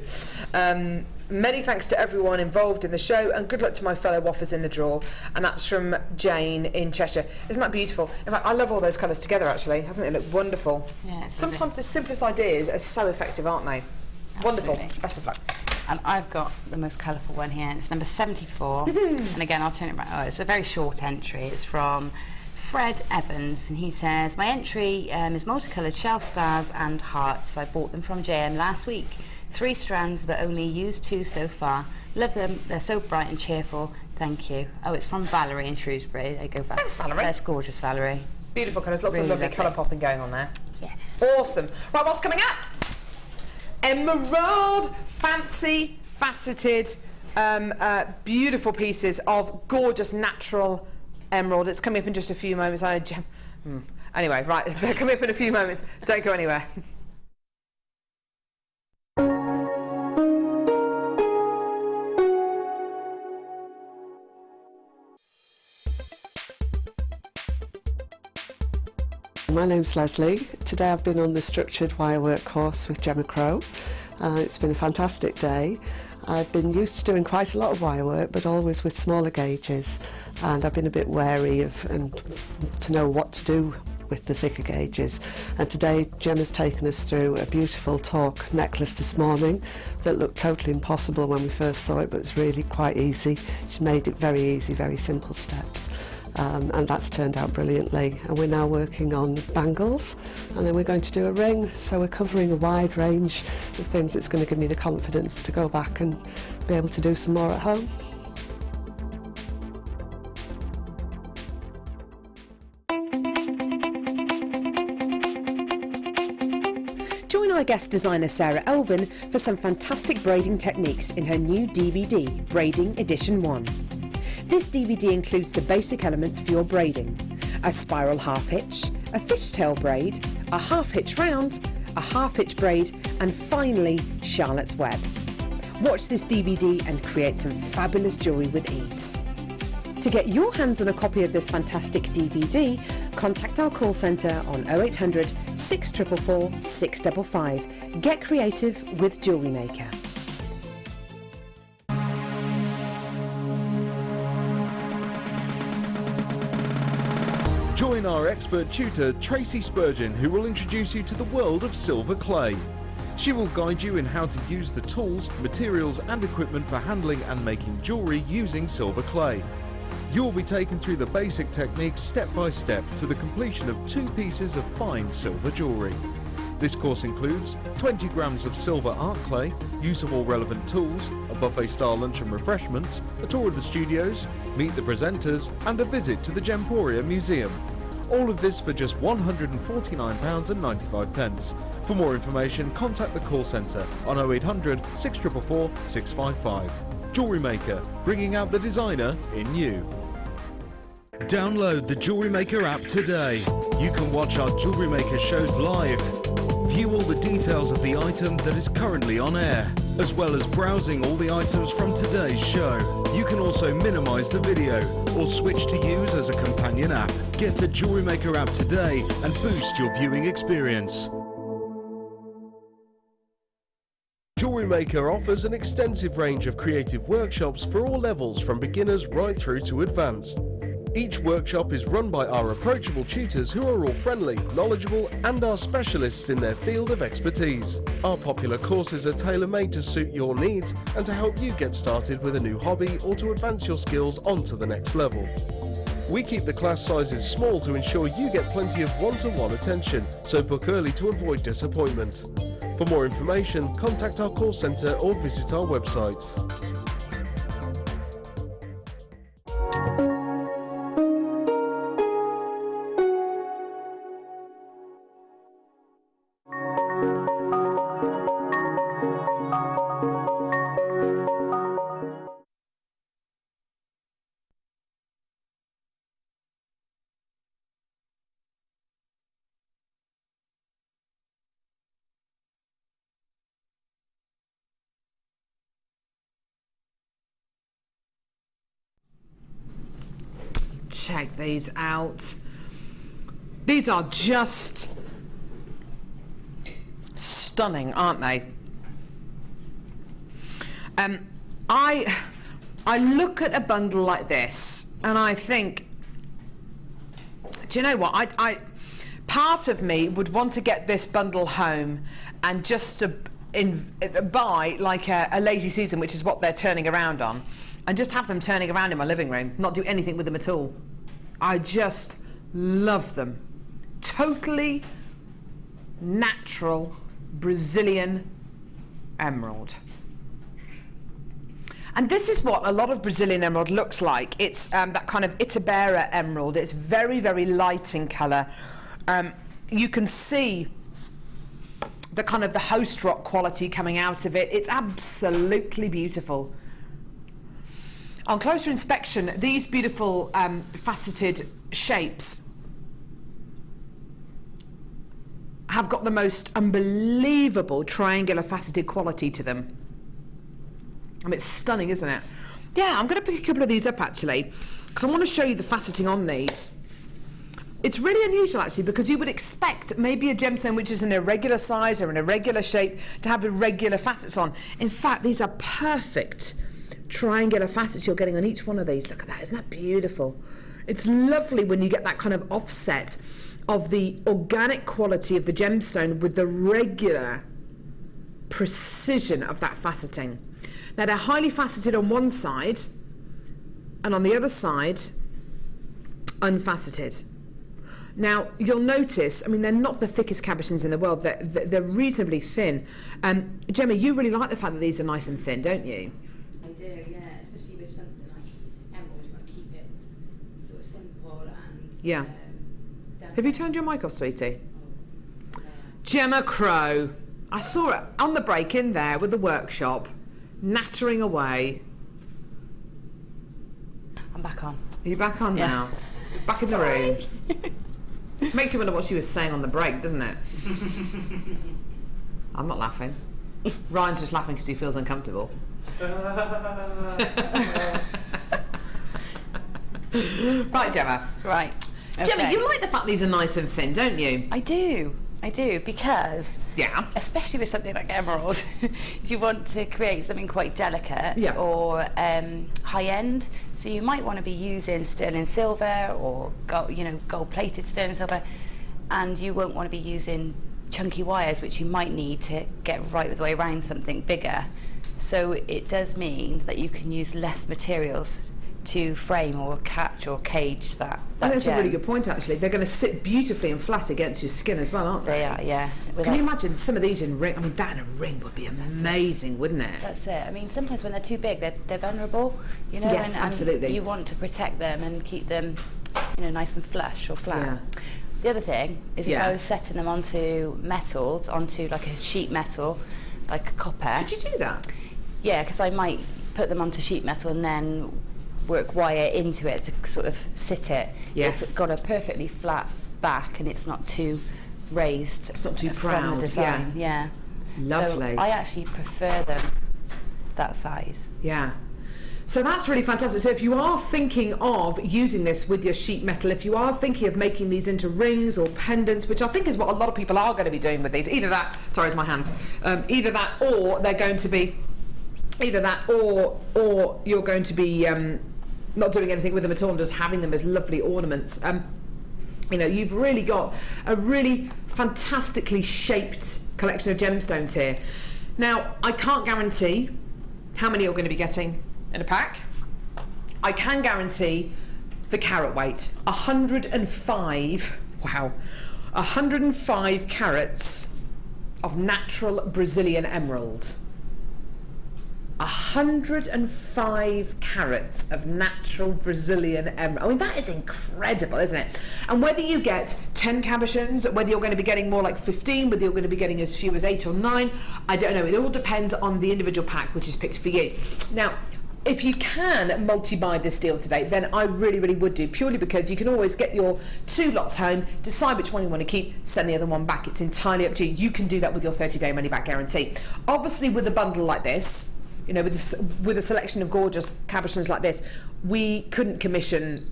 Many thanks to everyone involved in the show, and good luck to my fellow waffers in the draw. And that's from Jane in Cheshire. Isn't that beautiful? In fact, I love all those colours together, actually. I think they look wonderful. Yeah, sometimes the simplest ideas are so effective, aren't they? Absolutely. Wonderful. Best of luck. And I've got the most colourful one here. It's number 74. And again, I'll turn it around. Oh, it's a very short entry. It's from Fred Evans, and he says, my entry is multicoloured shell stars and hearts. I bought them from JM last week. 3 strands, but only used 2 so far. Love them. They're so bright and cheerful. Thank you. Oh, it's from Valerie in Shrewsbury. There you go, Valerie. Thanks, Valerie. That's gorgeous, Valerie. Beautiful colours. Lots of lovely colour popping going on there. Yeah. Awesome. Right, what's coming up? Emerald, fancy, faceted, beautiful pieces of gorgeous natural emerald. It's coming up in just a few moments. Anyway, right, they're coming up in a few moments. Don't go anywhere. My name's Leslie. Today I've been on the structured wirework course with Gemma. It's been a fantastic day. I've been used to doing quite a lot of wirework, but always with smaller gauges, and I've been a bit wary of to know what to do with the thicker gauges. And today Gemma's taken us through a beautiful torque necklace this morning that looked totally impossible when we first saw it, but it's really quite easy. She made it very easy, very simple steps. And that's turned out brilliantly, and we're now working on bangles, and then we're going to do a ring, so we're covering a wide range of things that's going to give me the confidence to go back and be able to do some more at home. Join our guest designer Sarah Elvin for some fantastic braiding techniques in her new DVD, Braiding Edition 1. This DVD includes the basic elements for your braiding: a spiral half hitch, a fishtail braid, a half hitch round, a half hitch braid, and finally Charlotte's Web. Watch this DVD and create some fabulous jewellery with ease. To get your hands on a copy of this fantastic DVD, contact our call centre on 0800 644 655. Get creative with JewelleryMaker. Join our expert tutor Tracy Spurgeon, who will introduce you to the world of silver clay. She will guide you in how to use the tools, materials and equipment for handling and making jewellery using silver clay. You will be taken through the basic techniques step by step to the completion of 2 pieces of fine silver jewellery. This course includes 20 grams of silver art clay, use of all relevant tools, a buffet-style lunch and refreshments, a tour of the studios, meet the presenters and a visit to the Gemporia Museum. All of this for just £149.95. For more information, contact the call centre on 0800 644 655. JewelleryMaker, bringing out the designer in you. Download the JewelleryMaker app today. You can watch our JewelleryMaker shows live, view all the details of the item that is currently on air, as well as browsing all the items from today's show. You can also minimise the video or switch to use as a companion app. Get the JewelleryMaker app today and boost your viewing experience. JewelleryMaker offers an extensive range of creative workshops for all levels from beginners right through to advanced. Each workshop is run by our approachable tutors who are all friendly, knowledgeable and are specialists in their field of expertise. Our popular courses are tailor-made to suit your needs and to help you get started with a new hobby or to advance your skills onto the next level. We keep the class sizes small to ensure you get plenty of one-to-one attention, so book early to avoid disappointment. For more information, contact our call centre or visit our website. Check these out. These are just stunning, aren't they? I look at a bundle like this and I think, do you know what? I part of me would want to get this bundle home and just to buy like a Lazy Susan, which is what they're turning around on, and just have them turning around in my living room, not do anything with them at all. I just love them. Totally natural Brazilian emerald. And this is what a lot of Brazilian emerald looks like. It's that kind of Itabera emerald. It's very, very light in colour. You can see the kind of the host rock quality coming out of it. It's absolutely beautiful. On closer inspection, these beautiful faceted shapes have got the most unbelievable triangular faceted quality to them. I mean, it's stunning, isn't it? Yeah, I'm going to pick a couple of these up actually, because I want to show you the faceting on these. It's really unusual actually, because you would expect maybe a gemstone which is an irregular size or an irregular shape to have irregular facets on. In fact, these are perfect triangular facets you're getting on each one of these. Look at that, isn't that beautiful? It's lovely when you get that kind of offset of the organic quality of the gemstone with the regular precision of that faceting. Now they're highly faceted on one side and on the other side unfaceted. Now you'll notice, I mean, they're not the thickest cabochons in the world, they're reasonably thin. Gemma, you really like the fact that these are nice and thin, don't you? Yeah. Have you turned your mic off, sweetie? Gemma Crow. I saw it on the break in there with the workshop, nattering away. I'm back on. Are you back on now? Back in the room. Makes you wonder what she was saying on the break, doesn't it? I'm not laughing. Ryan's just laughing because he feels uncomfortable. Right, Gemma. Right. Okay. Gemma, you like the fact these are nice and thin, don't you? I do, because especially with something like emerald, you want to create something quite delicate or high end. So you might want to be using sterling silver or gold plated sterling silver, and you won't want to be using chunky wires which you might need to get right the way around something bigger. So it does mean that you can use less materials to frame or catch or cage that I think that's gem. a really good point, actually. They're going to sit beautifully and flat against your skin as well, aren't they? They are, yeah. Can you imagine some of these in ring? I mean, that in a ring would be amazing, wouldn't it? That's it. I mean, sometimes when they're too big, they're vulnerable, you know, Yes, and absolutely. you want to protect them and keep them, you know, nice and flush or flat. Yeah. The other thing is if Yeah. I was setting them onto metals, onto like a sheet metal, like a copper. Could you do that? Yeah, because I might put them onto sheet metal and then work wire into it to sort of sit it. Yes. It's got a perfectly flat back and it's not too raised. It's not too from proud, the design. Yeah. Lovely. So I actually prefer them that size. Yeah. So that's really fantastic. So if you are thinking of using this with your sheet metal, if you are thinking of making these into rings or pendants, which I think is what a lot of people are going to be doing with these, either that, sorry, it's my hands, either that or they're going to be, either that or you're going to be not doing anything with them at all and just having them as lovely ornaments. You know, you've really got a really fantastically shaped collection of gemstones here. Now, I can't guarantee how many you're going to be getting in a pack. I can guarantee the carat weight. 105, wow, 105 carats of natural Brazilian emerald. 105 carats of natural Brazilian emerald. I mean, that is incredible, isn't it? And whether you get 10 cabochons, whether you're going to be getting more like 15, whether you're going to be getting as few as 8 or 9, I don't know. It all depends on the individual pack which is picked for you. Now, if you can multi-buy this deal today, then I really, really would do, purely because you can always get your 2 lots home, decide which one you want to keep, send the other one back. It's entirely up to you. You can do that with your 30-day money-back guarantee. Obviously, with a bundle like this, you know, with a selection of gorgeous cabochons like this, we couldn't commission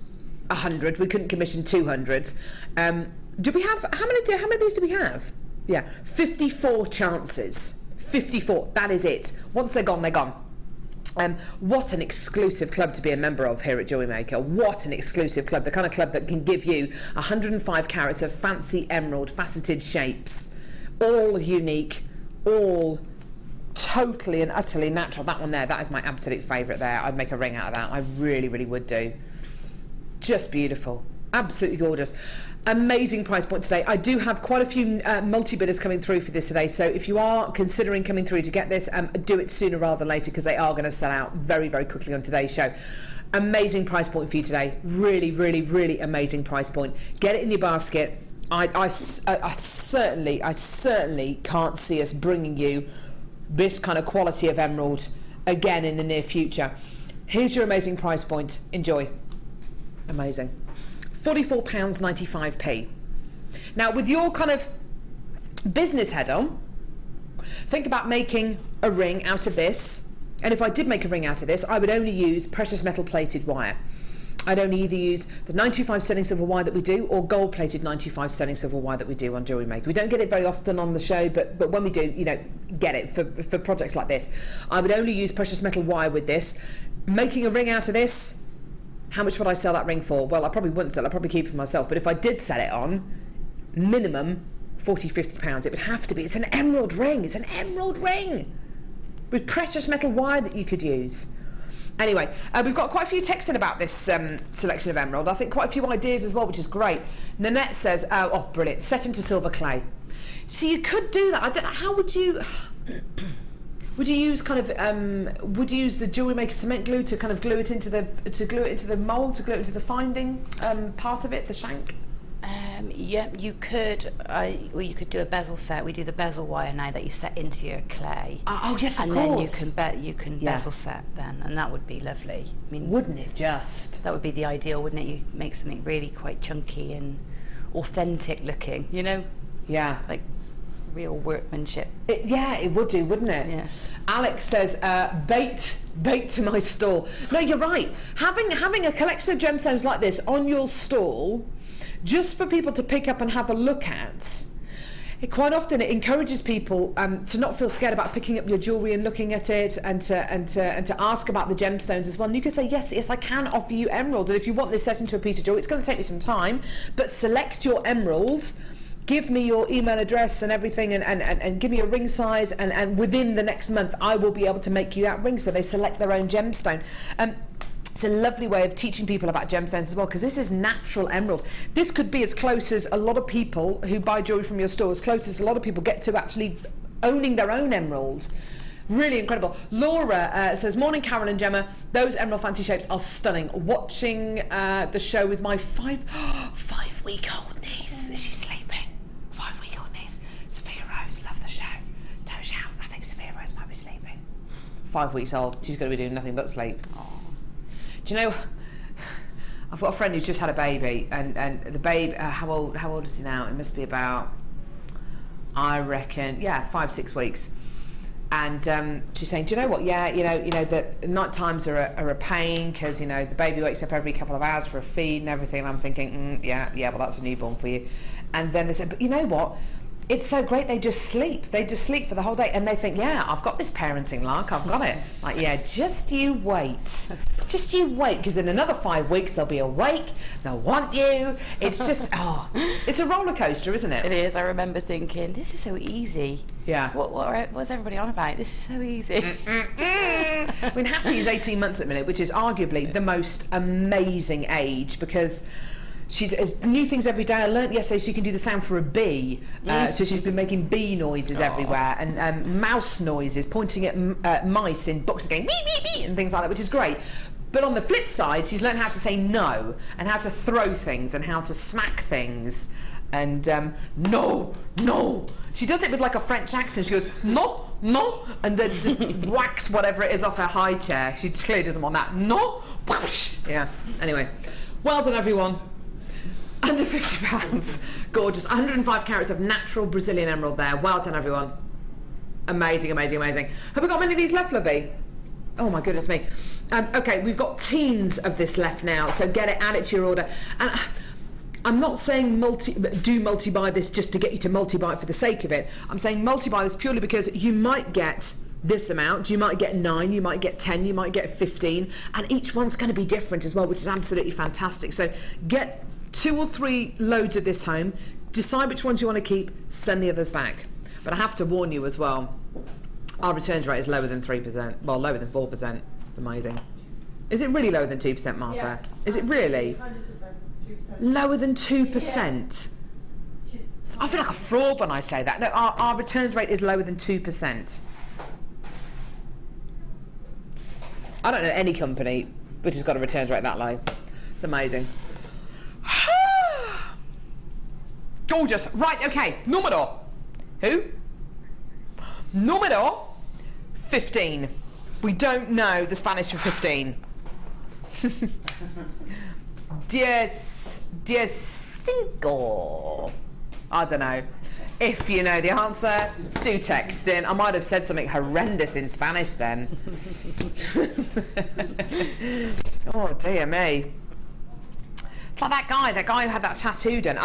100, we couldn't commission 200. Do we have, how many of these do we have? Yeah, 54 chances. 54, that is it. Once they're gone, they're gone. What an exclusive club to be a member of here at JewelleryMaker. What an exclusive club. The kind of club that can give you 105 carats of fancy emerald faceted shapes. All unique, all totally and utterly natural. That one there, that is my absolute favourite there. I'd make a ring out of that. I really, really would do. Just beautiful. Absolutely gorgeous. Amazing price point today. I do have quite a few multi-bidders coming through for this today, so if you are considering coming through to get this, do it sooner rather than later, because they are going to sell out very, very quickly on today's show. Amazing price point for you today. Really, really, really amazing price point. Get it in your basket. I certainly can't see us bringing you this kind of quality of emerald again in the near future. Here's your amazing price point. Enjoy. Amazing. £44.95p. Now, with your kind of business head on, think about making a ring out of this. And if I did make a ring out of this, I would only use precious metal plated wire. I'd only either use the 925 sterling silver wire that we do, or gold plated 925 sterling silver wire that we do on JewelleryMaker. We don't get it very often on the show, but when we do, you know, get it for projects like this. I would only use precious metal wire with this. Making a ring out of this, how much would I sell that ring for? Well, I probably wouldn't sell it, I'd probably keep it for myself, but if I did sell it on, minimum £40-50. It would have to be. It's an emerald ring. It's an emerald ring with precious metal wire that you could use. Anyway, we've got quite a few texts in about this selection of emerald. I think quite a few ideas as well, which is great. Nanette says, oh, brilliant, set into silver clay. So you could do that. I don't know, how would you... Would you use kind of would you use the JewelleryMaker cement glue to kind of glue it into the mould, to glue it into the finding part of it, the shank? Yeah, you could. Or you could do a bezel set. We do the bezel wire now that you set into your clay. Oh yes, of and course. And then you can bezel set then, and that would be lovely. I mean, wouldn't it just? That would be the ideal, wouldn't it? You make something really quite chunky and authentic looking. You know? Yeah. Like real workmanship. Yeah, it would do, wouldn't it? Yeah. Alex says, bait to my stall. No, you're right. Having a collection of gemstones like this on your stall, just for people to pick up and have a look at, quite often it encourages people to not feel scared about picking up your jewellery and looking at it, and to ask about the gemstones as well. And you can say, yes, I can offer you emerald, and if you want this set into a piece of jewellery, it's going to take me some time, but select your emerald give me your email address and everything, and give me a ring size, and within the next month I will be able to make you that ring. So they select their own gemstone. It's a lovely way of teaching people about gemstones as well, because this is natural emerald. This could be as close as a lot of people who buy jewellery from your store, as close as a lot of people get to actually owning their own emeralds. Really incredible. Laura says, morning Carol and Gemma, those emerald fancy shapes are stunning. Watching the show with my 5-week-old niece. Is she sleeping? 5-week-old niece. Sophia Rose, love the show. Don't shout, I think Sophia Rose might be sleeping. 5 weeks old, she's going to be doing nothing but sleep. Aww. Do you know, I've got a friend who's just had a baby, and the babe, how old is he now? It must be about, I reckon, 5-6 weeks. And she's saying, do you know what? Yeah, you know the night times are a pain, because the baby wakes up every couple of hours for a feed and everything. And I'm thinking, yeah, well, that's a newborn for you. And then they said, but you know what? It's so great, they just sleep. They just sleep for the whole day, and they think, yeah, I've got this parenting lark, I've got it. Like, yeah, just you wait. Just you wait, because in another 5 weeks they'll be awake, they'll want you. It's just, it's a roller coaster, isn't it? It is. I remember thinking, this is so easy. Yeah. What's everybody on about? This is so easy. I mean, Hattie's 18 months at the minute, which is arguably the most amazing age, because she does new things every day. I learnt yesterday she can do the sound for a bee, so she's been making bee noises everywhere, and mouse noises, pointing at mice in books and going beep, beep, beep, and things like that, which is great. But on the flip side, she's learned how to say no, and how to throw things, and how to smack things, and no. She does it with like a French accent. She goes, no, and then just whacks whatever it is off her high chair. She clearly doesn't want that. No, yeah. Anyway, well done everyone. Under £50, gorgeous. 105 carats of natural Brazilian emerald there. Well done, everyone. Amazing, amazing, amazing. Have we got many of these left, Lovey? Oh my goodness me. Okay, we've got teens of this left now, so get it, add it to your order. And I'm not saying multi-buy this just to get you to multi-buy it for the sake of it. I'm saying multi-buy this purely because you might get this amount, you might get 9, you might get 10, you might get 15, and each one's going to be different as well, which is absolutely fantastic. So get 2 or 3 loads of this home, decide which ones you want to keep, send the others back. But I have to warn you as well, our returns rate is lower than 3%, well, lower than 4%. Amazing. Is it really lower than 2%, Martha? Yeah, is it really? 100%, 2%. Lower than 2%? Yeah. I feel like a fraud when I say that. No, our returns rate is lower than 2%. I don't know any company which has got a returns rate that low. It's amazing. Gorgeous. Right, okay. Número. Who? Número 15. We don't know the Spanish for 15. Cinco. I don't know. If you know the answer, do text in. I might have said something horrendous in Spanish then. Oh dear me. It's like that guy who had that tattoo done.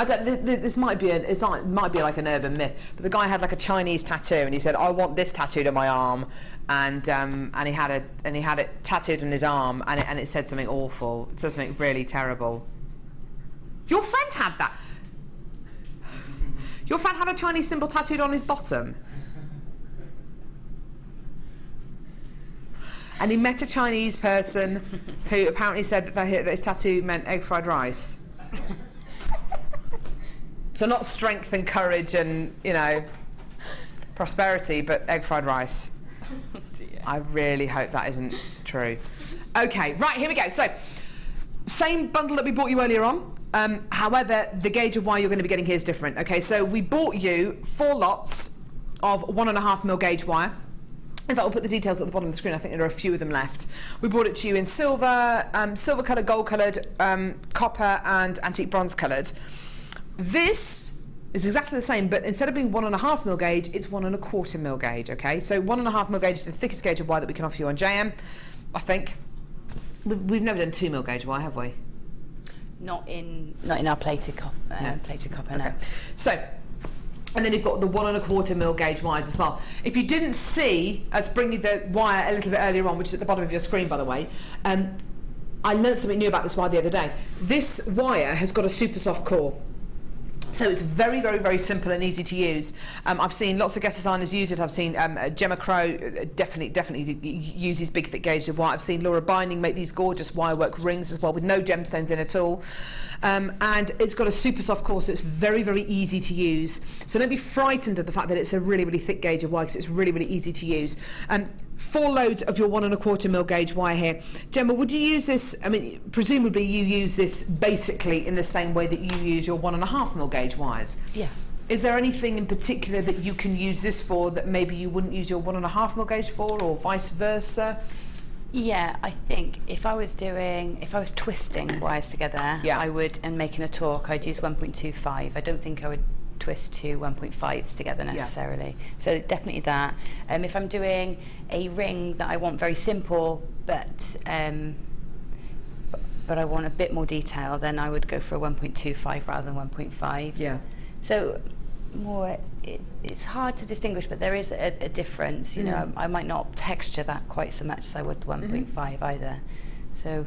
This might be like an urban myth, but the guy had like a Chinese tattoo, and he said, "I want this tattooed on my arm," and he had it tattooed on his arm, and it said something awful. It said something really terrible. Your friend had that. Your friend had a Chinese symbol tattooed on his bottom. And he met a Chinese person who apparently said that his tattoo meant egg fried rice. So not strength and courage and, prosperity, but egg fried rice. I really hope that isn't true. Okay, right, here we go. So, same bundle that we bought you earlier on. However, the gauge of wire you're going to be getting here is different. Okay, so we bought you 4 lots of 1.5mm gauge wire. In fact, we'll put the details at the bottom of the screen. I think there are a few of them left. We brought it to you in silver, silver coloured, gold coloured, copper and antique bronze coloured. This is exactly the same, but instead of being 1.5mm gauge, it's 1.25mm gauge, okay? So 1.5mm gauge is the thickest gauge of wire that we can offer you on JM, I think. We've never done 2mm gauge wire, have we? Not in our plated copper, no. Okay. So, and then you've got the 1.25mm gauge wires as well. If you didn't see us bring you the wire a little bit earlier on, which is at the bottom of your screen, by the way, I learned something new about this wire the other day. This wire has got a super soft core. So it's very, very, very simple and easy to use. I've seen lots of guest designers use it. I've seen Gemma Crow definitely uses big thick gauge of wire. I've seen Laura Binding make these gorgeous wirework rings as well with no gemstones in at all. And it's got a super soft core, so it's very, very easy to use. So don't be frightened of the fact that it's a really, really thick gauge of wire, because it's really, really easy to use. 4 loads of your 1 1/4 mil gauge wire here. Gemma, would you use this, I mean, presumably you use this basically in the same way that you use your 1 1/2 mil gauge wires? Yeah. Is there anything in particular that you can use this for that maybe you wouldn't use your 1 1/2 mil gauge for, or vice versa? Yeah, I think if I was twisting wires together, Yeah. I would, and making a torque, I'd use 1.25. I don't think I would twist 2 1.5s together necessarily. So definitely that. If I'm doing a ring that I want very simple, but I want a bit more detail, then I would go for a 1.25 rather than 1.5. Yeah. So more, it's hard to distinguish, but there is a difference. You know, I might not texture that quite so much as I would the 1.5 either. So.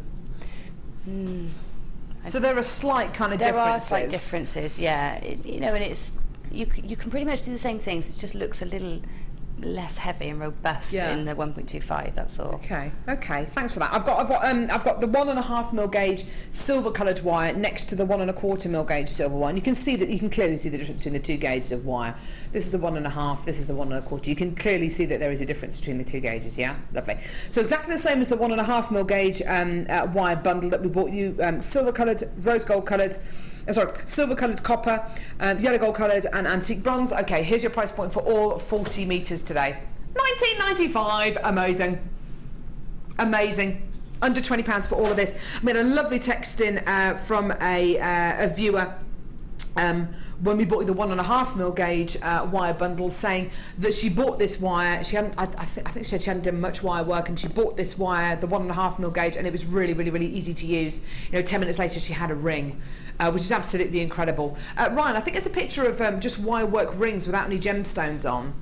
So there are slight kind of there differences. There are slight differences, yeah. You know, and it's you can pretty much do the same things. It just looks a little less heavy and robust in the 1.25. That's all. Okay, thanks for that. I've got the 1 1/2 mil gauge silver coloured wire next to the 1 1/4 mil gauge silver one. You can clearly see the difference between the 2 gauges of wire. This is the 1 1/2. This is the 1 1/4. You can clearly see that there is a difference between the 2 gauges. Yeah, lovely. So exactly the same as the 1 1/2 mil gauge wire bundle that we bought you. Silver coloured, rose gold coloured. Silver coloured copper, yellow gold coloured and antique bronze. Okay, here's your price point for all 40 metres today. £19.95. Amazing. Under £20 for all of this. I had a lovely text in from a viewer when we bought you the 1 1/2 mil gauge wire bundle, saying that she bought this wire. She hadn't. I think she said she hadn't done much wire work, and she bought this wire, the 1 1/2 mil gauge, and it was really, really, really easy to use. You know, 10 minutes later she had a ring, which is absolutely incredible. Ryan, I think it's a picture of just wire work rings without any gemstones on,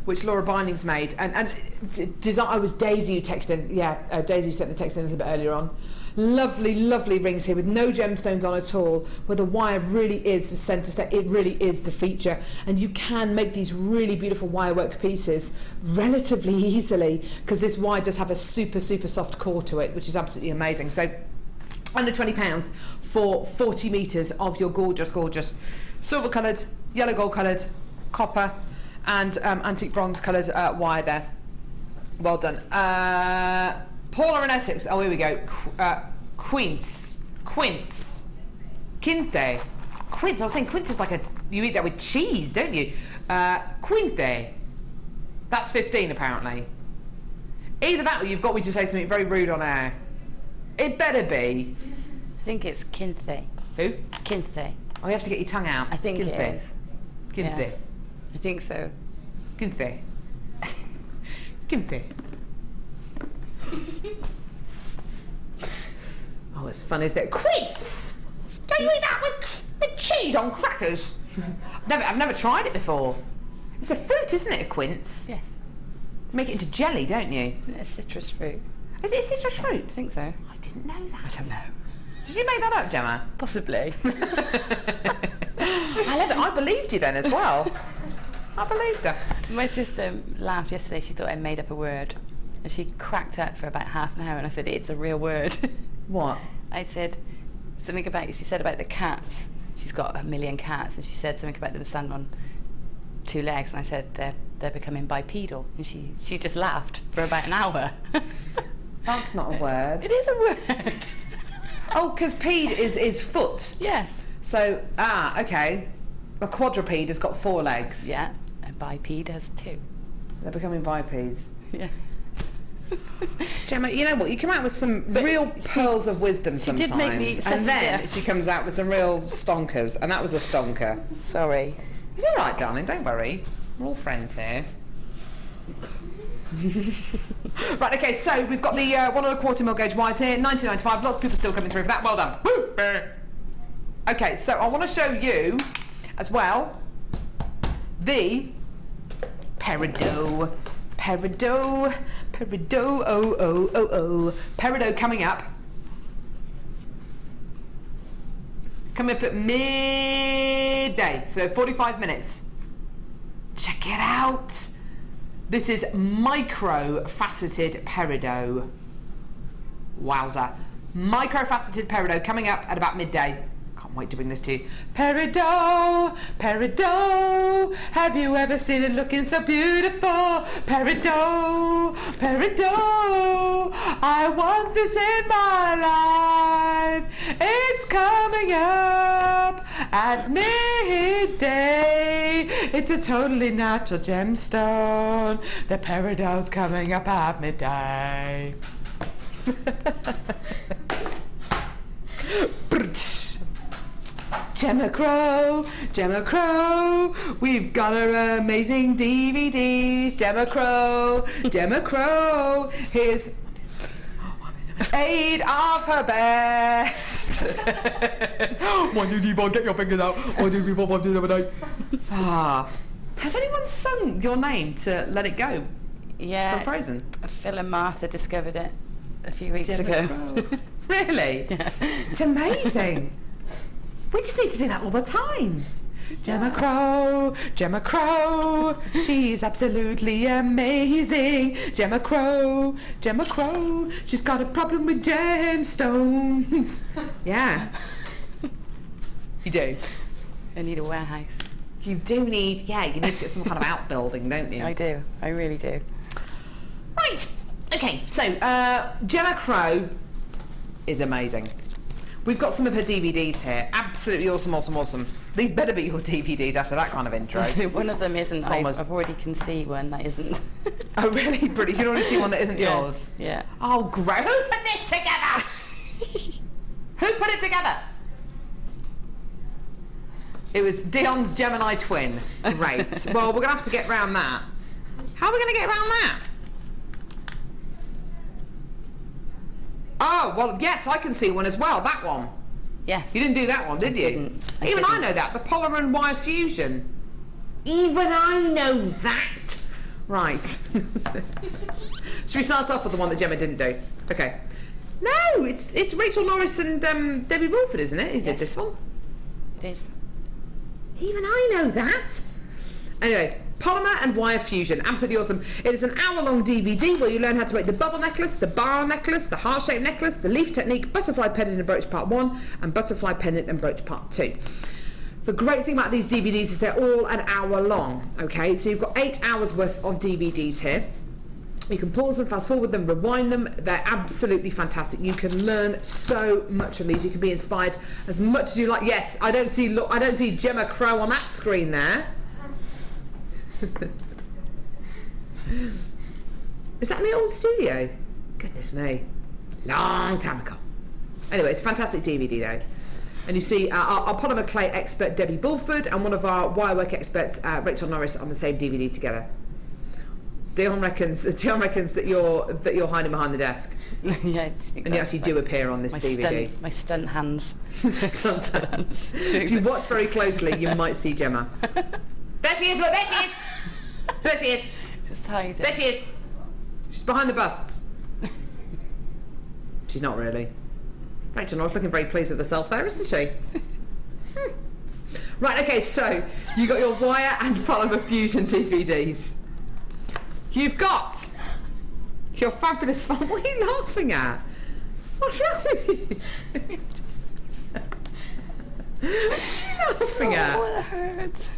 which Laura Binding's made. And design. I was Daisy who texted. Yeah, Daisy sent the text in a little bit earlier on. Lovely, lovely rings here with no gemstones on at all, where the wire really is the centre step. It really is the feature, and you can make these really beautiful wire work pieces relatively easily, because this wire does have a super, super soft core to it, which is absolutely amazing. So under £20 for 40 metres of your gorgeous, gorgeous silver coloured, yellow gold coloured, copper and antique bronze coloured wire there. Well done. Paula in Essex. Oh, here we go. Quince. Quince. Quinte. Quince. I was saying quince is like you eat that with cheese, don't you? Quinte. That's 15 apparently. Either that or you've got me to say something very rude on air. It better be. I think it's Quinte. Who? Quinte. Oh, you have to get your tongue out. I think Quinte. it is. Quinte. Yeah. I think so. Quinte. Quinte. Oh, it's fun, isn't it? Quince! Don't you eat that with cheese on crackers? I've never tried it before. It's a fruit, isn't it, a quince? Yes. Make it into jelly, don't you? A citrus fruit. Is it a citrus fruit? I think so. I didn't know that. I don't know. Did you make that up, Gemma? Possibly. I love it. I believed you then as well. I believed her. My sister laughed yesterday. She thought I made up a word. And she cracked up for about half an hour, and I said, it's a real word. What? I said something about, she said about the cats. She's got 1 million cats, and she said something about them standing on 2 legs, and I said they're becoming bipedal, and she just laughed for about an hour. That's not a word. It is a word. Oh, because pede is foot. Yes. So, okay. A quadruped has got 4 legs. Yeah, a biped has 2. They're becoming bipeds. Yeah. Gemma, you know what? You come out with some real pearls of wisdom sometimes. She did make me and then she comes out with some real stonkers, and that was a stonker. Sorry. It's all right, darling. Don't worry. We're all friends here. Right, okay, so we've got the 1 1/4 mil gauge wires here, 19.95. Lots of people still coming through for that. Well done. Woo! Okay, so I want to show you as well the Peridot. Peridot, Peridot coming up. Coming up at midday, so 45 minutes. Check it out. This is micro-faceted peridot. Wowza. Micro-faceted peridot coming up at about midday. Can't wait to bring this to you. Peridot, peridot, have you ever seen it looking so beautiful? Peridot, peridot, I want this in my life. It's coming up at midday. It's a totally natural gemstone. The peridot's coming up at midday. Gemma Crow, we've got our amazing DVDs. Gemma Crow, here's 8 of her best. 1, 2, 3, 4, get your fingers out. 1, 2, 3, 4, 5, 6, 7, 8. Has anyone sung your name to Let It Go? Yeah. From Frozen? Phil and Martha discovered it a few weeks ago. Really? Yeah. It's amazing. We just need to do that all the time. Gemma Crow, she's absolutely amazing. Gemma Crow, she's got a problem with gemstones. Yeah. You do. I need a warehouse. You do need, you need to get some kind of outbuilding, don't you? I do, I really do. Right, okay, so Gemma Crow is amazing. We've got some of her DVDs here. Absolutely awesome. These better be your DVDs after that kind of intro. One of them isn't. I've already can see one that isn't. Oh, really? Brilliant. You can already see one that isn't yours? Yeah. Oh, great. Who put this together? Who put it together? It was Dion's Gemini twin. Great. Well, we're going to have to get round that. How are we going to get around that? Oh, well, yes, I can see one as well. That one. Yes. You didn't do that one, did you? Even I know that. The polymer and wire fusion. Even I know that. Right. Should we start off with the one that Gemma didn't do? Okay. No, it's Rachel Norris and Debbie Wolford, isn't it? Who did this one? It is. Even I know that. Anyway, polymer and wire fusion, absolutely awesome. It is an hour-long DVD where you learn how to make the bubble necklace, the bar necklace, the heart-shaped necklace, the leaf technique, butterfly pendant and brooch part 1, and butterfly pendant and brooch part 2. The great thing about these DVDs is they're all an hour long, okay? So you've got 8 hours worth of DVDs here. You can pause them, fast forward them, rewind them. They're absolutely fantastic. You can learn so much from these. You can be inspired as much as you like. Yes, I don't see Gemma Crow on that screen there. Is that in the old studio? Goodness me. Long time ago. Anyway, it's a fantastic DVD though. And you see our polymer clay expert Debbie Bulford and one of our wirework experts Rachel Norris on the same DVD together. Dion reckons that you're hiding behind the desk. Yeah, and you actually do appear on this DVD. My stunt hands. Stunt hands. If you watch very closely, you might see Gemma. There she is! Look, there she is! There she is! Just hide it. There she is! She's behind the busts. She's not really. Rachel Norris looking very pleased with herself there, isn't she? Right, okay, so you got your wire and polymer fusion DVDs. You've got your fabulous fun. What are you laughing at? What's wrong with you? What are you laughing at? Oh, it hurts.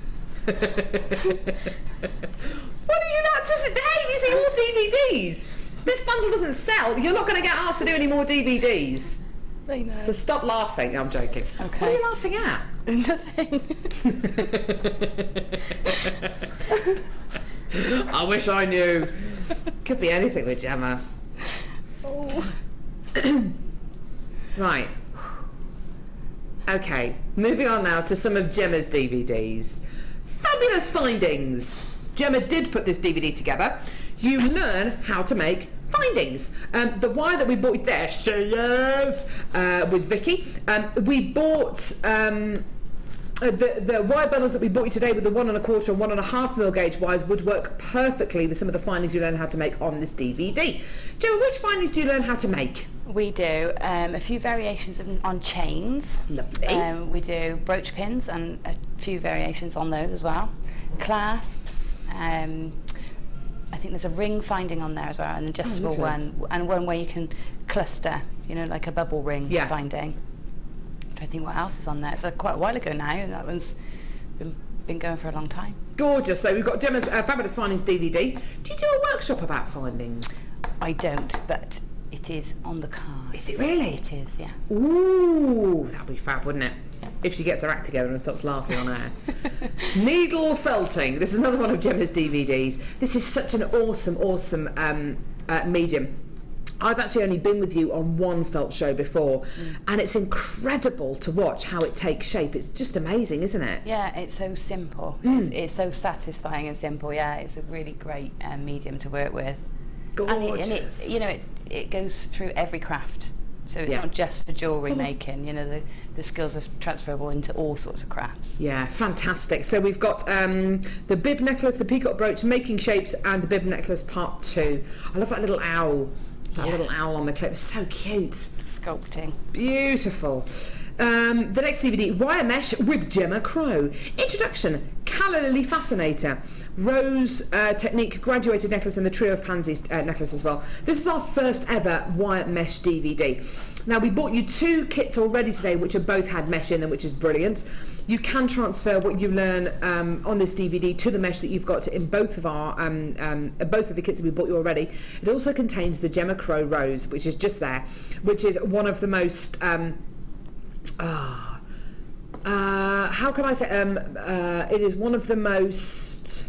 What are you not just hey, these are all DVDs. This bundle doesn't sell. You're not going to get asked to do any more DVDs. I know. So stop laughing. No, I'm joking. Okay. What are you laughing at? Nothing. I wish I knew. Could be anything with Gemma. Oh. Right. Okay, moving on now to some of Gemma's DVDs. Fabulous findings! Gemma did put this DVD together. You learn how to make findings. The wire that we bought, there she is, with Vicky. We bought the wire bundles that we bought you today with the 1 1/4 and 1 1/2 mil gauge wires would work perfectly with some of the findings you learn how to make on this DVD. Gemma, which findings do you learn how to make? We do a few variations on chains. Lovely. We do brooch pins and a few variations on those as well. Clasps. I think there's a ring finding on there as well, an adjustable one, and one where you can cluster, you know, like a bubble ring finding. I don't think what else is on there. It's quite a while ago now, and that one's been going for a long time. Gorgeous. So we've got Gemma's Fabulous Findings DVD. Do you do a workshop about findings? I don't, but it is on the card. Is it really? It is, yeah. Ooh, that'd be fab, wouldn't it? If she gets her act together and stops laughing on air. Needle felting. This is another one of Gemma's DVDs. This is such an awesome medium. I've actually only been with you on one felt show before, and it's incredible to watch how it takes shape. It's just amazing, isn't it? Yeah, it's so simple. It's so satisfying and simple. Yeah, it's a really great medium to work with. Gorgeous. And it, you know, it goes through every craft. So it's not just for jewellery making, you know, the skills are transferable into all sorts of crafts. Yeah, fantastic. So we've got the bib necklace, the peacock brooch, making shapes, and the bib necklace part 2. I love that little owl. That little owl on the clip is so cute. Sculpting. Beautiful. The next DVD, Wire Mesh with Gemma Crow. Introduction, Calla Lily Fascinator. Rose Technique graduated necklace and the Trio of Pansies necklace as well. This is our first ever wire mesh DVD. Now we bought you 2 kits already today which have both had mesh in them, which is brilliant. You can transfer what you learn on this DVD to the mesh that you've got in both of our both of the kits that we bought you already. It also contains the Gemma Crow Rose, which is just there, which is one of the most how can I say it is one of the most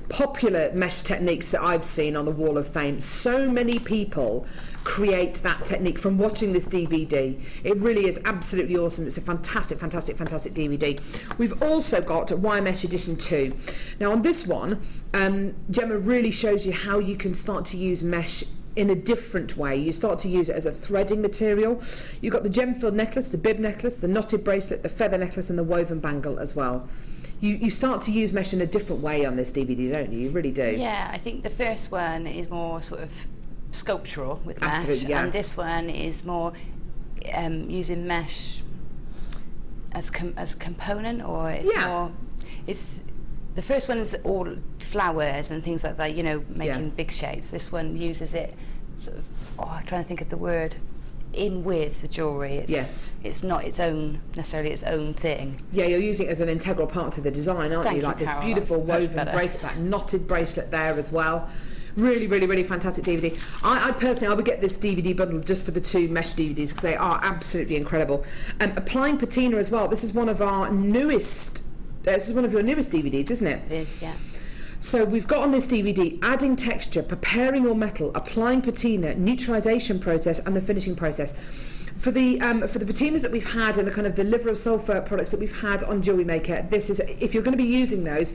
popular mesh techniques that I've seen on the Wall of Fame. So many people create that technique from watching this DVD. It really is absolutely awesome. It's a fantastic DVD. We've also got Wire Mesh Edition 2. Now on this one, Gemma really shows you how you can start to use mesh in a different way. You start to use it as a threading material. You've got the gem-filled necklace, the bib necklace, the knotted bracelet, the feather necklace, and the woven bangle as well. You start to use mesh in a different way on this DVD, don't you? You really do. Yeah, I think the first one is more sort of sculptural with mesh, absolutely, yeah. And this one is more using mesh as a component, or it's more. It's the first one is all flowers and things like that, you know, making big shapes. This one uses it sort of. I'm trying to think of the word. In with the jewellery. It's not necessarily its own thing. Yeah, you're using it as an integral part to the design, aren't you? Like this beautiful woven bracelet, that knotted bracelet there as well. Really fantastic DVD. I personally, I would get this DVD bundle just for the 2 mesh DVDs because they are absolutely incredible. Applying patina as well. This is one of our newest. This is one of your newest DVDs, isn't it? It is, yeah. So we've got on this DVD adding texture, preparing your metal, applying patina, neutralisation process, and the finishing process. For the patinas that we've had and the kind of the liver of sulphur products that we've had on JewelleryMaker, this is, if you're going to be using those,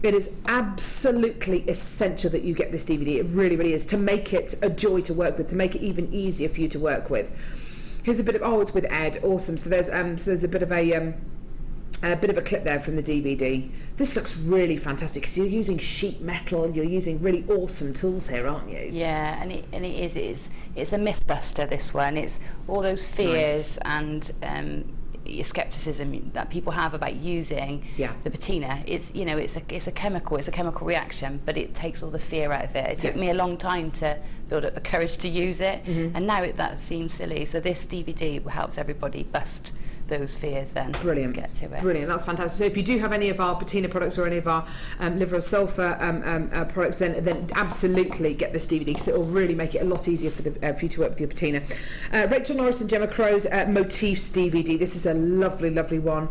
it is absolutely essential that you get this DVD. It really is, to make it a joy to work with, to make it even easier for you to work with. Here's a bit of it's with Ed, awesome. So there's a bit of a clip there from the DVD. This looks really fantastic because you're using sheet metal, you're using really awesome tools here, aren't you? Yeah, and it's a myth buster, this one. It's all those fears and skepticism that people have about using the patina. It's, you know, it's a chemical reaction, but it takes all the fear out of it. It took me a long time to build up the courage to use it, and now that seems silly. So this DVD helps everybody bust those fears then. Brilliant. Get to it. Brilliant, that's fantastic. So if you do have any of our patina products or any of our liver of sulphur products, then absolutely get this DVD because it will really make it a lot easier for you to work with your patina. Rachel Norris and Gemma Crow's Motifs DVD. This is a lovely one.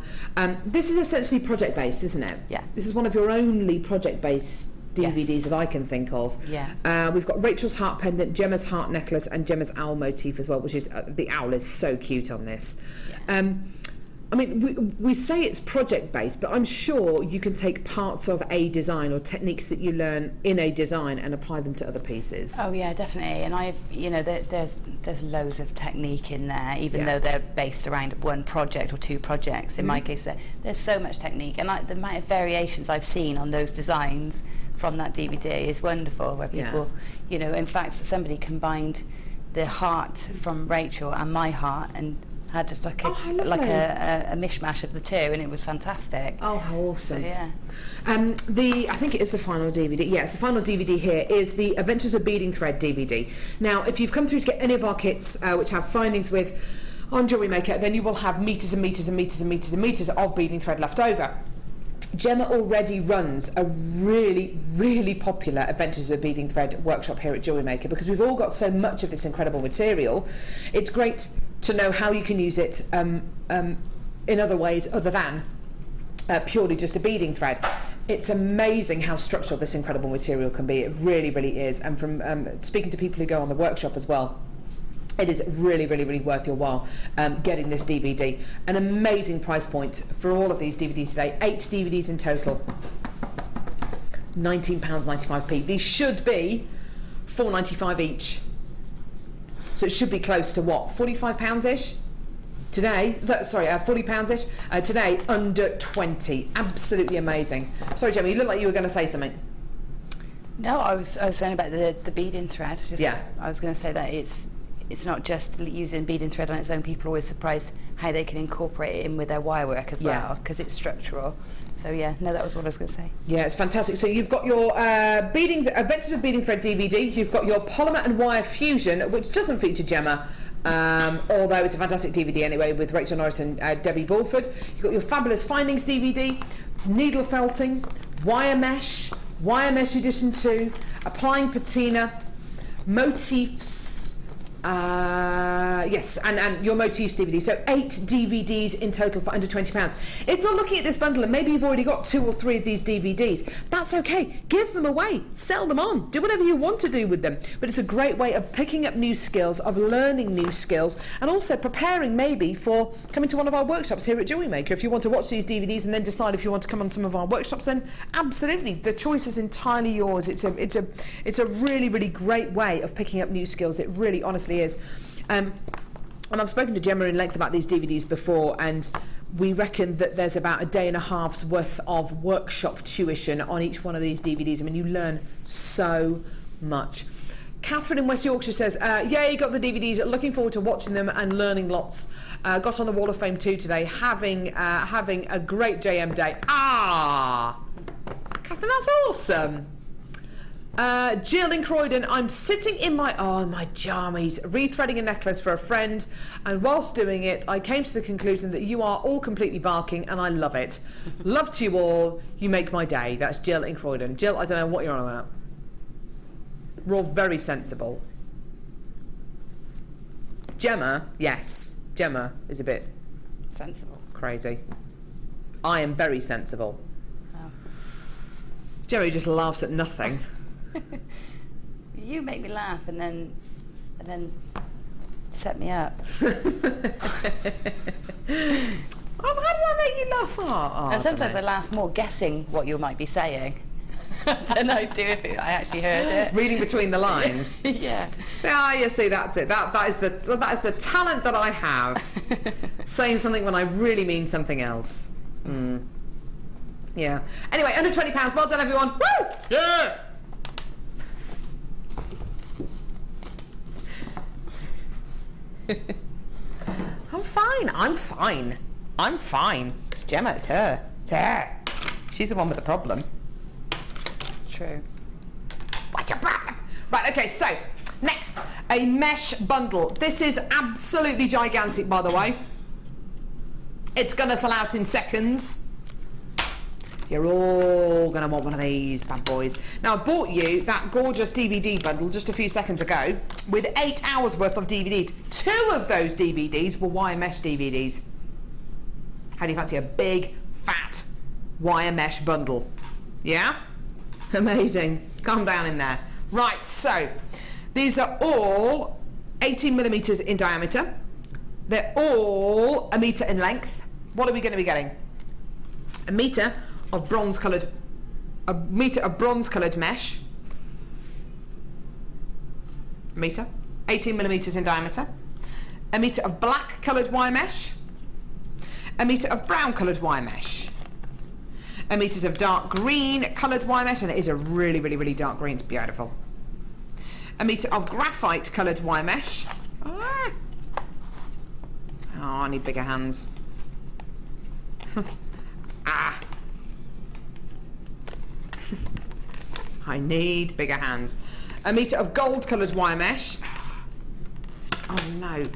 This is essentially project based, isn't it? Yeah. This is one of your only project based DVDs that I can think of. Yeah. We've got Rachel's heart pendant, Gemma's heart necklace, and Gemma's owl motif as well, which is the owl is so cute on this. Yeah. I mean, we say it's project-based, but I'm sure you can take parts of a design or techniques that you learn in a design and apply them to other pieces. Oh yeah, definitely. And there's loads of technique in there, even though they're based around one project or two projects. In my case, there's so much technique, and the amount of variations I've seen on those designs from that DVD is wonderful. Where people, in fact, somebody combined the heart from Rachel and my heart and had like a mishmash of the two, and it was fantastic. Oh, how awesome! So, yeah. I think it is the final DVD. Yeah, it's the final DVD here. Is the Adventures of Beading Thread DVD. Now, if you've come through to get any of our kits, which have findings with on JewelleryMaker, then you will have meters and meters and meters and meters and meters of beading thread left over. Gemma already runs a really, really popular Adventures with Beading Thread workshop here at JewelleryMaker, because we've all got so much of this incredible material. It's great to know how you can use it in other ways other than purely just a beading thread. It's amazing how structural this incredible material can be. It really, really is. And from speaking to people who go on the workshop as well, it is really, really, really worth your while getting this DVD. An amazing price point for all of these DVDs today. 8 DVDs in total. £19.95p. These should be £4.95 each. So it should be close to what, £45-ish today? Sorry, £40-ish today, under 20. Absolutely amazing. Sorry, Gemma, you look like you were going to say something. No, I was saying about the beading thread. I was going to say that it's not just using beading thread on its own. People are always surprised how they can incorporate it in with their wire work as well, because it's structural. So that was what I was going to say. Yeah, it's fantastic. So you've got your Adventures of Beading Thread DVD. You've got your Polymer and Wire Fusion, which doesn't feature Gemma, although it's a fantastic DVD anyway, with Rachel Norris and Debbie Bulford. You've got your Fabulous Findings DVD, Needle Felting, Wire Mesh Edition 2, Applying Patina, Motifs. Yes, and your Motifs DVD. So 8 DVDs in total for under £20. If you're looking at this bundle and maybe you've already got 2 or 3 of these DVDs, that's okay. Give them away, sell them on, do whatever you want to do with them. But it's a great way of picking up new skills, of learning new skills, and also preparing maybe for coming to one of our workshops here at JewelleryMaker. If you want to watch these DVDs and then decide if you want to come on some of our workshops, then absolutely, the choice is entirely yours. It's a really, really great way of picking up new skills. It really, honestly is. And I've spoken to Gemma in length about these DVDs before, and we reckon that there's about a day and a half's worth of workshop tuition on each one of these DVDs. I mean, you learn so much. Catherine in West Yorkshire says, yay, got the DVDs, looking forward to watching them and learning lots. Got on the Wall of Fame too today, having a great JM day. Catherine, that's awesome. Jill in Croydon, I'm sitting in my jammies, rethreading a necklace for a friend, and whilst doing it, I came to the conclusion that you are all completely barking, and I love it. Love to you all. You make my day. That's Jill in Croydon. Jill, I don't know what you're on about. We're all very sensible. Gemma, yes. Gemma is a bit... sensible. Crazy. I am very sensible. Oh. Gemma just laughs at nothing. You make me laugh and then set me up. How did I make you laugh? And sometimes I laugh more guessing what you might be saying than I do if I actually heard it. Reading between the lines. Yeah. You see, that's it. That is the talent that I have. Saying something when I really mean something else. Yeah. Anyway, under £20. Well done, everyone. Woo! Yeah. I'm fine. It's Gemma, it's her. It's her. She's the one with the problem. It's true. What's your problem? Right, okay, so, next, a mesh bundle. This is absolutely gigantic, by the way. It's going to sell out in seconds. You're all going to want one of these bad boys. Now, I bought you that gorgeous DVD bundle just a few seconds ago with 8 hours worth of DVDs. 2 of those DVDs were wire mesh DVDs. How do you fancy a big, fat wire mesh bundle? Yeah? Amazing. Calm down in there. Right, so these are all 18mm in diameter. They're all 1 metre in length. what are we going to be getting? A metre of bronze-coloured mesh. A metre, 18mm in diameter. A metre of black-coloured wire mesh. A metre of brown-coloured wire mesh. A metre of dark green-coloured wire mesh, and it is a really, really, really dark green. It's beautiful. A metre of graphite-coloured wire mesh. Oh, I need bigger hands. I need bigger hands. A metre of gold-coloured wire mesh. Oh no.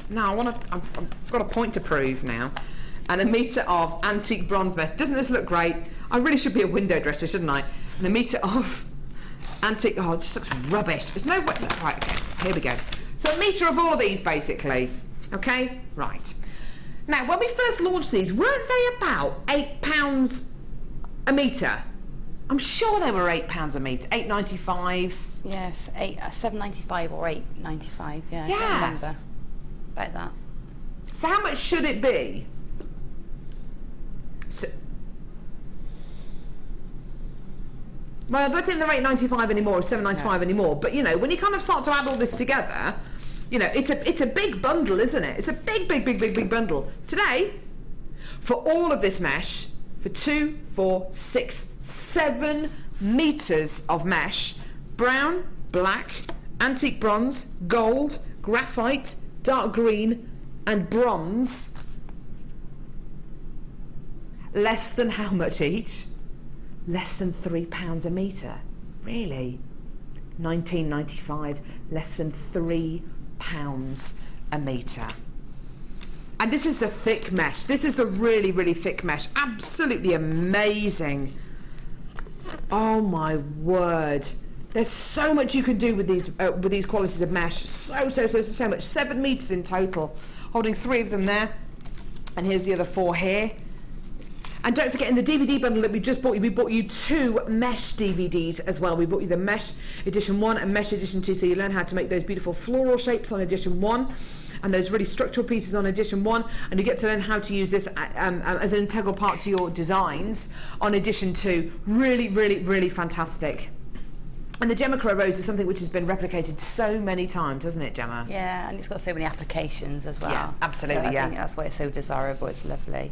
No, I've got a point to prove now. And a metre of antique bronze mesh. Doesn't this look great? I really should be a window dresser, shouldn't I? And a metre of antique. Oh, it just looks rubbish. There's no way. Right, okay, here we go. So a metre of all of these, basically. Okay, right. Now, when we first launched these, weren't they about £8 a metre? I'm sure they were £8 a metre, £8.95. Yes, £7.95 or £8.95. Yeah, I can't remember about that. So how much should it be? So, well, I don't think they're £8.95 anymore or £7.95 anymore. But you know, when you kind of start to add all this together, you know, it's a big bundle, isn't it? It's a big bundle. Today, for all of this mesh, for 2, 4, 6, 7 metres of mesh, brown, black, antique bronze, gold, graphite, dark green, and bronze. Less than how much each? Less than £3 a metre. Really? £19.95, less than £3 a metre. And this is the thick mesh. This is the really, really thick mesh. Absolutely amazing. Oh my word. There's so much you can do with these qualities of mesh. So much. 7 metres in total. Holding 3 of them there. And here's the other 4 here. And don't forget, in the DVD bundle that we just bought you, we bought you 2 mesh DVDs as well. We bought you the Mesh Edition 1 and Mesh Edition 2, so you learn how to make those beautiful floral shapes on Edition 1 and those really structural pieces on Edition 1, and you get to learn how to use this as an integral part to your designs on Edition 2. Really, really, really fantastic. And the Gemma Crow Rose is something which has been replicated so many times, hasn't it, Gemma? Yeah, and it's got so many applications as well. Yeah, absolutely, so I think that's why it's so desirable. It's lovely.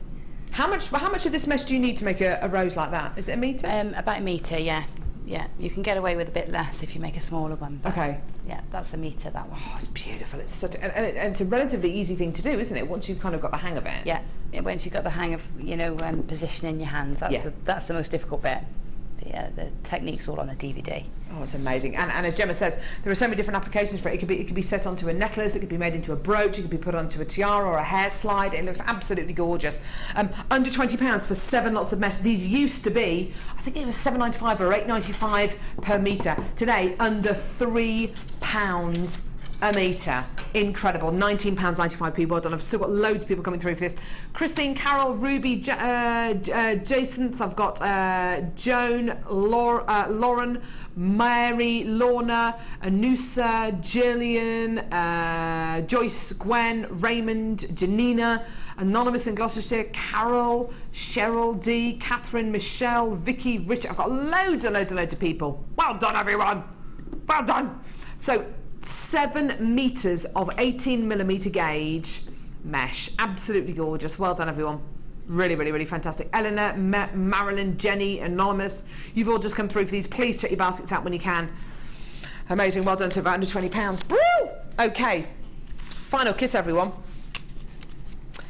How much of this mesh do you need to make a rose like that? Is it a metre? About a metre, yeah. Yeah, you can get away with a bit less if you make a smaller one. Okay. Yeah, that's a metre, that one. Oh, it's beautiful. It's such and it's a relatively easy thing to do, isn't it? Once you've kind of got the hang of it. Yeah, once you've got the hang of, you know, positioning your hands, that's the most difficult bit. But yeah, the technique's all on the DVD. Oh, it's amazing. And as Gemma says, there are so many different applications for it. It could be set onto a necklace, it could be made into a brooch, it could be put onto a tiara or a hair slide. It looks absolutely gorgeous. Under £20 for 7 lots of mesh. These used to be, I think it was £7.95 or £8.95 per metre. Today, under £3 a metre. Incredible. £19.95p. Well done. I've still got loads of people coming through for this. Christine, Carol, Ruby, Jason. I've got Joan, Lauren, Mary, Lorna, Anusa, Gillian, Joyce, Gwen, Raymond, Janina, Anonymous in Gloucestershire, Carol, Cheryl, D, Catherine, Michelle, Vicky, Richard. I've got loads of people. Well done, everyone. Well done. So 7 metres of 18mm gauge mesh. Absolutely gorgeous. Well done, everyone. Really, really, really fantastic. Eleanor, Marilyn, Jenny, Anonymous, you've all just come through for these. Please check your baskets out when you can. Amazing. Well done. So about under £20. Woo! Okay. Final kit, everyone.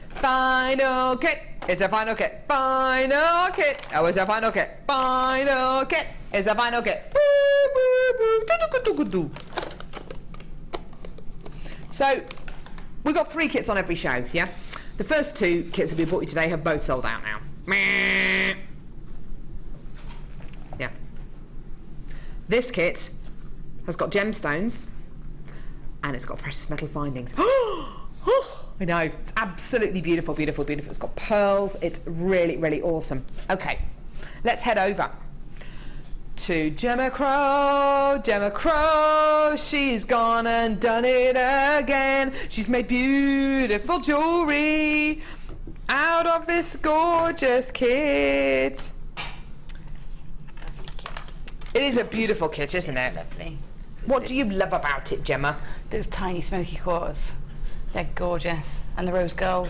Final kit. It's a final kit. Final kit. Oh, it's a final kit. Final kit. It's a final kit. So, we've got 3 kits on every show, yeah? The first 2 kits that we bought you today have both sold out now. Yeah. This kit has got gemstones and it's got precious metal findings. I know, it's absolutely beautiful, beautiful, beautiful. It's got pearls. It's really, really awesome. Okay, let's head over to Gemma Crow. Gemma Crow, she's gone and done it again. She's made beautiful jewellery. love this gorgeous kit. Lovely kit. It is a beautiful kit, isn't it? Lovely. What do you love about it, Gemma? Those tiny smoky quarters. They're gorgeous. And the rose gold.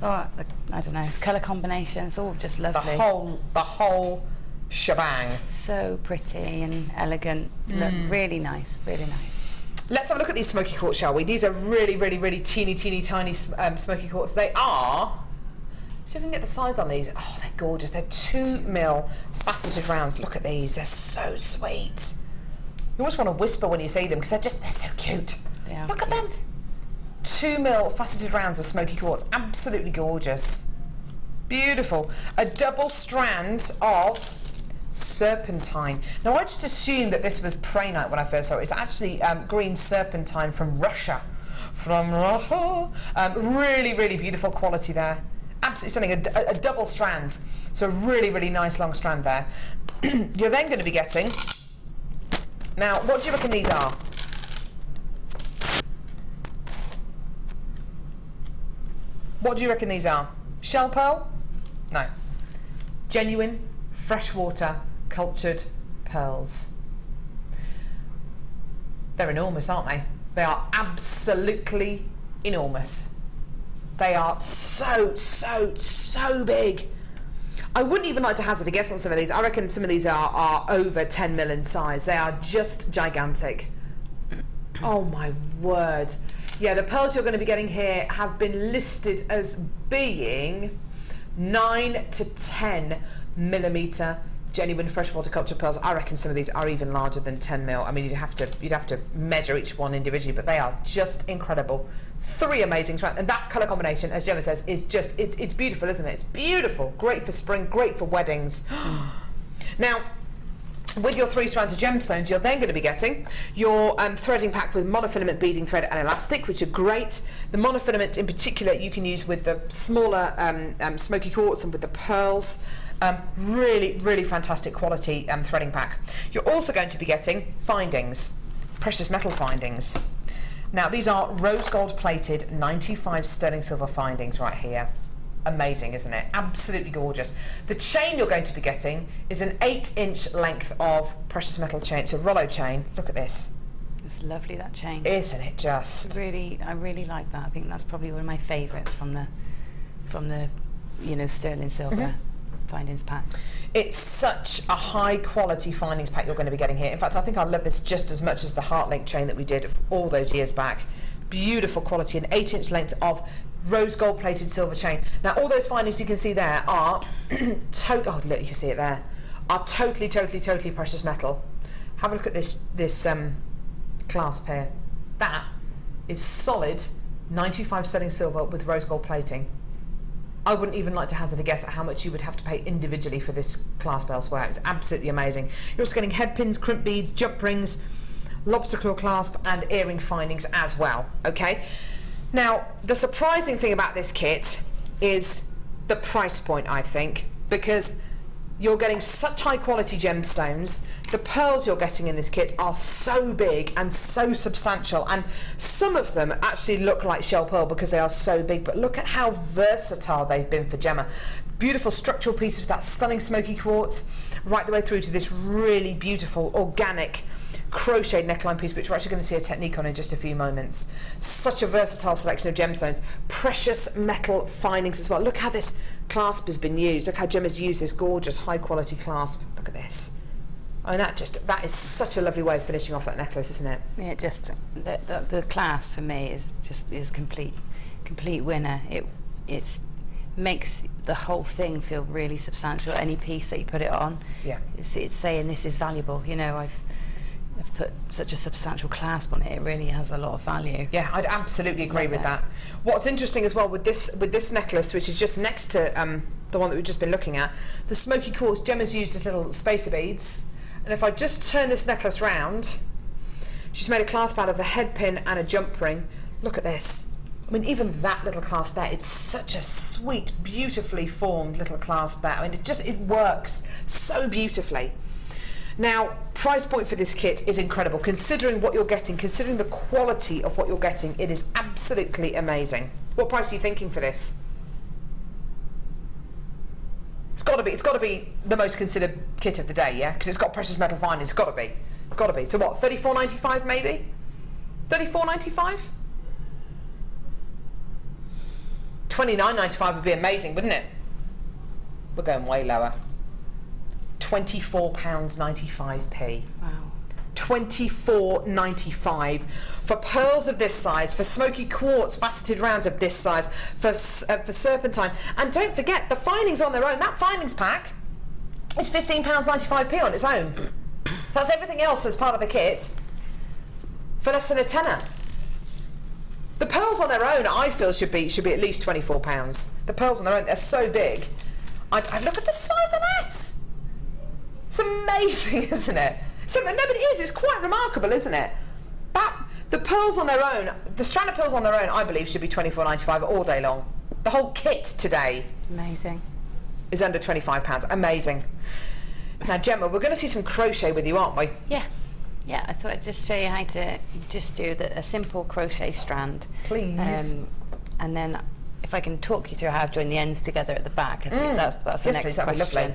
Oh, I don't know, the colour combination, it's all just lovely. The whole shebang. So pretty and elegant. Look, really nice, really nice. Let's have a look at these smoky quartz, shall we? These are really, really, really teeny, tiny smoky quartz. They are, see if we can get the size on these. Oh, they're gorgeous. They're 2mm faceted rounds. Look at these, they're so sweet. You always want to whisper when you see them because they're so cute. They are Look cute. at them. 2mm faceted rounds of smoky quartz. Absolutely gorgeous. Beautiful. A double strand of serpentine. Now I just assumed that this was prehnite when I first saw it. It's actually green serpentine from Russia. Really, really beautiful quality there. Absolutely stunning. A double strand. So a really, really nice long strand there. You're then going to be getting... Now, what do you reckon these are? What do you reckon these are? Shell pearl? No. Genuine, freshwater, cultured pearls. They're enormous, aren't they? They are absolutely enormous. They are so big. I wouldn't even like to hazard a guess on some of these. I reckon some of these are over 10mm in size. They are just gigantic. Oh my word. Yeah, the pearls you're going to be getting here have been listed as being 9 to 10mm genuine freshwater culture pearls. I reckon some of these are even larger than 10mm. I mean, you'd have to measure each one individually, but they are just incredible. 3 amazing strands, and that colour combination, as Gemma says, is just it's beautiful, isn't it? It's beautiful. Great for spring, great for weddings. Now, with your 3 strands of gemstones, you're then going to be getting your threading pack with monofilament beading thread and elastic, which are great. The monofilament in particular you can use with the smaller smoky quartz and with the pearls. Really, really fantastic quality threading pack. You're also going to be getting findings, precious metal findings. Now these are rose gold plated 95 sterling silver findings right here. Amazing, isn't it? Absolutely gorgeous. The chain you're going to be getting is an 8-inch length of precious metal chain. It's a Rollo chain. Look at this. It's lovely, that chain. Isn't it just? I really like that. I think that's probably one of my favourites from the sterling silver findings pack. It's such a high quality findings pack you're going to be getting here. In fact, I think I love this just as much as the heart link chain that we did all those years back. Beautiful quality, an 8-inch length of rose gold plated silver chain. Now all those findings you can see there are oh look, you can see it there, are totally precious metal. Have a look at this clasp here. That is solid 95 sterling silver with rose gold plating. I wouldn't even like to hazard a guess at how much you would have to pay individually for this clasp elsewhere. It's absolutely amazing. You're also getting head pins, crimp beads, jump rings, lobster claw clasp and earring findings as well. Okay. Now, the surprising thing about this kit is the price point, I think, because you're getting such high quality gemstones. The pearls you're getting in this kit are so big and so substantial, and some of them actually look like shell pearl because they are so big, but look at how versatile they've been for Gemma. Beautiful structural pieces with that stunning smoky quartz, right the way through to this really beautiful organic crocheted neckline piece, which we're actually going to see a technique on in just a few moments. Such a versatile selection of gemstones. Precious metal findings as well. Look how this clasp has been used. Look how Gemma's used this gorgeous high quality clasp. Look at this. I mean, that is such a lovely way of finishing off that necklace, isn't it? Yeah, just the clasp for me is complete winner. It makes the whole thing feel really substantial. Any piece that you put it on, yeah, it's saying this is valuable. You know, I've put such a substantial clasp on it. It really has a lot of value. Yeah, I'd absolutely agree with that. What's interesting as well with this necklace, which is just next to the one that we've just been looking at, the smoky quartz, Gemma's used as little spacer beads. And if I just turn this necklace round, she's made a clasp out of a head pin and a jump ring. Look at this. I mean, even that little clasp there, it's such a sweet, beautifully formed little clasp there. I mean, it works so beautifully. Now, price point for this kit is incredible. Considering what you're getting, considering the quality of what you're getting, it is absolutely amazing. What price are you thinking for this? It's got to be the most considered kit of the day, yeah? Because it's got precious metal finding. It's got to be. It's got to be. So what? $34.95 maybe? $34.95? $29.95 would be amazing, wouldn't it? We're going way lower. £24.95p. Wow. $24.95 for pearls of this size, for smoky quartz faceted rounds of this size, for serpentine. And don't forget, the findings on their own, that findings pack is £15.95p on its own. That's everything else as part of the kit for less than a tenner. The pearls on their own, I feel, should be at least £24. The pearls on their own, they're so big. I look at the size of that. It's amazing, isn't it? So, no, but it is. It's quite remarkable, isn't it? The pearls on their own, the strand of pearls on their own, I believe, should be £24.95 all day long. The whole kit today. Amazing. Is under £25. Amazing. Now, Gemma, we're going to see some crochet with you, aren't we? Yeah. Yeah, I thought I'd just show you how to just do a simple crochet strand. Please. And then if I can talk you through how I've joined the ends together at the back, I think that's the next question.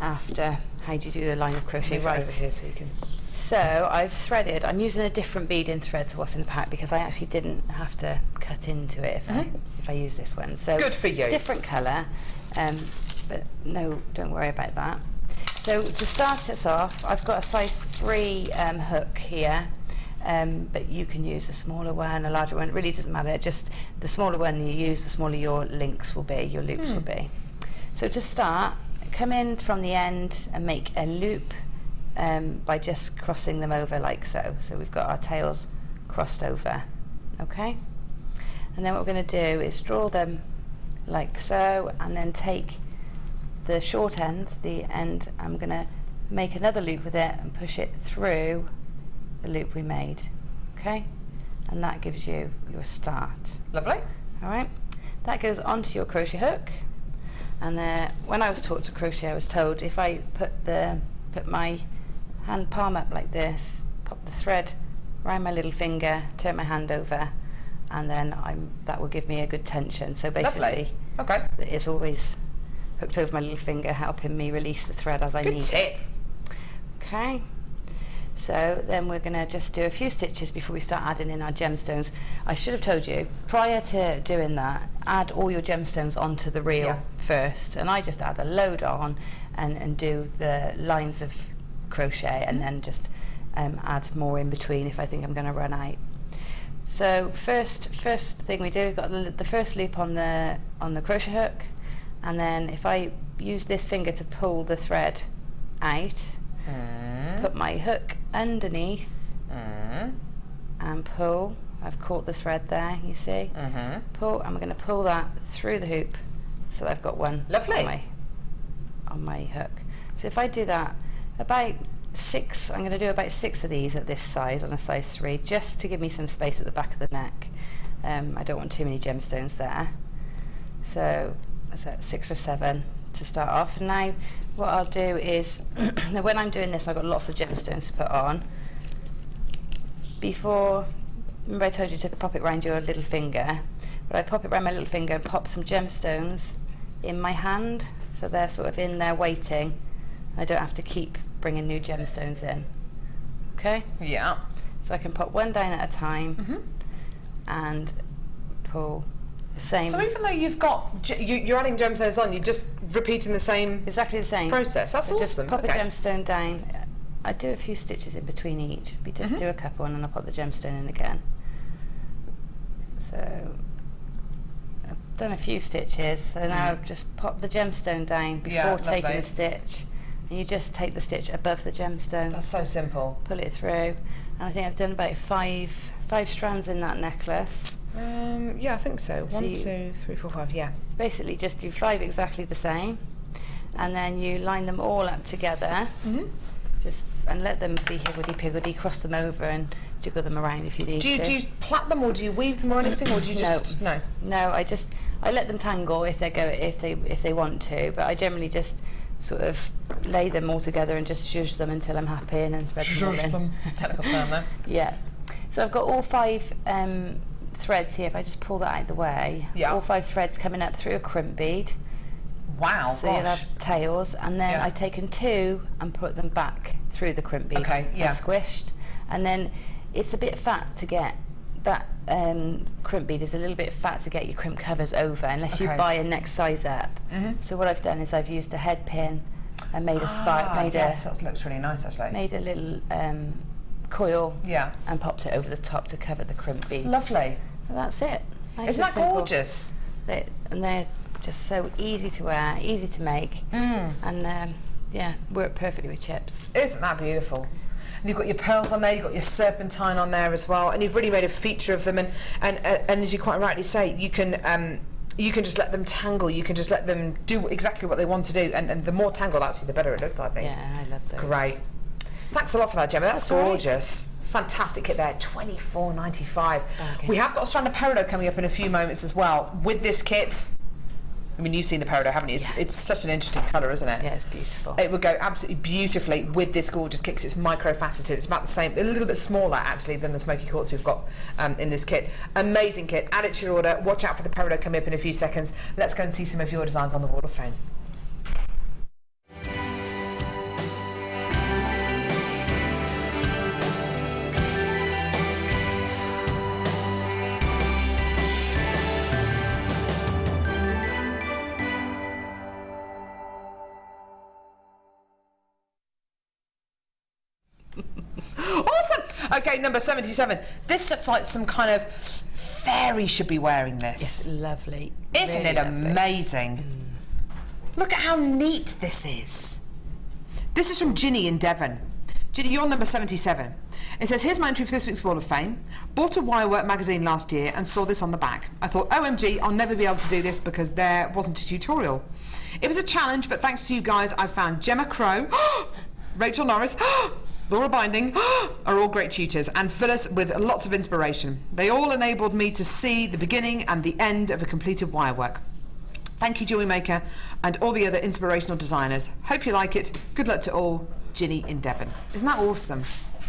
After, how do you do a line of crochet right? Over here so you can... So I've threaded, I'm using a different bead in thread to what's in the pack because I actually didn't have to cut into it if I use this one. So good for you. Different colour, but no, don't worry about that. So to start us off, I've got a size 3 hook here, but you can use a smaller one, a larger one, it really doesn't matter. Just the smaller one you use, the smaller your links will be, your loops will be. So to start, come in from the end and make a loop by just crossing them over like so. So we've got our tails crossed over, okay? And then what we're going to do is draw them like so, and then take the short end, I'm going to make another loop with it and push it through the loop we made, okay? And that gives you your start. Lovely. All right, that goes onto your crochet hook. And when I was taught to crochet, I was told if I put my hand palm up like this, pop the thread around my little finger, turn my hand over, and then that will give me a good tension. So basically, okay, it's always hooked over my little finger, helping me release the thread as I need it. Good tip. Okay. So then we're going to just do a few stitches before we start adding in our gemstones. I should have told you, prior to doing that, add all your gemstones onto the reel first. And I just add a load on and do the lines of crochet and then just add more in between if I think I'm going to run out. So first thing we do, we've got the first loop on the crochet hook. And then if I use this finger to pull the thread out, put my hook underneath and pull. I've caught the thread there, you see? Pull, I'm going to pull that through the hoop so that I've got one on my hook. So if I do that, about 6, I'm going to do about 6 of these at this size on a size 3, just to give me some space at the back of the neck. I don't want too many gemstones there. So 6 or 7 to start off. And now what I'll do is when I'm doing this, I've got lots of gemstones to put on. Remember I told you to pop it around your little finger, but I pop it around my little finger and pop some gemstones in my hand, so they're sort of in there waiting. I don't have to keep bringing new gemstones in. Okay? Yeah. So I can pop one down at a time and pull the same. So even though you've got you're adding gemstones on, you're just repeating the same exactly the same process. That's so awesome. Just pop a gemstone down. I do a few stitches in between each. We just do a couple and then I'll pop the gemstone in again. So I've done a few stitches. So now I've just popped the gemstone down before taking the stitch. And you just take the stitch above the gemstone. That's so simple. Pull it through. And I think I've done about five strands in that necklace. Yeah, I think so. 1, 2, 3, 4, 5, yeah. Basically just do 5 exactly the same. And then you line them all up together. And let them be higgledy-piggledy, cross them over and jiggle them around if you need to. Do you plait them or do you weave them or anything, or do you just... No. No, I let them tangle if they want to, but I generally just sort of lay them all together and just zhuzh them until I'm happy and then spread them all in. Technical term there. Yeah. So I've got all 5 threads here. If I just pull that out of the way, all 5 threads coming up through a crimp bead. Wow, So you'll have tails, and then I've taken 2 and put them back through the crimp bead. Okay, yeah. And squished. And then it's a bit fat to get that crimp bead is a little bit fat to get your crimp covers over unless you buy a next size up. So what I've done is I've used a head pin and made a spike. That looks really nice actually. Made a little coil and popped it over the top to cover the crimp beads. Lovely. And that's it. Nice Isn't that gorgeous? And they're just so easy to wear, easy to make, and work perfectly with chips. Isn't that beautiful? And you've got your pearls on there, you've got your serpentine on there as well, and you've really made a feature of them. And as you quite rightly say, you can just let them tangle. You can just let them do exactly what they want to do, and the more tangled, actually, the better it looks. I think. Yeah, I love those. Great. Thanks a lot for that, Gemma. That's gorgeous. Right. Fantastic kit there, $24.95. We have got a strand of peridot coming up in a few moments as well. With this kit, I mean, you've seen the peridot, haven't you? It's such an interesting colour, isn't it? Yeah, it's beautiful. It would go absolutely beautifully with this gorgeous kit because it's micro-faceted. It's about the same, a little bit smaller actually than the smoky quartz we've got in this kit. Amazing kit. Add it to your order. Watch out for the peridot coming up in a few seconds. Let's go and see some of your designs on the wall of fame. Awesome. Okay, number 77. This looks like some kind of fairy should be wearing this. It's lovely. Isn't really it amazing? Look at how neat this is. This is from Ginny in Devon. Ginny, you're number 77. It says, here's my entry for this week's Wall of Fame. Bought a Wirework magazine last year and saw this on the back. I thought, OMG, I'll never be able to do this because there wasn't a tutorial. It was a challenge, but thanks to you guys, I found Gemma Crow, Rachel Norris, Laura Binding are all great tutors and fill us with lots of inspiration. They all enabled me to see the beginning and the end of a completed wirework. Thank you, JewelleryMaker, and all the other inspirational designers. Hope you like it. Good luck to all. Ginny in Devon. Isn't that awesome?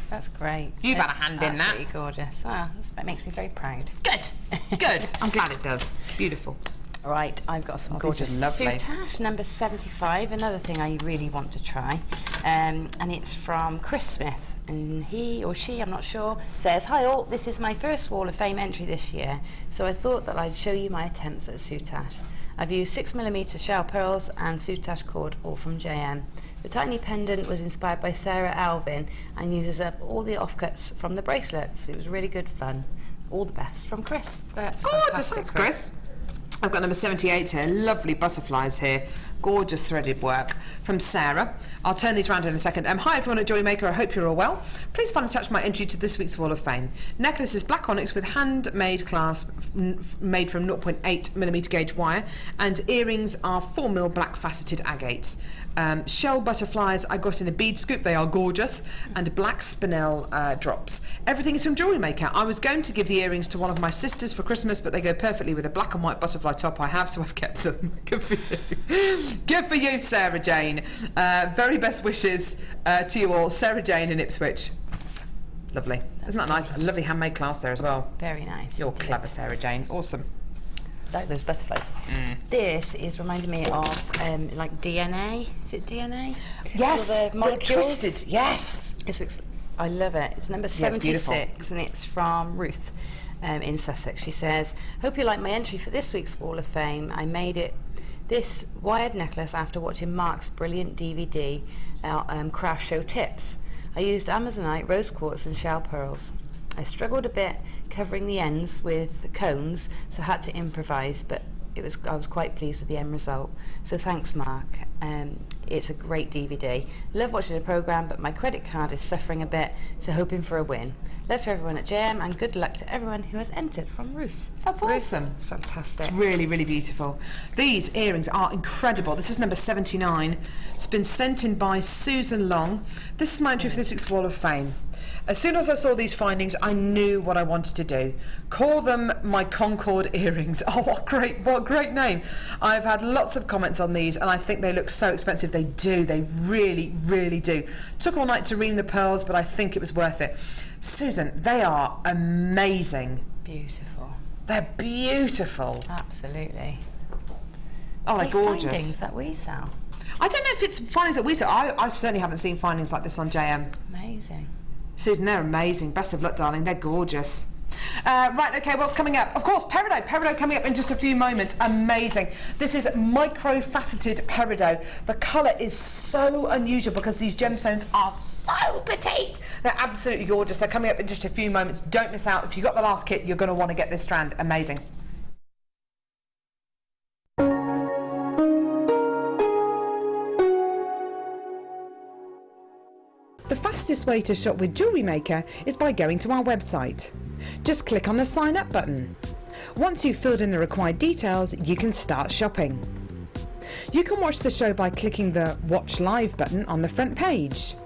That's great. You've had a hand in that. Absolutely gorgeous. That makes me very proud. Good. Good. I'm glad it does. Beautiful. Right, I've got some gorgeous soutache, number 75, another thing I really want to try, and it's from Chris Smith, and he or she, I'm not sure, says, hi all, this is my first Wall of Fame entry this year, so I thought that I'd show you my attempts at soutache. I've used 6mm shell pearls and soutache cord, all from JM. The tiny pendant was inspired by Sarah Alvin and uses up all the offcuts from the bracelets. It was really good fun. All the best from Chris. That's gorgeous, thanks, Chris. I've got number 78 here, lovely butterflies here, gorgeous threaded work from Sarah. I'll turn these around in a second. Hi everyone at JewelleryMaker, I hope you're all well. Please find and attach my entry to this week's Wall of Fame. Necklace is black onyx with handmade clasp made from 0.8mm gauge wire, and earrings are 4mm black faceted agates. Shell butterflies I got in a bead scoop, they are gorgeous, and black spinel drops. Everything is from JewelleryMaker. I was going to give the earrings to one of my sisters for Christmas, but they go perfectly with a black and white butterfly top I have, so I've kept them. Good for you. Good for you, Sarah Jane. Very best wishes to you all. Sarah Jane in Ipswich. Lovely. Isn't that nice? A lovely handmade class there as well. Very nice. You're clever, Sarah Jane. Awesome. Like those butterflies. This is reminding me of like DNA. Is it DNA? Yes. All the molecules. Twisted. Yes. I love it. It's number 76 and it's from Ruth in Sussex. She says, hope you like my entry for this week's Wall of Fame. I made this wired necklace after watching Mark's brilliant DVD craft show tips. I used Amazonite, rose quartz and shell pearls. I struggled a bit covering the ends with cones, so I had to improvise, but I was quite pleased with the end result. So thanks, Mark. It's a great DVD. Love watching the programme, but my credit card is suffering a bit, so hoping for a win. Love to everyone at JM, and good luck to everyone who has entered. From Ruth. That's awesome. It's fantastic. It's really, really beautiful. These earrings are incredible. This is number 79. It's been sent in by Susan Long. This is my entry for this week's Wall of Fame. As soon as I saw these findings, I knew what I wanted to do. Call them my Concord earrings. Oh, what a great name. I've had lots of comments on these, and I think they look so expensive. They do. They really, really do. Took all night to ream the pearls, but I think it was worth it. Susan, they are amazing. Beautiful. They're beautiful. Absolutely. Oh, they're gorgeous. Findings that we sell. I don't know if it's findings that we sell. I certainly haven't seen findings like this on JM. Amazing. Susan, they're amazing. Best of luck, darling. They're gorgeous. Right, okay, what's coming up? Of course, Peridot. Peridot coming up in just a few moments. Amazing. This is micro-faceted Peridot. The colour is so unusual because these gemstones are so petite. They're absolutely gorgeous. They're coming up in just a few moments. Don't miss out. If you got the last kit, you're going to want to get this strand. Amazing. The fastest way to shop with JewelleryMaker is by going to our website. Just click on the sign up button. Once you've filled in the required details, you can start shopping. You can watch the show by clicking the Watch Live button on the front page.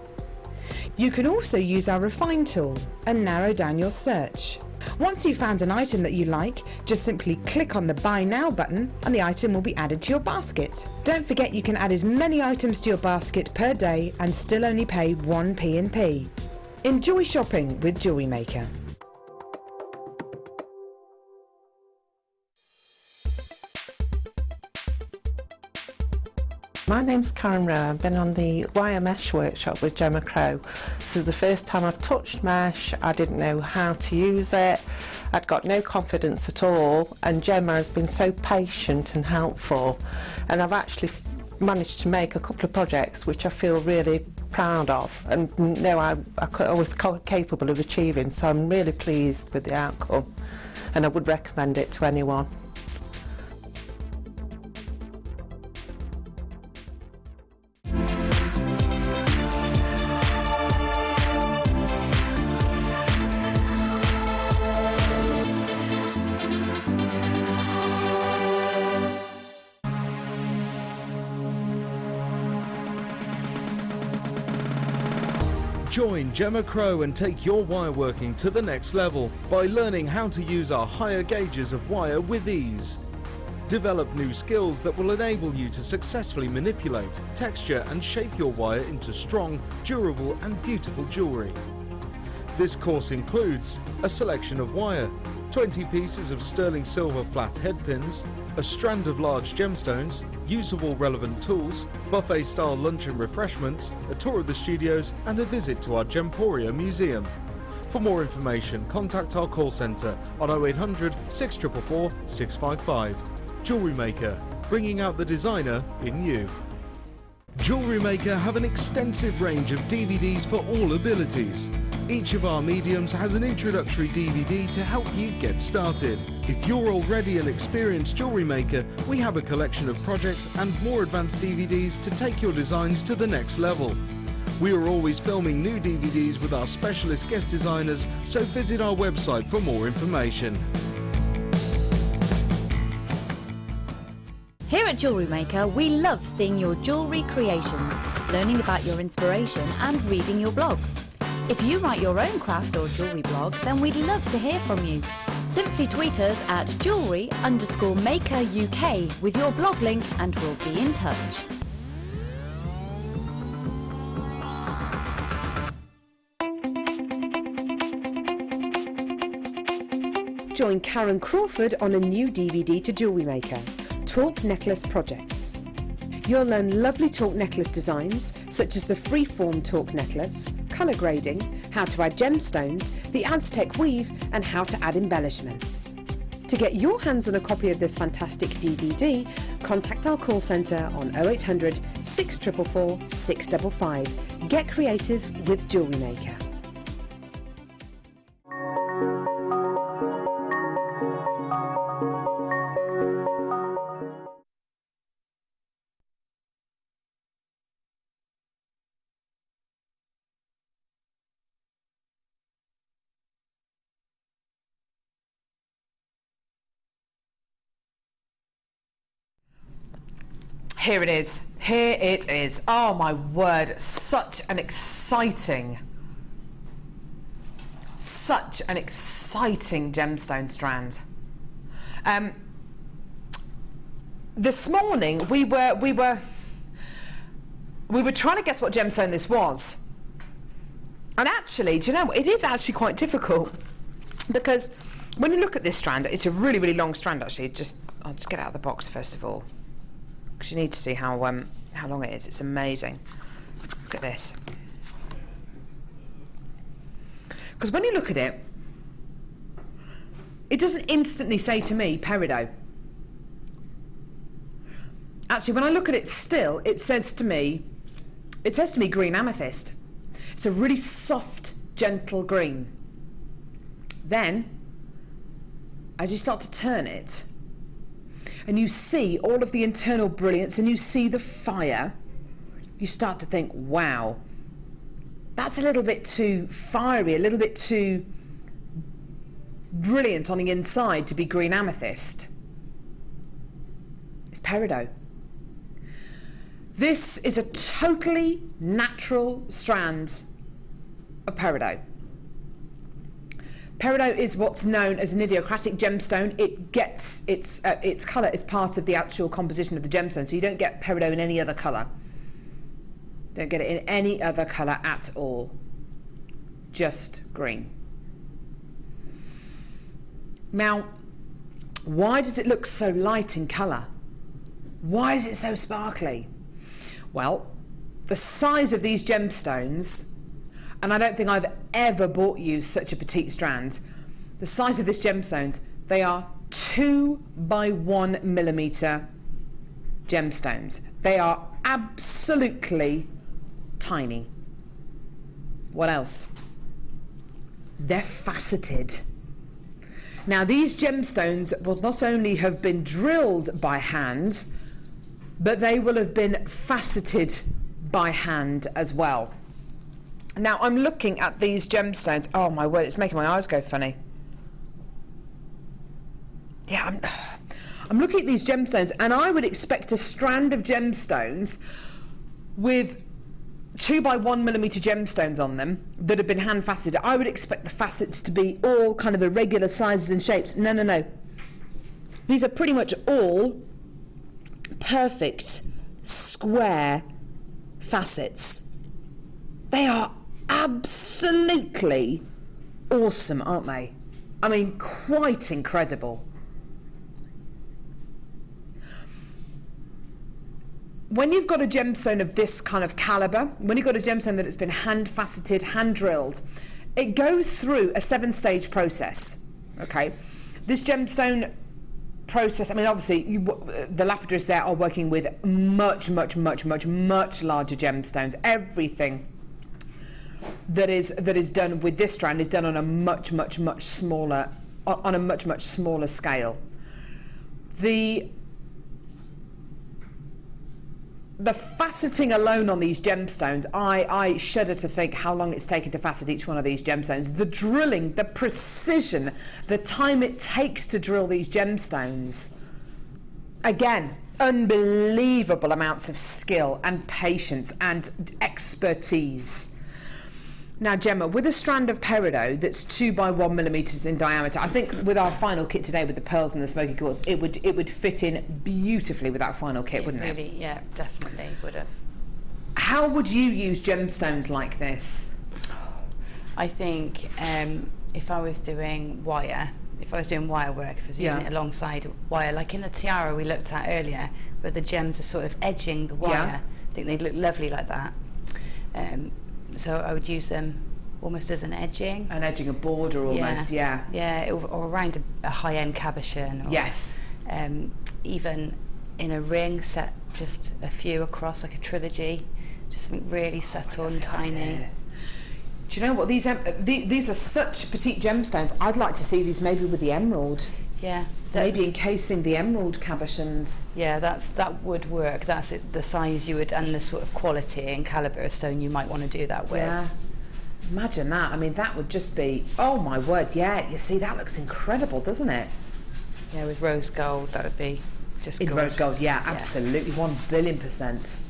You can also use our Refine tool and narrow down your search. Once you've found an item that you like, just simply click on the Buy Now button and the item will be added to your basket. Don't forget you can add as many items to your basket per day and still only pay 1 P&P. Enjoy shopping with JewelleryMaker. My name's Karen Rowe. I've been on the wire mesh workshop with Gemma Crow. This is the first time I've touched mesh. I didn't know how to use it. I'd got no confidence at all, and Gemma has been so patient and helpful, and I've actually managed to make a couple of projects which I feel really proud of and know I was capable of achieving, so I'm really pleased with the outcome and I would recommend it to anyone. Join Gemma Crow and take your wireworking to the next level by learning how to use our higher gauges of wire with ease. Develop new skills that will enable you to successfully manipulate, texture and shape your wire into strong, durable and beautiful jewellery. This course includes a selection of wire, 20 pieces of sterling silver flat head pins, a strand of large gemstones, use of all relevant tools, buffet-style lunch and refreshments, a tour of the studios and a visit to our Gemporia museum. For more information, contact our call centre on 0800 644 655. JewelleryMaker, bringing out the designer in you. JewelleryMaker have an extensive range of DVDs for all abilities. Each of our mediums has an introductory DVD to help you get started. If you're already an experienced jewellery maker, we have a collection of projects and more advanced DVDs to take your designs to the next level. We are always filming new DVDs with our specialist guest designers, so visit our website for more information. Here at JewelleryMaker, we love seeing your jewellery creations, learning about your inspiration and reading your blogs. If you write your own craft or jewellery blog, then we'd love to hear from you. Simply tweet us at jewellery_maker UK with your blog link and we'll be in touch. Join Karen Crawford on a new DVD to JewelleryMaker, Talk Necklace Projects. You'll learn lovely talk necklace designs, such as the freeform talk necklace, colour grading, how to add gemstones, the Aztec weave, and how to add embellishments. To get your hands on a copy of this fantastic DVD, contact our call centre on 0800 644 655. Get creative with JewelleryMaker. Here it is. Here it is. Oh my word, such an exciting gemstone strand. This morning we were trying to guess what gemstone this was. And actually, do you know what? It is actually quite difficult because when you look at this strand, it's a really, really long strand actually. I'll just get it out of the box first of all. because you need to see how long it is. It's amazing. Look at this. Because when you look at it, it doesn't instantly say to me peridot. Actually, when I look at it still, it says to me green amethyst. It's a really soft, gentle green. Then, as you start to turn it, and you see all of the internal brilliance, and you see the fire, you start to think, wow, that's a little bit too fiery, a little bit too brilliant on the inside to be green amethyst. It's peridot. This is a totally natural strand of peridot. Peridot is what's known as an idiosyncratic gemstone. It gets its colour as part of the actual composition of the gemstone, so you don't get peridot in any other colour. Don't get it in any other colour at all. Just green. Now, why does it look so light in colour? Why is it so sparkly? Well, the size of these gemstones, and I don't think I've ever bought you such a petite strand. The size of this gemstones, they are 2 by 1 millimetre gemstones. They are absolutely tiny. What else? They're faceted. Now, these gemstones will not only have been drilled by hand, but they will have been faceted by hand as well. Now, I'm looking at these gemstones. Oh my word, it's making my eyes go funny. Yeah, I'm looking at these gemstones, and I would expect a strand of gemstones with 2 by 1 millimetre gemstones on them that have been hand faceted. I would expect the facets to be all kind of irregular sizes and shapes. No, no, no. These are pretty much all perfect square facets. They are absolutely awesome, aren't they? I mean, quite incredible. When you've got a gemstone of this kind of calibre, when you've got a gemstone that has been hand faceted, hand drilled, it goes through a 7-stage process. Okay, this gemstone process, I mean, obviously the lapidaries there are working with much larger gemstones. Everything that is done with this strand is done on a much smaller scale. The faceting alone on these gemstones, I shudder to think how long it's taken to facet each one of these gemstones. The drilling, the precision, the time it takes to drill these gemstones. Again, unbelievable amounts of skill and patience and expertise. Now, Gemma, with a strand of peridot that's 2 by 1 millimetres in diameter, I think with our final kit today with the pearls and the smoky quartz, it would fit in beautifully with that final kit, wouldn't it? Really, yeah, definitely would have. How would you use gemstones like this? I think if I was doing wire, work, if I was using it alongside wire, like in the tiara we looked at earlier, where the gems are sort of edging the wire, I think they'd look lovely like that. So I would use them almost as an edging. An edging, a border almost, yeah. Yeah, or around a high-end cabochon. Or, yes. Even in a ring, set just a few across, like a trilogy. Just something really subtle and tiny. Do you know what? These are such petite gemstones. I'd like to see these maybe with the emerald. Yeah. Maybe encasing the emerald cabochons. Yeah, that would work. That's it, the size you would, and the sort of quality and calibre of stone you might want to do that with. Yeah. Imagine that. I mean, that would just be, oh my word, yeah. You see, that looks incredible, doesn't it? Yeah, with rose gold, that would be just gorgeous. In rose gold, yeah, absolutely, 1,000,000,000%.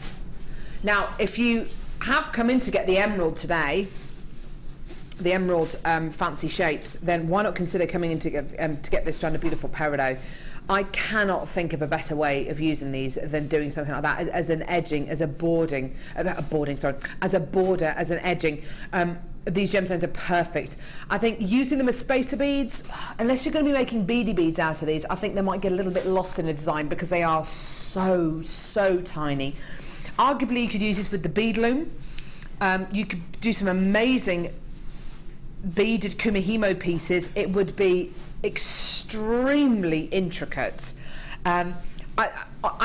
Now, if you have come in to get the emerald today, the emerald fancy shapes, then why not consider coming in to get this strand of beautiful peridot? I cannot think of a better way of using these than doing something like that as an edging, as a border, as an edging. these gemstones are perfect. I think using them as spacer beads, unless you're going to be making beady beads out of these, I think they might get a little bit lost in the design because they are so tiny. Arguably you could use this with the bead loom. You could do some amazing beaded kumihimo pieces. It would be extremely intricate. I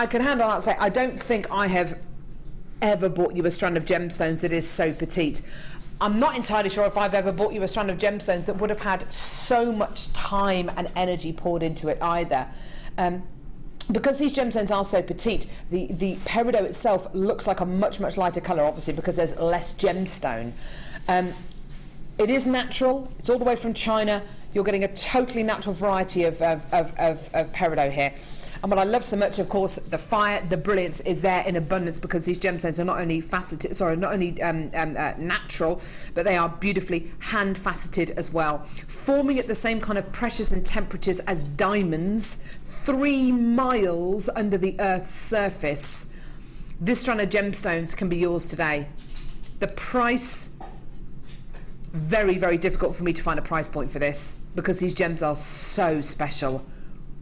can hand on out and say I don't think I have ever bought you a strand of gemstones that is so petite. I'm not entirely sure if I've ever bought you a strand of gemstones that would have had so much time and energy poured into it either. Because these gemstones are so petite, the peridot itself looks like a much lighter colour, obviously, because there's less gemstone. It is natural. It's all the way from China. You're getting a totally natural variety of peridot here. And what I love so much, of course, the fire, the brilliance is there in abundance because these gemstones are not only natural, but they are beautifully hand faceted as well, forming at the same kind of pressures and temperatures as diamonds 3 miles under the Earth's surface. This strand of gemstones can be yours today. The price, very difficult for me to find a price point for this because these gems are so special.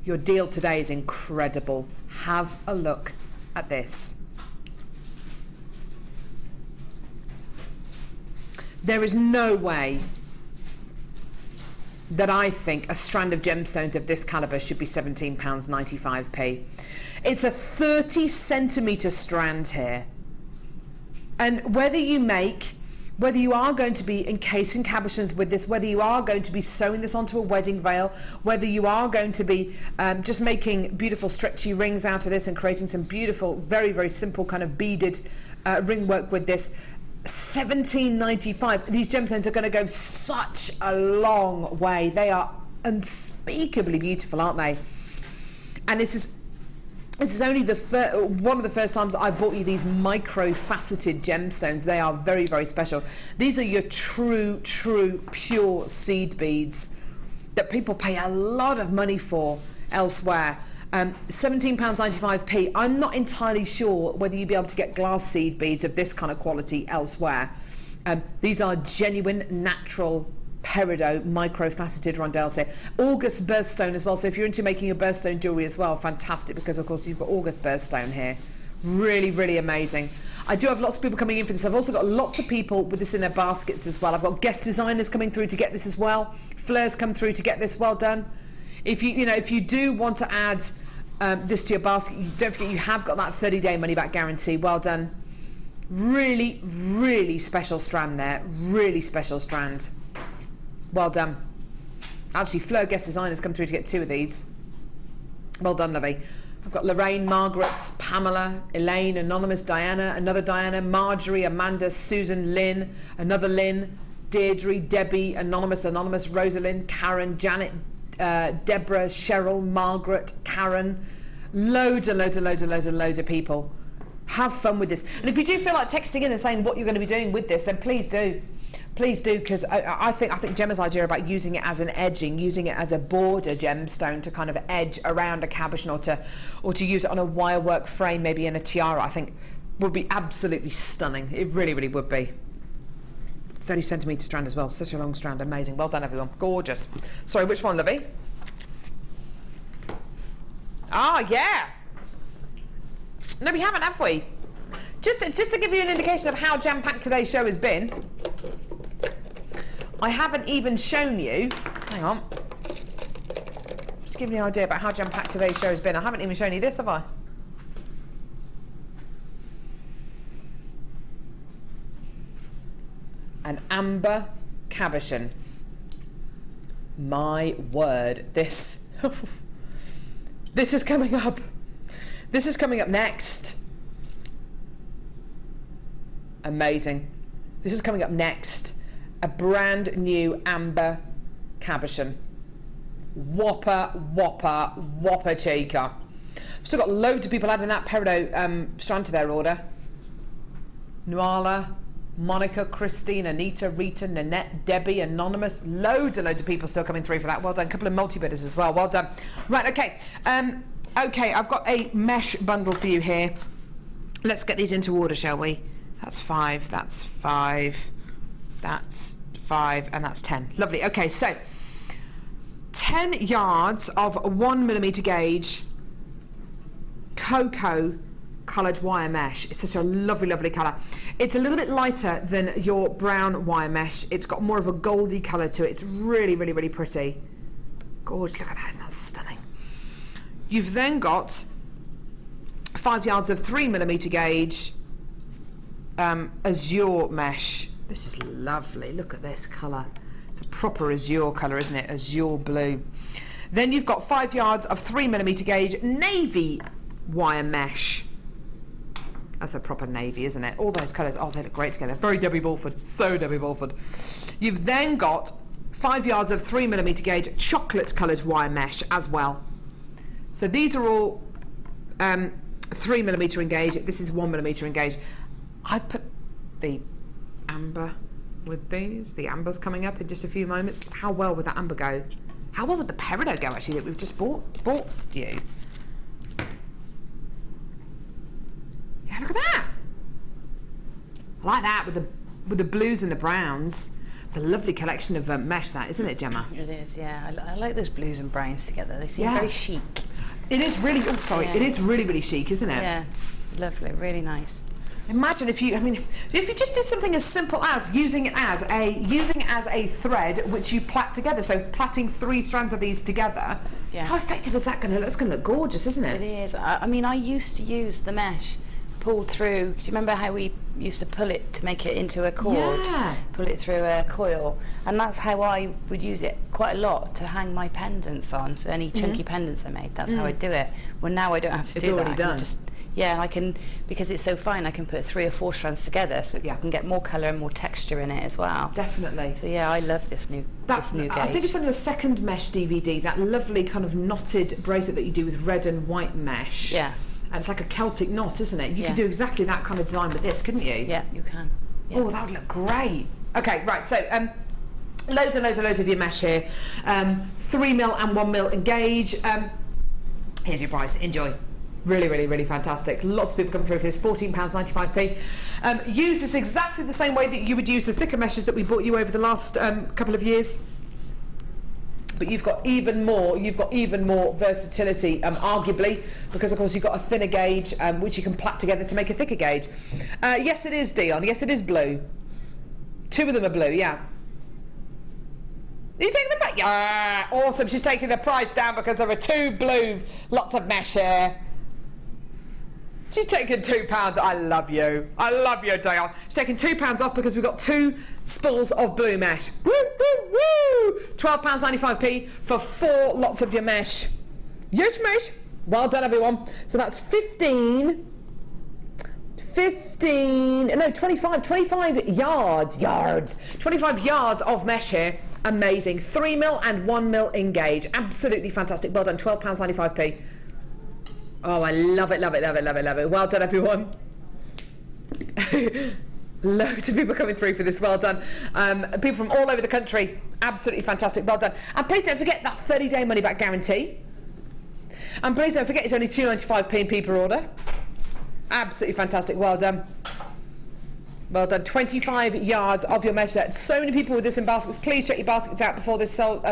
Your deal today is incredible. Have a look at this. There is no way that I think a strand of gemstones of this calibre should be £17.95p. It's a 30 centimetre strand here. And whether you are going to be encasing cabochons with this, whether you are going to be sewing this onto a wedding veil, whether you are going to be just making beautiful stretchy rings out of this and creating some beautiful, very simple kind of beaded ring work with this, £17.95. These gemstones are going to go such a long way. They are unspeakably beautiful, aren't they? And this is only one of the first times I've bought you these micro-faceted gemstones. They are very special. These are your true, pure seed beads that people pay a lot of money for elsewhere. £17.95p. I'm not entirely sure whether you'd be able to get glass seed beads of this kind of quality elsewhere. These are genuine, natural peridot micro-faceted rondelles here. August birthstone as well, so if you're into making your birthstone jewellery as well, fantastic, because of course you've got August birthstone here. Really amazing. I do have lots of people coming in for this. I've also got lots of people with this in their baskets as well. I've got guest designers coming through to get this as well. Fleurs come through to get this. Well done. If you do want to add this to your basket, don't forget you have got that 30-day money-back guarantee. Well done. Really special strand there. Really special strand. Well done. Actually, Fleur guest designers come through to get 2 of these. Well done, lovey. I've got Lorraine, Margaret, Pamela, Elaine, Anonymous, Diana, another Diana, Marjorie, Amanda, Susan, Lynn, another Lynn, Deirdre, Debbie, Anonymous, Rosalind, Karen, Janet, Deborah, Cheryl, Margaret, Karen. Loads of people. Have fun with this. And if you do feel like texting in and saying what you're going to be doing with this, then please do. Please do, because I think Gemma's idea about using it as an edging, using it as a border gemstone to kind of edge around a cabochon, or to use it on a wirework frame, maybe in a tiara, I think would be absolutely stunning. It really would be. 30 centimetre strand as well, such a long strand, amazing. Well done, everyone, gorgeous. Sorry, which one, lovey? Ah, yeah. No, we haven't, have we? Just to give you an indication of how jam-packed today's show has been, I haven't even shown you, hang on, just to give you an idea about how jam-packed today's show has been, I haven't even shown you this, have I? An amber cabochon. My word, this is coming up. This is coming up next. Amazing. This is coming up next. A brand new amber cabochon. Whopper chica. I've still got loads of people adding that peridot strand to their order. Nuala, Monica, Christine, Anita, Rita, Nanette, Debbie, Anonymous. Loads and loads of people still coming through for that. Well done. A couple of multi-bidders as well. Well done. Right, okay. Okay, I've got a mesh bundle for you here. Let's get these into order, shall we? That's 5, that's 5, that's 5, and that's 10. Lovely. Okay, so 10 yards of 1mm gauge cocoa coloured wire mesh. It's such a lovely, lovely colour. It's a little bit lighter than your brown wire mesh. It's got more of a goldy colour to it. It's really, really, really pretty. Gorgeous. Look at that. Isn't that stunning? You've then got 5 yards of 3mm gauge azure mesh. This is lovely. Look at this colour. It's a proper azure colour, isn't it? Azure blue. Then you've got 5 yards of 3mm gauge navy wire mesh. That's a proper navy, isn't it? All those colours, oh, they look great together. Very Debbie Balford, so Debbie Balford. You've then got 5 yards of 3mm gauge chocolate coloured wire mesh as well. So these are all 3mm engage. This is 1mm engage. I put the amber with these. The amber's coming up in just a few moments. How well would that amber go? How well would the peridot go, actually, that we've just bought you? Yeah, look at that. I like that with the blues and the browns. It's a lovely collection of mesh, that, isn't it, Gemma? It is, yeah. I like those blues and browns together. They seem very chic. It is really. Oh, sorry. Yeah. It is really, really chic, isn't it? Yeah, lovely, really nice. Imagine if you just did something as simple as using it as a thread which you plait together. So plaiting 3 strands of these together. Yeah. How effective is that going to look? It's going to look gorgeous, isn't it? It is. I mean, I used to use the mesh pulled through. Do you remember how we used to pull it to make it into a cord? Yeah. Pull it through a coil, and that's how I would use it quite a lot to hang my pendants on. So any chunky pendants I made, that's how I do it. Well, now I don't have to do that. It's already done. Yeah, I can, because it's so fine, I can put 3 or 4 strands together, so I can get more colour and more texture in it as well. Definitely. So yeah, I love this new gauge. I think it's on your second mesh DVD, that lovely kind of knotted bracelet that you do with red and white mesh. Yeah. And it's like a Celtic knot, isn't it? You could do exactly that kind of design with this, couldn't you? Yeah, you can. Yeah. Oh, that would look great. Okay, right, so loads and loads of your mesh here. 3mm and 1mm engage. Here's your price. Enjoy. Really, really, really fantastic. Lots of people coming through for this. £14.95p. Use this exactly the same way that you would use the thicker meshes that we bought you over the last couple of years. But you've got even more versatility, arguably, because of course you've got a thinner gauge which you can plait together to make a thicker gauge. Yes, it is, Dion. Yes, it is blue. 2 of them are blue. Yeah. Are you taking the price? Yeah, awesome. She's taking the price down because there are 2 blue. Lots of mesh here. She's taking £2. I love you. I love you, Dion. She's taking £2 off because we've got 2 spools of blue mesh. Woo, woo, woo! £12.95p for 4 lots of your mesh. Yes, mesh. Well done, everyone. So that's 25 yards. 25 yards of mesh here. Amazing. 3mm and 1mm engage. Absolutely fantastic. Well done. £12.95p. Oh, I love it, love it, love it, love it, love it. Well done, everyone. Loads of people coming through for this. Well done. People from all over the country. Absolutely fantastic. Well done. And please don't forget that 30-day money-back guarantee. And please don't forget it's only £2.95p per order. Absolutely fantastic. Well done. Well done. 25 yards of your mesh there. So many people with this in baskets. Please check your baskets out before this sells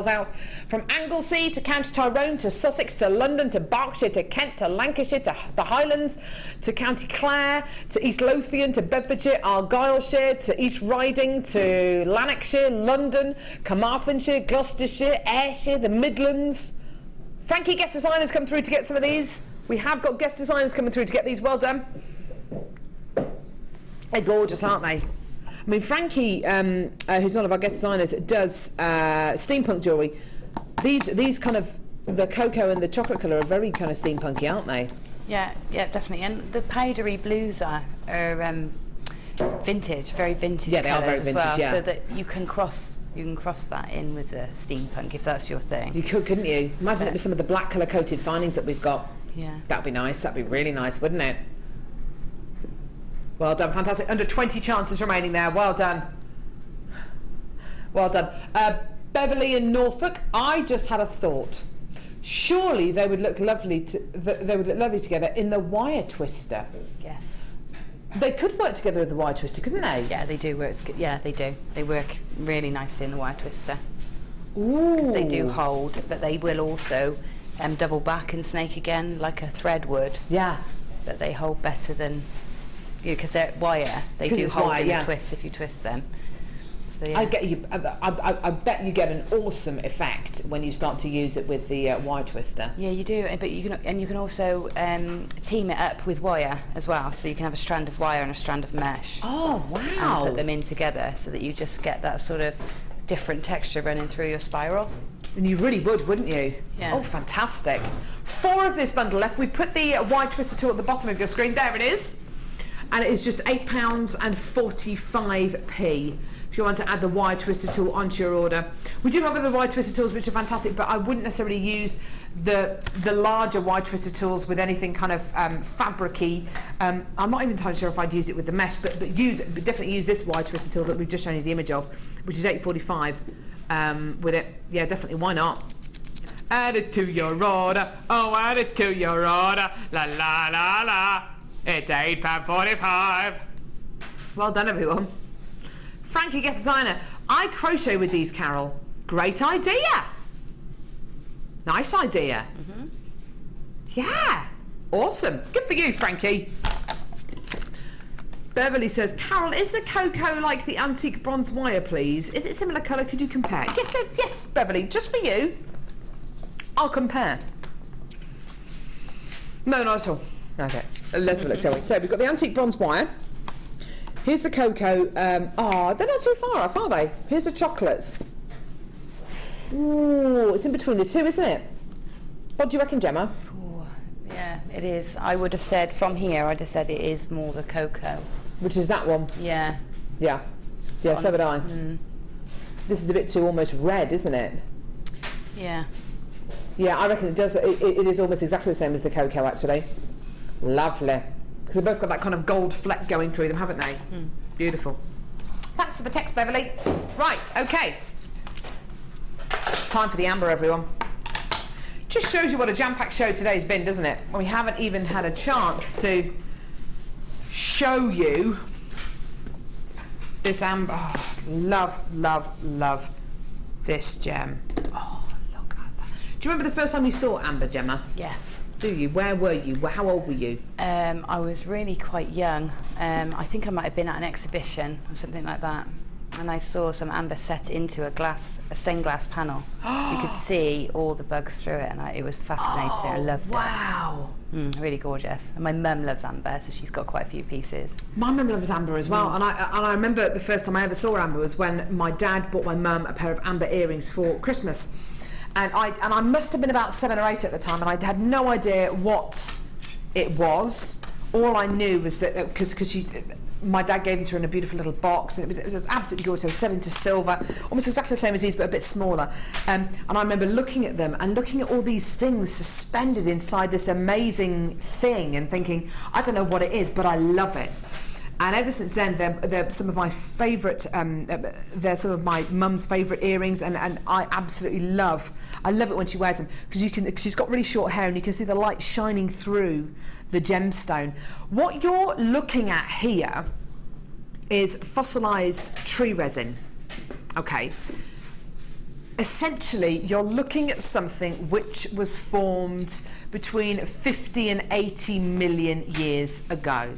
out. From Anglesey to County Tyrone to Sussex to London to Berkshire to Kent to Lancashire to the Highlands to County Clare to East Lothian to Bedfordshire, Argyllshire to East Riding to Lanarkshire, London, Carmarthenshire, Gloucestershire, Ayrshire, the Midlands. Frankie, guest designers come through to get some of these. We have got guest designers coming through to get these. Well done. They're gorgeous, aren't they? I mean, Frankie, who's one of our guest designers, does steampunk jewellery. These kind of, the cocoa and the chocolate colour are very kind of steampunky, aren't they? Yeah, definitely. And the powdery blues are vintage, very vintage colours are very as vintage, well. yeah. So that you can cross that in with the steampunk if that's your thing. You could, couldn't you? Imagine it with some of the black colour coated findings that we've got. Yeah. That'd be nice. That'd be really nice, wouldn't it? Well done, fantastic. Under 20 chances remaining there. Well done. Well done. Beverley and Norfolk. I just had a thought. Surely they would look lovely. They would look lovely together in the wire twister. Yes. They could work together with the wire twister, couldn't they? Yeah, they do work. Yeah, they do. They work really nicely in the wire twister. Ooh. 'Cause they do hold, but they will also double back and snake again like a thread would. Yeah. But they hold better than because they're wire. They do hold in a twist if you twist them. So, yeah. I bet you get an awesome effect when you start to use it with the wire twister. Yeah, you do, but you can also team it up with wire as well. So you can have a strand of wire and a strand of mesh. Oh wow! And put them in together so that you just get that sort of different texture running through your spiral. And you really would, wouldn't you? Yeah. Oh, fantastic! 4 of this bundle left. We put the wire twister tool at the bottom of your screen. There it is, and it is just £8.45. If you want to add the wire twister tool onto your order. We do have other wire twister tools which are fantastic, but I wouldn't necessarily use the larger wire twister tools with anything kind of fabric-y. I'm not even entirely sure if I'd use it with the mesh, but definitely use this wire twister tool that we've just shown you the image of, which is £8.45 with it. Yeah, definitely, why not? Add it to your order, oh, add it to your order, la la la la, it's £8.45. Well done, everyone. Frankie, guest designer. I crochet with these, Carol. Great idea. Nice idea. Mm-hmm. Yeah. Awesome. Good for you, Frankie. Beverly says, Carol, is the cocoa like the antique bronze wire, please? Is it similar colour? Could you compare? Yes, Beverly. Just for you. I'll compare. No, not at all. Okay. Let's have a look, shall we? So we've got the antique bronze wire. Here's the cocoa. They're not too far off, are they? Here's the chocolate. Ooh, it's in between the two, isn't it? What do you reckon, Gemma? Ooh, yeah, it is. I would have said from here, I'd have said it is more the cocoa. Which is that one? Yeah. Yeah. Yeah, so would I. This is a bit too almost red, isn't it? Yeah. Yeah, I reckon it does. It is almost exactly the same as the cocoa, actually. Lovely. Because they've both got that kind of gold fleck going through them, haven't they? Beautiful. Thanks for the text, Beverly. Right, okay. It's time for the amber, everyone. Just shows you what a jam-packed show today's been, doesn't it? Well, we haven't even had a chance to show you this amber. Oh, love, love, love this gem. Oh, look at that. Do you remember the first time you saw amber, Gemma? Yes. Do you? Where were you? How old were you? I was really quite young. I think I might have been at an exhibition or something like that, and I saw some amber set into a stained glass panel, so you could see all the bugs through it, and it was fascinating. I loved it. Wow! Really gorgeous. And my mum loves amber, so she's got quite a few pieces. My mum loves amber as well, and I remember the first time I ever saw amber was when my dad bought my mum a pair of amber earrings for Christmas. And I must have been about 7 or 8 at the time, and I had no idea what it was. All I knew was that because my dad gave them to her in a beautiful little box, and it was absolutely gorgeous. It was set into silver, almost exactly the same as these, but a bit smaller. And I remember looking at them and looking at all these things suspended inside this amazing thing, and thinking, I don't know what it is, but I love it. And ever since then, they're some of my favourite. They're some of my mum's favourite earrings, and I absolutely love. I love it when she wears them because she's got really short hair, and you can see the light shining through the gemstone. What you're looking at here is fossilised tree resin. Okay. Essentially, you're looking at something which was formed between 50 and 80 million years ago.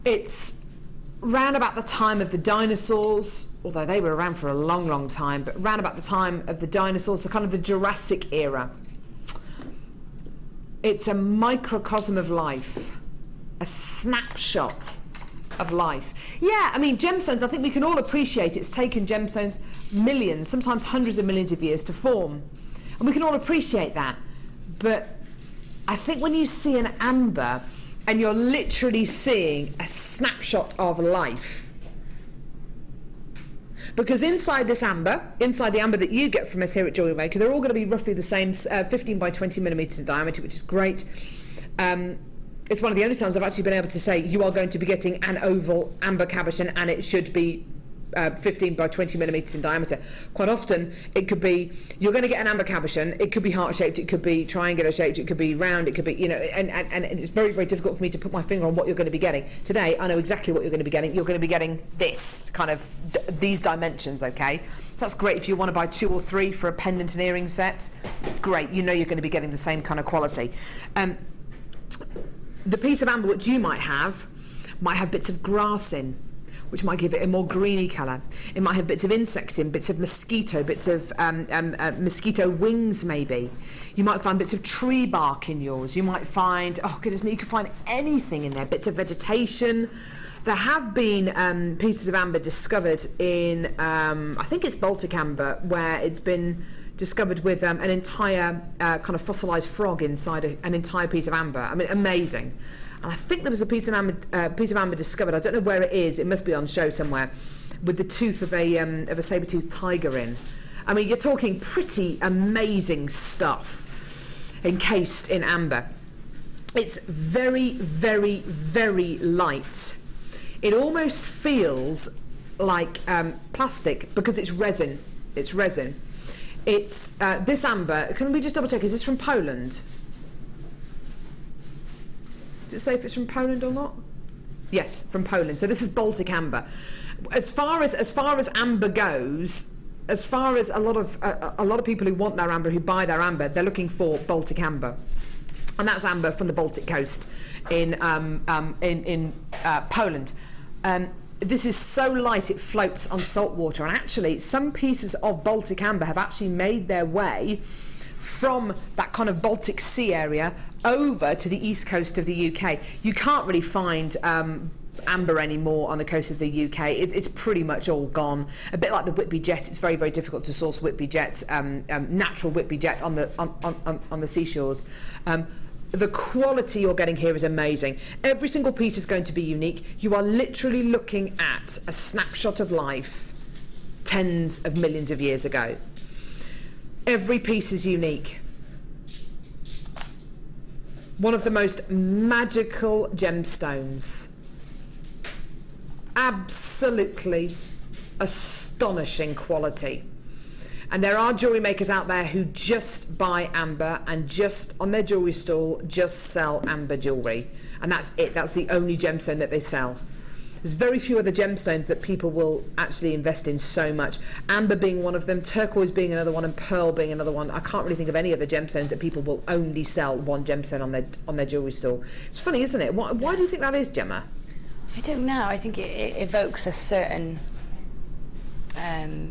It's round about the time of the dinosaurs, although they were around for a long, long time, but round about the time of the dinosaurs, so kind of the Jurassic era. It's a microcosm of life, a snapshot of life. Yeah, I mean, gemstones, I think we can all appreciate it's taken gemstones millions, sometimes hundreds of millions of years to form. And we can all appreciate that. But I think when you see an amber, and you're literally seeing a snapshot of life. Because inside this amber, inside the amber that you get from us here at JewelleryMaker, they're all going to be roughly the same, 15 by 20 millimetres in diameter, which is great. It's one of the only times I've actually been able to say you are going to be getting an oval amber cabochon, and it should be 15 by 20 millimetres in diameter. Quite often it could be, you're going to get an amber cabochon, it could be heart shaped, it could be triangular shaped, it could be round, it could be, you know, and it's very, very difficult for me to put my finger on what you're going to be getting. Today I know exactly what you're going to be getting. You're going to be getting this kind of, these dimensions, okay? So that's great if you want to buy 2 or 3 for a pendant and earring set. Great, you know you're going to be getting the same kind of quality. The piece of amber which you might have bits of grass in, which might give it a more greeny colour. It might have bits of insects in, bits of mosquito, bits of mosquito wings maybe. You might find bits of tree bark in yours. You might find, oh goodness me, you can find anything in there, bits of vegetation. There have been pieces of amber discovered in, I think it's Baltic amber, where it's been discovered with an entire kind of fossilised frog inside an entire piece of amber. I mean, amazing. And I think there was a piece of amber discovered. I don't know where it is. It must be on show somewhere, with the tooth of a saber-toothed tiger in. I mean, you're talking pretty amazing stuff encased in amber. It's very, very, very light. It almost feels like plastic because it's resin. It's resin. It's this amber. Can we just double check? Is this from Poland? Does it say if it's from Poland or not? Yes, from Poland. So this is Baltic amber. As far as amber goes, as far as a lot of people who want their amber, who buy their amber, they're looking for Baltic amber, and that's amber from the Baltic coast in Poland. This is so light it floats on salt water, and actually some pieces of Baltic amber have actually made their way from that kind of Baltic Sea area over to the east coast of the UK. You can't really find amber anymore on the coast of the UK. It's pretty much all gone. A bit like the Whitby jet, it's very, very difficult to source Whitby jet, natural Whitby jet on the seashores. The quality you're getting here is amazing. Every single piece is going to be unique. You are literally looking at a snapshot of life tens of millions of years ago. Every piece is unique. One of the most magical gemstones. Absolutely astonishing quality. And there are jewellery makers out there who just buy amber and just on their jewellery stall just sell amber jewellery, and that's it. That's the only gemstone that they sell. There's very few other gemstones that people will actually invest in so much. Amber being one of them, turquoise being another one, and pearl being another one. I can't really think of any other gemstones that people will only sell one gemstone on their jewellery stall. It's funny, isn't it? Why do you think that is, Gemma? I don't know. I think it evokes a certain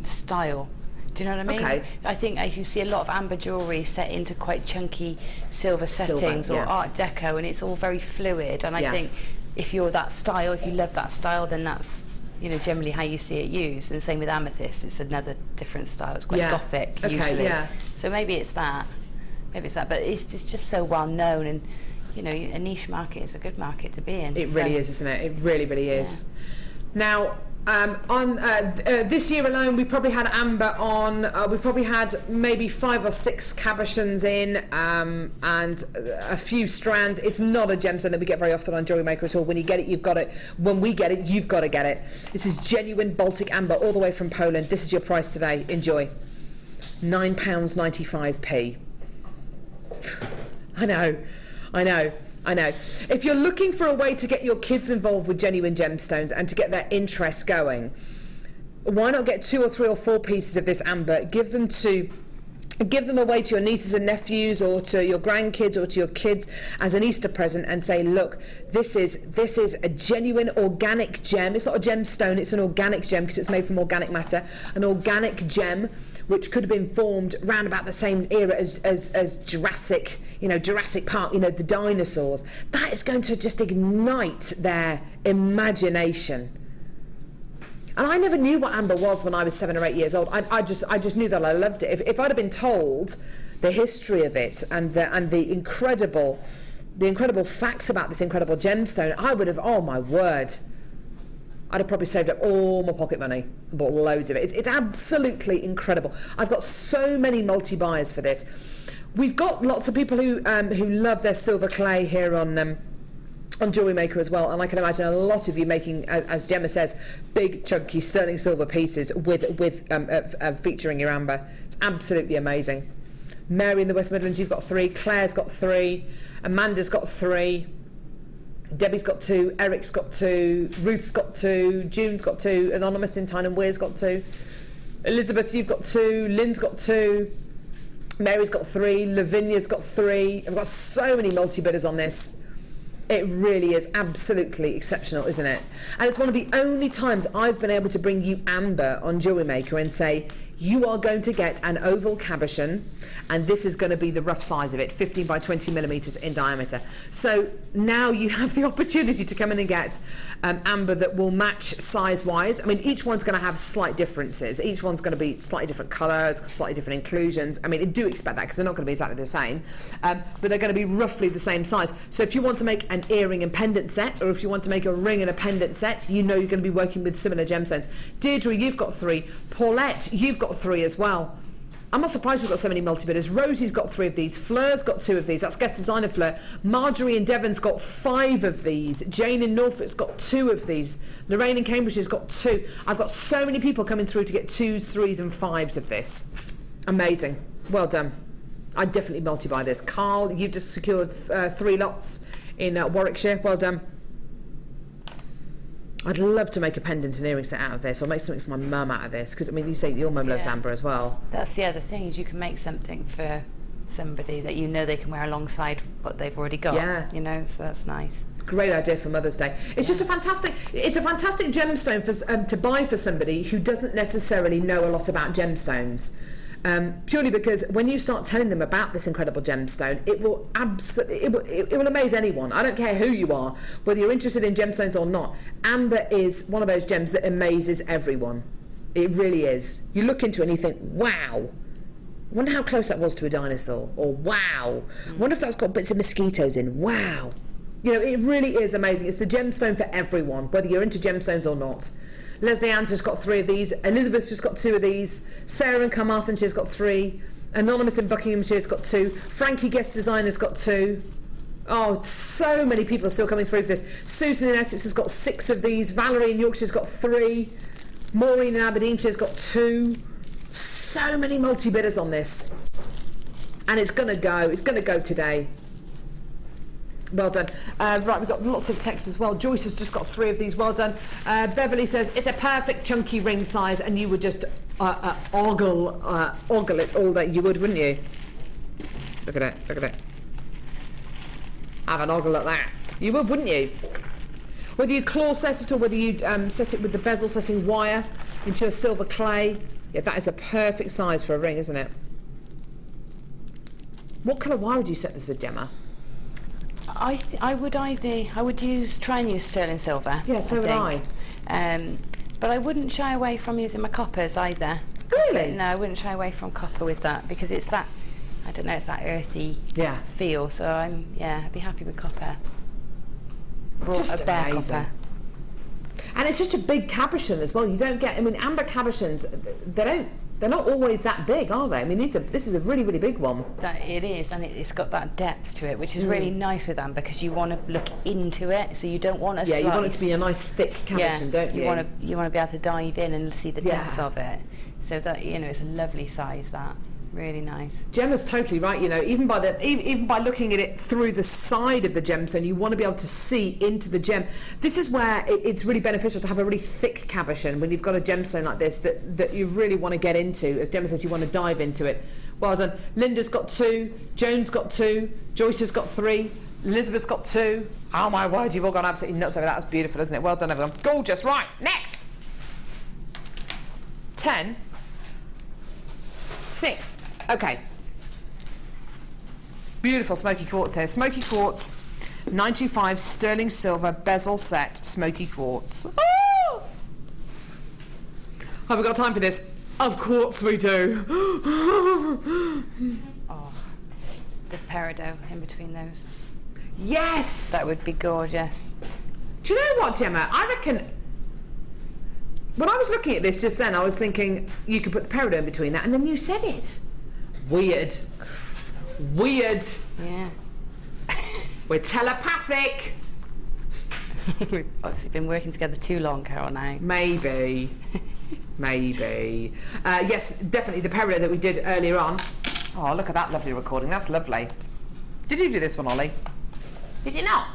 style. Do you know what I mean? Okay. I think as you see a lot of amber jewellery set into quite chunky silver settings or Art Deco, and it's all very fluid. And I think if you're that style, if you love that style, then that's, you know, generally how you see it used. And the same with Amethyst, it's another different style. It's quite gothic usually. So maybe it's that. Maybe it's that. But it's just so well known, and you know, a niche market is a good market to be in. It really is, isn't it? It really, really is. Now. On this year alone, we probably had amber on. We probably had maybe 5 or 6 cabochons in, and a few strands. It's not a gemstone that we get very often on JewelleryMaker at all. When you get it, you've got it. When we get it, you've got to get it. This is genuine Baltic amber, all the way from Poland. This is your price today. Enjoy. £9.95p. I know. If you're looking for a way to get your kids involved with genuine gemstones and to get their interest going, why not get 2 or 3 or 4 pieces of this amber, give them away to your nieces and nephews, or to your grandkids, or to your kids as an Easter present, and say, look, this is a genuine organic gem. It's not a gemstone, it's an organic gem because it's made from organic matter. An organic gem which could have been formed round about the same era as Jurassic Park, you know, the dinosaurs. That is going to just ignite their imagination. And I never knew what amber was when I was 7 or 8 years old. I just knew that I loved it. If I'd have been told the history of it and the incredible facts about this incredible gemstone, I would have, oh my word, I'd have probably saved up all my pocket money and bought loads of it. It's absolutely incredible. I've got so many multi-buyers for this. We've got lots of people who love their silver clay here on on JewelleryMaker as well, and I can imagine a lot of you making, as Gemma says, big chunky sterling silver pieces with featuring your amber. It's absolutely amazing. Mary in the West Midlands, you've got 3. Claire's got 3. Amanda's got 3. Debbie's got 2. Eric's got 2. Ruth's got 2. June's got 2. Anonymous in Tyne and Weir's got 2. Elizabeth, you've got 2. Lynn's got 2. Mary's got 3. Lavinia's got 3. I've got so many multi-bidders on this. It really is absolutely exceptional, isn't it? And it's one of the only times I've been able to bring you amber on JewelleryMaker and say, you are going to get an oval cabochon, and this is going to be the rough size of it, 15 by 20 millimetres in diameter. So now you have the opportunity to come in and get amber that will match size-wise. I mean, each one's going to have slight differences. Each one's going to be slightly different colours, slightly different inclusions. I mean, I do expect that because they're not going to be exactly the same, but they're going to be roughly the same size. So if you want to make an earring and pendant set, or if you want to make a ring and a pendant set, you know you're going to be working with similar gemstones. Deirdre, you've got 3. Paulette, you've got 3 as well. I'm not surprised we've got so many multi-bidders. Rosie's got 3 of these. Fleur's got 2 of these. That's guest designer Fleur. Marjorie in Devon's got 5 of these. Jane in Norfolk's got 2 of these. Lorraine in Cambridge has got 2. I've got so many people coming through to get 2s, 3s and 5s of this. Amazing. Well done. I'd definitely multi-buy this. Carl, you've just secured 3 lots in Warwickshire. Well done. I'd love to make a pendant and earring set out of this, or make something for my mum out of this, because I mean, you say your mum loves amber as well. That's the other thing, is you can make something for somebody that you know they can wear alongside what they've already got. Yeah. You know, so that's nice. Great idea for Mother's Day. It's just a fantastic gemstone for, to buy for somebody who doesn't necessarily know a lot about gemstones. Purely because when you start telling them about this incredible gemstone, it will amaze anyone. I don't care who you are, whether you're interested in gemstones or not. Amber is one of those gems that amazes everyone. It really is. You look into it and you think, wow, I wonder how close that was to a dinosaur, or wow, I wonder if that's got bits of mosquitoes in, wow. You know, it really is amazing. It's the gemstone for everyone, whether you're into gemstones or not. Leslie Ann's just got 3 of these. Elizabeth's just got 2 of these. Sarah in Carmarthenshire has got 3. Anonymous in Buckinghamshire has got 2. Frankie Guest Designer's got 2. Oh, so many people are still coming through for this. Susan in Essex has got 6 of these. Valerie in Yorkshire's got 3. Maureen in Aberdeenshire's got 2. So many multi-bidders on this. And it's going to go. It's going to go today. Well done. Right, we've got lots of text as well. Joyce has just got 3 of these. Well done. Beverly says, it's a perfect chunky ring size, and you would just ogle it all that you would, wouldn't you? Look at it, look at it. Have an ogle at that. You would, wouldn't you? Whether you claw set it or whether you set it with the bezel setting wire into a silver clay, yeah, that is a perfect size for a ring, isn't it? What colour wire would you set this with, Gemma? I would try and use sterling silver. Yeah, so would I. But I wouldn't shy away from using my coppers either. Really? No, I wouldn't shy away from copper with that, because it's that, I don't know, it's that earthy feel. So I'd be happy with copper. Just a bare amazing. copper. And it's such a big cabochon as well. You don't get, I mean, amber cabochons, they're not always that big, are they? I mean, this is a really, really big one. That it is, and it's got that depth to it, which is really nice with amber, because you want to look into it, so you don't want a slice. You want it to be a nice thick cabochon, don't you? You want to be able to dive in and see the depth of it. So that, you know, it's a lovely size, that. Really nice. Gemma's totally right, you know, even by looking at it through the side of the gemstone, you want to be able to see into the gem. This is where it's really beneficial to have a really thick cabochon when you've got a gemstone like this that you really want to get into. As Gemma says, you want to dive into it. Well done. Linda's got 2, Joan's got 2, Joyce has got 3, Elizabeth's got 2. Oh my word, you've all gone absolutely nuts over that. That's beautiful, isn't it? Well done, everyone. Gorgeous. Right, next. 10. 6. Okay. Beautiful smoky quartz here. Smoky quartz, 925 sterling silver bezel set smoky quartz. Oh! Have we got time for this? Of course we do. Oh, the peridot in between those. Yes! That would be gorgeous. Do you know what, Gemma? I reckon, when I was looking at this just then, I was thinking you could put the peridot in between that, and then you said it. Weird. Weird. Yeah. We're telepathic. We've obviously been working together too long, Carol, now. Maybe. Maybe. Yes, definitely the Peridot that we did earlier on. Oh, look at that lovely recording. That's lovely. Did you do this one, Ollie? Did you not?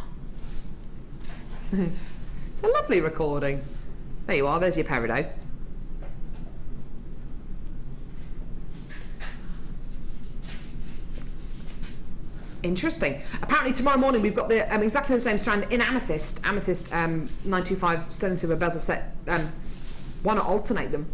It's a lovely recording. There you are. There's your Peridot. Interesting. Apparently tomorrow morning we've got the exactly the same strand in Amethyst. Amethyst 925 sterling silver bezel set. Why not alternate them?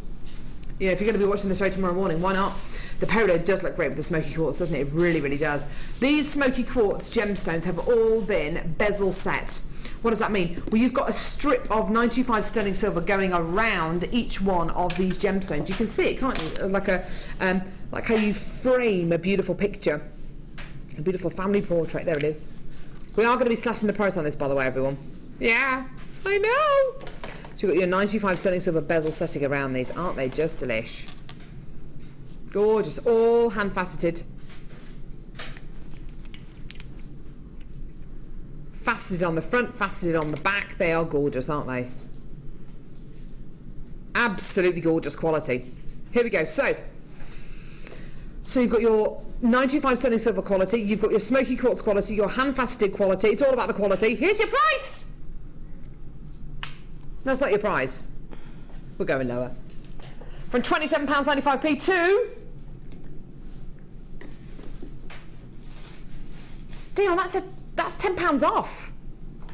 You know, if you're going to be watching the show tomorrow morning, why not? The Peridot does look great with the smoky quartz, doesn't it? It really, really does. These smoky quartz gemstones have all been bezel set. What does that mean? Well, you've got a strip of 925 sterling silver going around each one of these gemstones. You can see it, can't you? Like how you frame a beautiful picture. A beautiful family portrait. There it is. We are going to be slashing the price on this, by the way, everyone. Yeah, I know. So you've got your 95 sterling silver bezel setting around these. Aren't they just delish? Gorgeous. All hand faceted. Faceted on the front, faceted on the back. They are gorgeous, aren't they? Absolutely gorgeous quality. Here we go. So you've got your 95 sterling silver quality, you've got your smoky quartz quality, your hand faceted quality. It's all about the quality. Here's your price. That's not your price. We're going lower. From £27.95p to... Dion, that's £10 off.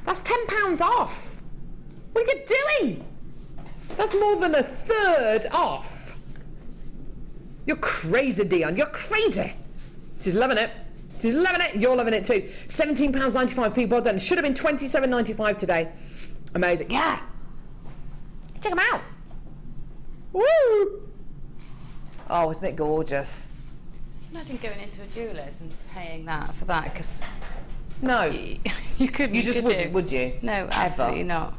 That's £10 off. What are you doing? That's more than a third off. You're crazy, Dion. You're crazy. She's loving it. She's loving it. You're loving it too. £17.95p. Well done. Should have been £27.95 today. Amazing. Yeah. Check them out. Woo. Oh, isn't it gorgeous? Imagine going into a jeweller's and paying that for that, because no, you couldn't. You just wouldn't, would you? No, absolutely not.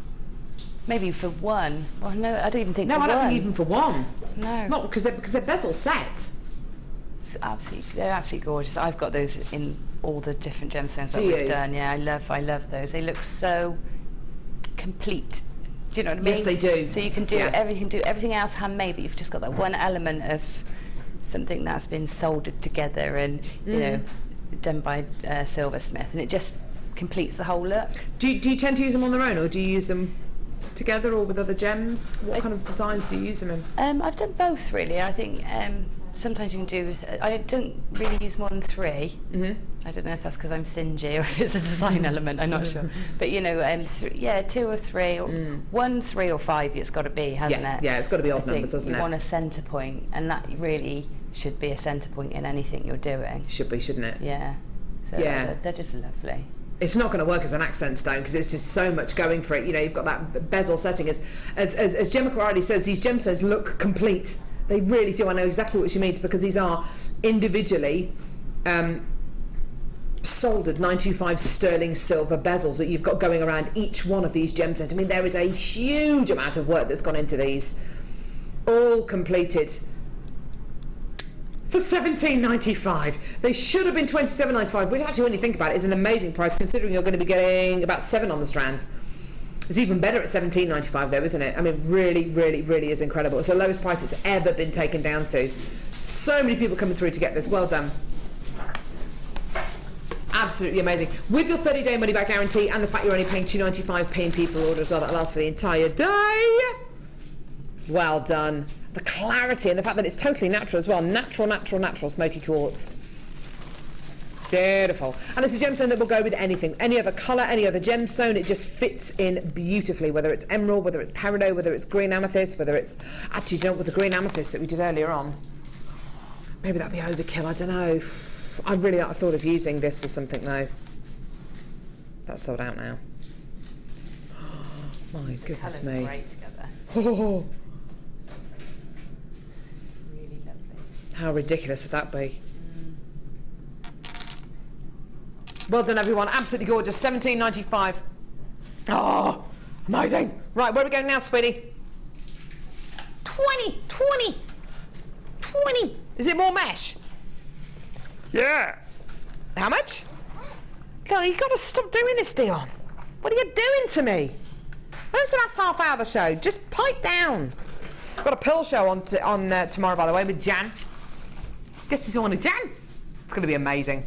Maybe for one. Well, no, I don't even think. No, for I don't one. think even for one. No, not because they're bezel set. They're absolutely gorgeous. I've got those in all the different gemstones that we've done. Yeah, I love those. They look so complete. Do you know what I mean? Yes, they do. So you can do everything else handmade, but you've just got that one element of something that's been soldered together and you know done by a silversmith, and it just completes the whole look. Do you tend to use them on their own, or do you use them together or with other gems? What kind of designs do you use them in? I've done both really. I think sometimes you can do. I don't really use more than 3. I don't know if that's because I'm stingy or if it's a design element. I'm not sure. But you know, 2 or 3, or 1, 3 or 5. It's got to be, hasn't it? Yeah, it's got to be odd numbers, doesn't it? You want a centre point, and that really should be a centre point in anything you're doing. Should be, shouldn't it? Yeah. So yeah, they're just lovely. It's not going to work as an accent stone because it's just so much going for it. You know, you've got that bezel setting. As Gemma already says, these gemstones look complete. They really do. I know exactly what she means because these are individually soldered 925 sterling silver bezels that you've got going around each one of these gemstones. I mean, there is a huge amount of work that's gone into these, all completed for £17.95. They should have been £27.95, which actually, when you think about it, is an amazing price considering you're going to be getting about 7 on the strands. It's even better at £17.95 though, isn't it? I mean, really, really, really is incredible. It's the lowest price it's ever been taken down to. So many people coming through to get this. Well done. Absolutely amazing. With your 30-day money-back guarantee and the fact you're only paying £2.95 in people order as well, that lasts for the entire day. Well done. The clarity and the fact that it's totally natural as well. Natural smoky quartz. Beautiful. And it's a gemstone that will go with anything. Any other colour, any other gemstone, it just fits in beautifully, whether it's emerald, whether it's peridot, whether it's green amethyst, whether it's... Actually, you know, with the green amethyst that we did earlier on, maybe that'd be overkill, I don't know. I really thought of using this with something though. That's sold out now. Oh, my goodness me. Colours great together. Oh, really lovely. how ridiculous would that be? Well done, everyone. Absolutely gorgeous. £17.95. Oh, amazing. Right, where are we going now, sweetie? 20. Is it more mesh? Yeah. How much? No, you've got to stop doing this, Dion. What are you doing to me? When's the last half hour of the show? Just pipe down. Got a pill show on tomorrow, by the way, with Jan. Guess who's on with Jan? It's going to be amazing.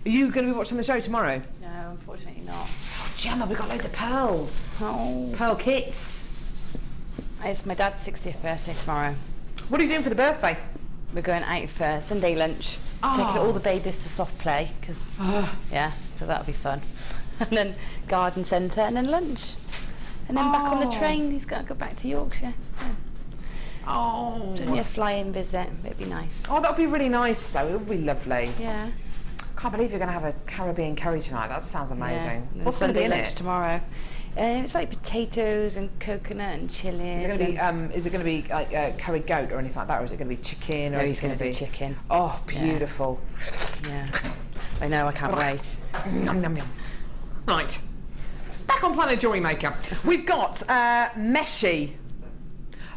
Are you going to be watching the show tomorrow? No, unfortunately not. Oh, Gemma, we've got loads of pearls. Oh. Pearl kits. It's my dad's 60th birthday tomorrow. What are you doing for the birthday? We're going out for Sunday lunch. Oh. Taking all the babies to soft play, because, yeah, so that'll be fun. And then garden centre, and then lunch. And then back on the train, he's got to go back to Yorkshire. Oh. It's only a fly-in visit, it'd be nice. Oh, that would be really nice, though. It would be lovely. Yeah. Can't believe you're going to have a Caribbean curry tonight. That sounds amazing. Yeah. What's going to be in lunch it? tomorrow? It's like potatoes and coconut and chilies. Is it going to be curried goat or anything like that, or is it going to be chicken? No, or he's going to do chicken. Oh, beautiful. Yeah. I know, I can't wait. Yum, yum, yum. Right. Back on Planet JewelleryMaker. We've got Meshy.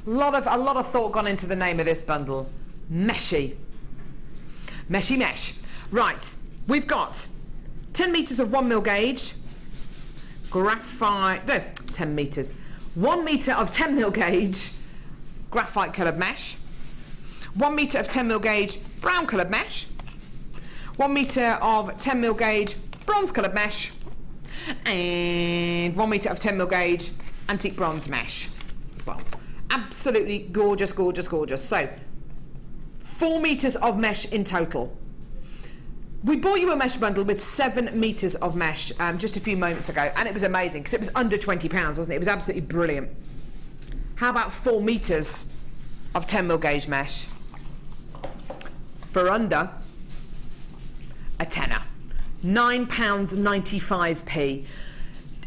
A lot of thought gone into the name of this bundle. Meshy. Meshy mesh. Right. We've got 10 metres of 1 mil gauge. Graphite. No, 10 metres. 1 metre of 10 mil gauge. Graphite coloured mesh. 1 metre of 10 mil gauge. Brown coloured mesh. 1 metre of 10 mil gauge. Bronze coloured mesh. And 1 metre of 10 mil gauge antique bronze mesh as well. Absolutely gorgeous, gorgeous, gorgeous. So 4 metres of mesh in total. We bought you a mesh bundle with 7 metres of mesh just a few moments ago, and it was amazing because it was under £20, wasn't it? It was absolutely brilliant. How about 4 metres of 10 mil gauge mesh for under a tenner? £9.95p.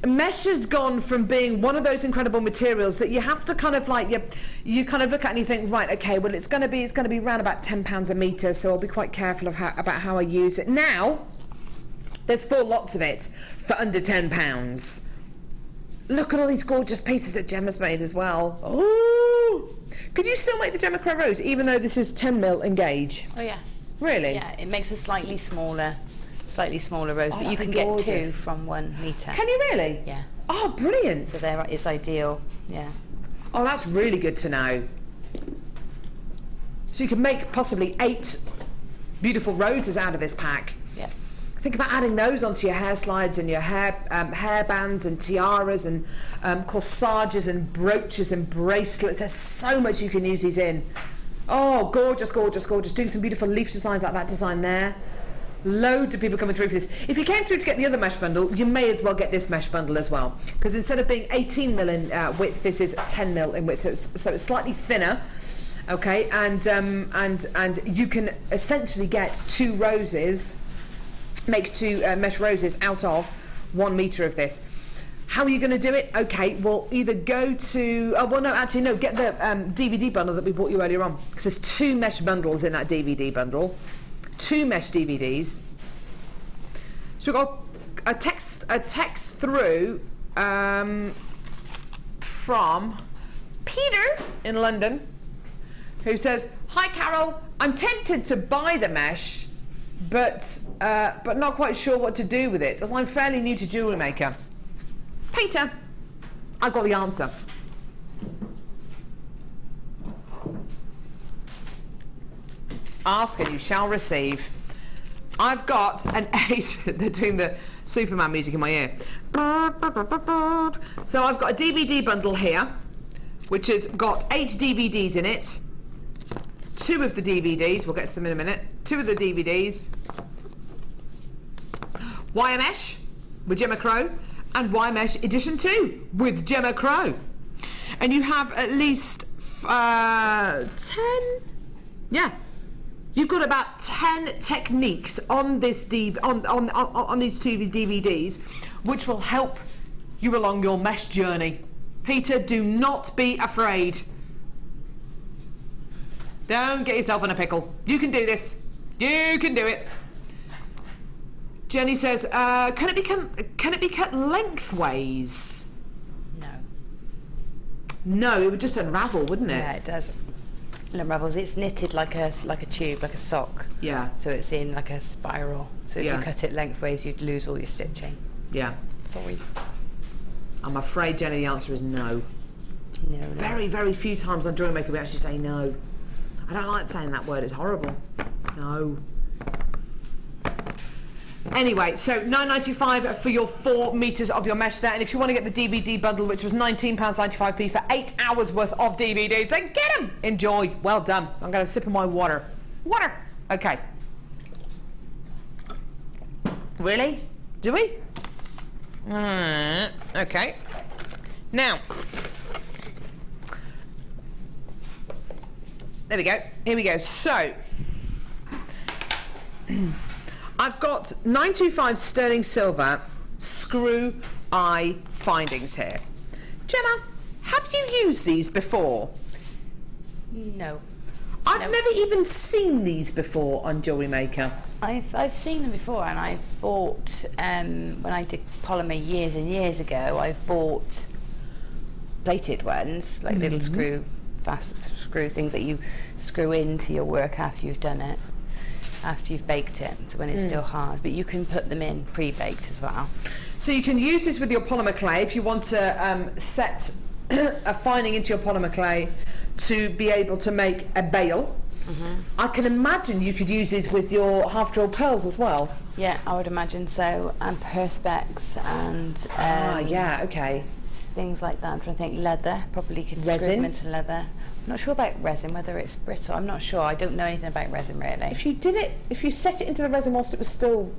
Mesh has gone from being one of those incredible materials that you have to kind of like you kind of look at and you think, right, okay, well it's going to be around about £10 a metre, so I'll be quite careful about how I use it. Now there's 4 lots of it for under £10. Look at all these gorgeous pieces that Gemma's made as well. Oh, could you still make the Gemma Crow Rose even though this is 10 mil in gauge? Oh yeah. Really? Yeah, it makes a slightly smaller rose, but you can get 2 from 1 metre. Can you really? Yeah. Oh, brilliant. So there, it's ideal. Yeah. Oh, that's really good to know. So you can make possibly 8 beautiful roses out of this pack. Yeah. Think about adding those onto your hair slides and your hair bands and tiaras and corsages and brooches and bracelets. There's so much you can use these in. Oh, gorgeous, gorgeous, gorgeous. Doing some beautiful leaf designs like that design there. Loads of people coming through for this. If you came through to get the other mesh bundle, you may as well get this mesh bundle as well, because instead of being 18 mil in width, this is 10 mil in width, so it's slightly thinner. Okay, and you can essentially get 2 roses, make 2 mesh roses out of 1 metre of this. How are you going to do it? Okay, well, either go to... Oh, well, no, actually, no, get the DVD bundle that we bought you earlier on, because there's 2 mesh bundles in that DVD bundle. 2 mesh DVDs. So we've got a text through from Peter in London, who says, "Hi Carol, I'm tempted to buy the mesh, but not quite sure what to do with it, as I'm fairly new to JewelleryMaker." Peter, I've got the answer. Ask and you shall receive. I've got an 8. They're doing the Superman music in my ear. So I've got a DVD bundle here, which has got 8 DVDs in it. 2 of the DVDs, we'll get to them in a minute. 2 of the DVDs. Wire Mesh with Gemma Crow, and Wire Mesh Edition 2 with Gemma Crow. And you have at least 10. Yeah. You've got about 10 techniques on this on these 2 DVDs, which will help you along your mesh journey. Peter, do not be afraid. Don't get yourself in a pickle. You can do this. You can do it. Jenny says, can it be cut lengthways? No. No, it would just unravel, wouldn't it? Yeah, it does. It unravels. It's knitted like a tube, like a sock. Yeah. So it's in like a spiral. So if you cut it lengthways, you'd lose all your stitching. Yeah. Sorry. I'm afraid, Jenny, the answer is no. No. Very, very few times on JewelleryMaker we actually say no. I don't like saying that word, it's horrible. No. Anyway, so £9.95 for your 4 metres of your mesh there, and if you want to get the DVD bundle, which was £19.95p for 8 hours worth of DVDs, then get them! Enjoy. Well done. I'm going to sip of my water. Water! Okay. Really? Do we? Okay. Now, there we go. Here we go. So, I've got 925 sterling silver screw eye findings here. Gemma, have you used these before? No. I've never even seen these before on JewelleryMaker. I've seen them before, and I've bought when I did polymer years and years ago. I've bought plated ones, like little fast screw things that you screw into your work after you've done it, after you've baked it, so when it's still hard. But you can put them in pre-baked as well. So you can use this with your polymer clay if you want to set a finding into your polymer clay to be able to make a bail. I can imagine you could use these with your half-drilled pearls as well. Yeah, I would imagine so, and perspex and yeah, okay, things like that. I'm trying to think. Leather, probably could screw resin them into leather. I'm not sure about resin, whether it's brittle. I'm not sure. I don't know anything about resin really. If you set it into the resin whilst it was still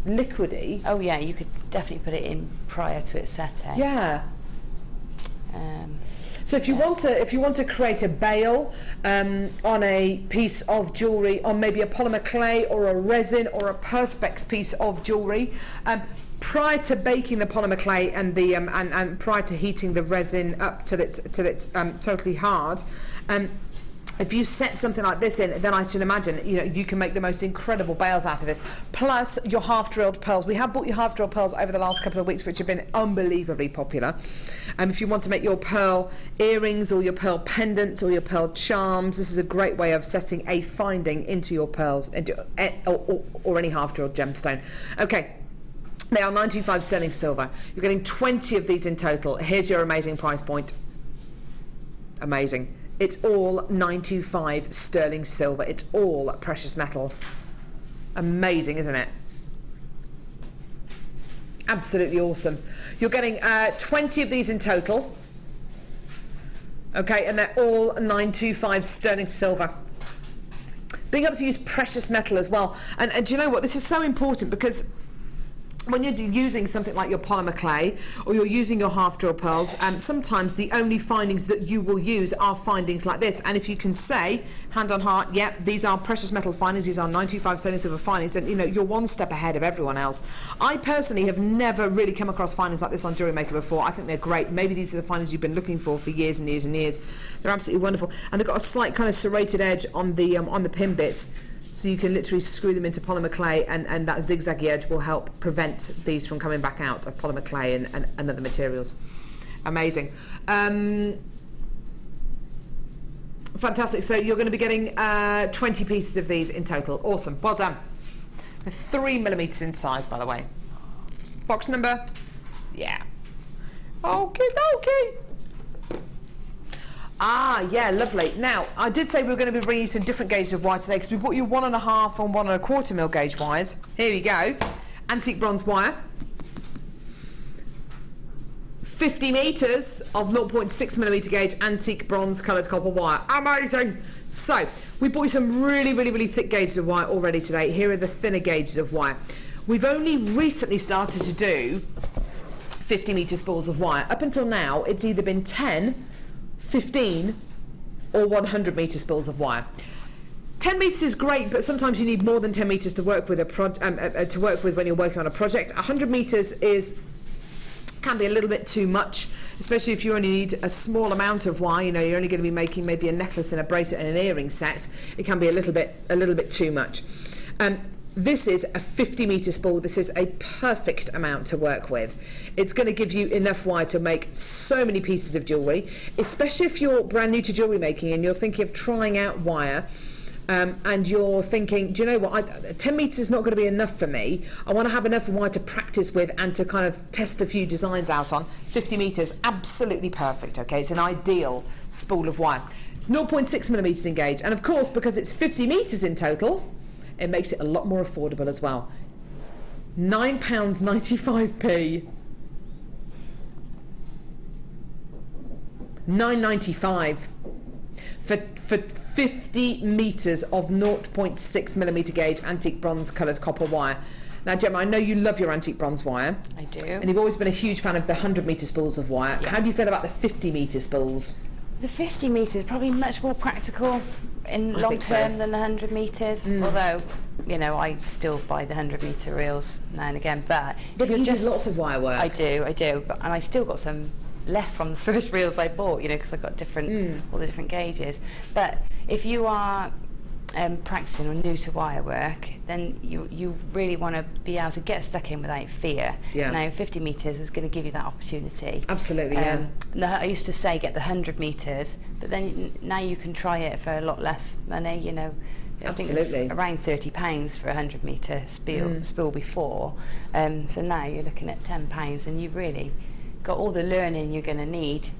liquidy. Oh yeah, you could definitely put it in prior to it setting. Yeah. So if you want to create a bail on a piece of jewellery, on maybe a polymer clay or a resin or a perspex piece of jewellery, prior to baking the polymer clay and the and prior to heating the resin up till it's totally hard, if you set something like this in, then I should imagine you can make the most incredible bails out of this. Plus your half-drilled pearls. We have bought your half-drilled pearls over the last couple of weeks, which have been unbelievably popular. If you want to make your pearl earrings or your pearl pendants or your pearl charms, this is a great way of setting a finding into your pearls or any half-drilled gemstone. Okay. They are 925 sterling silver. You're getting 20 of these in total. Here's your amazing price point. Amazing. It's all 925 sterling silver. It's all precious metal. Amazing, isn't it? Absolutely awesome. You're getting 20 of these in total. Okay, and they're all 925 sterling silver. Being able to use precious metal as well. And do you know what? This is so important because when you're using something like your polymer clay or you're using your half-drill pearls, sometimes the only findings that you will use are findings like this. And if you can say, hand on heart, yeah, these are precious metal findings, these are 925 sterling silver findings, then you're one step ahead of everyone else. I personally have never really come across findings like this on JewelleryMaker before. I think they're great. Maybe these are the findings you've been looking for years and years and years. They're absolutely wonderful. And they've got a slight kind of serrated edge on the pin bit. So you can literally screw them into polymer clay, and that zigzaggy edge will help prevent these from coming back out of polymer clay and other materials. Amazing. Fantastic. So you're going to be getting 20 pieces of these in total. Awesome. Well done. They're 3mm in size, by the way. Box number? Yeah. Okay. Yeah, lovely. Now, I did say we were going to be bringing you some different gauges of wire today because we bought you 1.5 and 1.25 mil gauge wires. Here we go. Antique bronze wire. 50 metres of 0.6mm gauge antique bronze coloured copper wire. Amazing! So, we bought you some really thick gauges of wire already today. Here are the thinner gauges of wire. We've only recently started to do 50 metre spools of wire. Up until now, it's either been 10, 15 or 100 metre spools of wire. 10 metres is great, but sometimes you need more than 10 metres to work with when you're working on a project. 100 metres can be a little bit too much, especially if you only need a small amount of wire. You're only going to be making maybe a necklace and a bracelet and an earring set. It can be a little bit too much. This is a 50 metre spool. This is a perfect amount to work with. It's going to give you enough wire to make so many pieces of jewellery, especially if you're brand new to jewellery making and you're thinking of trying out wire and you're thinking, do you know what, 10 metres is not going to be enough for me, I want to have enough wire to practice with and to kind of test a few designs out on, 50 metres, absolutely perfect, okay? It's an ideal spool of wire. It's 0.6 millimetres in gauge, and of course, because it's 50 metres in total, it makes it a lot more affordable as well. £9.95p. £9.95 for 50 metres of 0.6 millimetre gauge antique bronze coloured copper wire. Now, Gemma, I know you love your antique bronze wire. I do. And you've always been a huge fan of the 100 metre spools of wire. Yeah. How do you feel about the 50 metre spools? The 50 metres is probably much more practical in long term than the 100 metres, although, you know, I still buy the 100 metre reels now and again, but if you use lots of wire work. I do, but, and I still got some left from the first reels I bought, you know, because I've got different, all the different gauges. But if you are practicing or new to wire work, then you really want to be able to get stuck in without fear. Yeah. Now 50 metres is going to give you that opportunity. Absolutely, yeah. I used to say get the 100 metres, but then now you can try it for a lot less money, you know. Absolutely. I think it was around £30 for a 100 metre spool before, so now you're looking at £10 and you've really got all the learning you're going to need,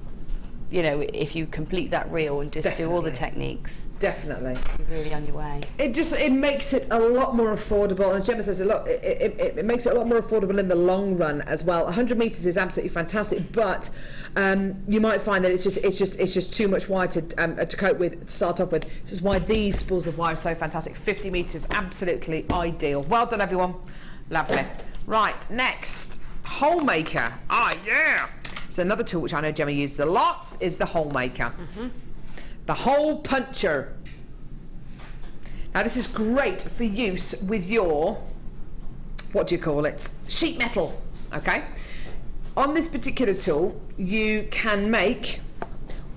you know, if you complete that reel and just do all the techniques. Definitely. You're really on your way. It makes it a lot more affordable, and Gemma says it makes it a lot more affordable in the long run as well. 100 metres is absolutely fantastic, but you might find that it's just too much wire to cope with, to start off with. This is why these spools of wire are so fantastic. 50 metres, absolutely ideal. Well done, everyone. Lovely. Right, next, hole maker. Yeah. So another tool which I know Gemma uses a lot is the hole maker. The hole puncher. Now this is great for use with your, what do you call it, sheet metal, okay? On this particular tool you can make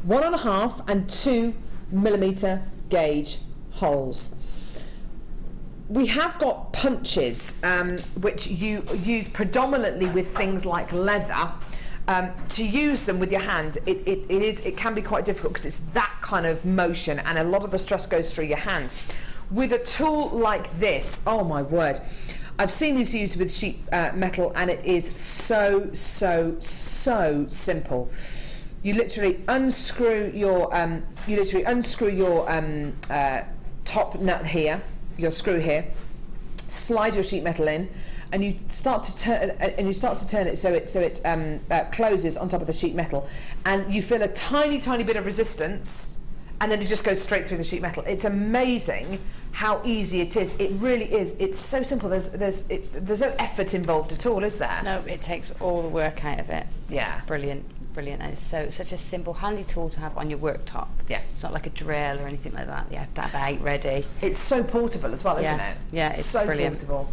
1.5 and 2 millimetre gauge holes. We have got punches which you use predominantly with things like leather. To use them with your hand, it can be quite difficult because it's that kind of motion and a lot of the stress goes through your hand. With a tool like this, oh my word, I've seen this used with sheet metal and it is so simple. You literally unscrew your top nut here, your screw here, slide your sheet metal in, and you start to turn it so it closes on top of the sheet metal, and you feel a tiny bit of resistance, and then it just goes straight through the sheet metal. It's amazing how easy it is. It really is. It's so simple. There's no effort involved at all, is there? No, it takes all the work out of it. Yeah. It's brilliant, and it's such a simple, handy tool to have on your worktop. Yeah. It's not like a drill or anything like that. You have to have it out ready. It's so portable as well, isn't it? Yeah, it's so brilliant. Portable.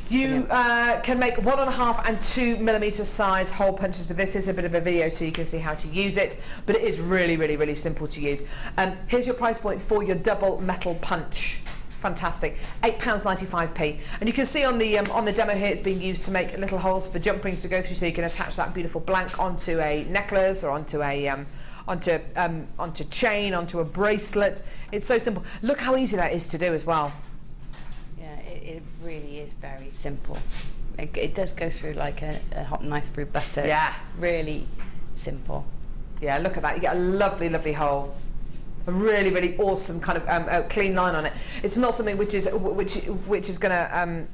You can make 1.5 and 2 millimetre size hole punches with this. Here's a bit of a video so you can see how to use it, but it is really simple to use. Here's your price point for your double metal punch. Fantastic, £8.95p. And you can see on the demo here it's being used to make little holes for jump rings to go through, so you can attach that beautiful blank onto a necklace or onto a onto chain, onto a bracelet. It's so simple. Look how easy that is to do as well. It really is very simple. It does go through like a hot and ice through butter. Yeah. It's really simple. Yeah, look at that. You get a lovely hole. A really awesome kind of clean line on it. It's not something which is gonna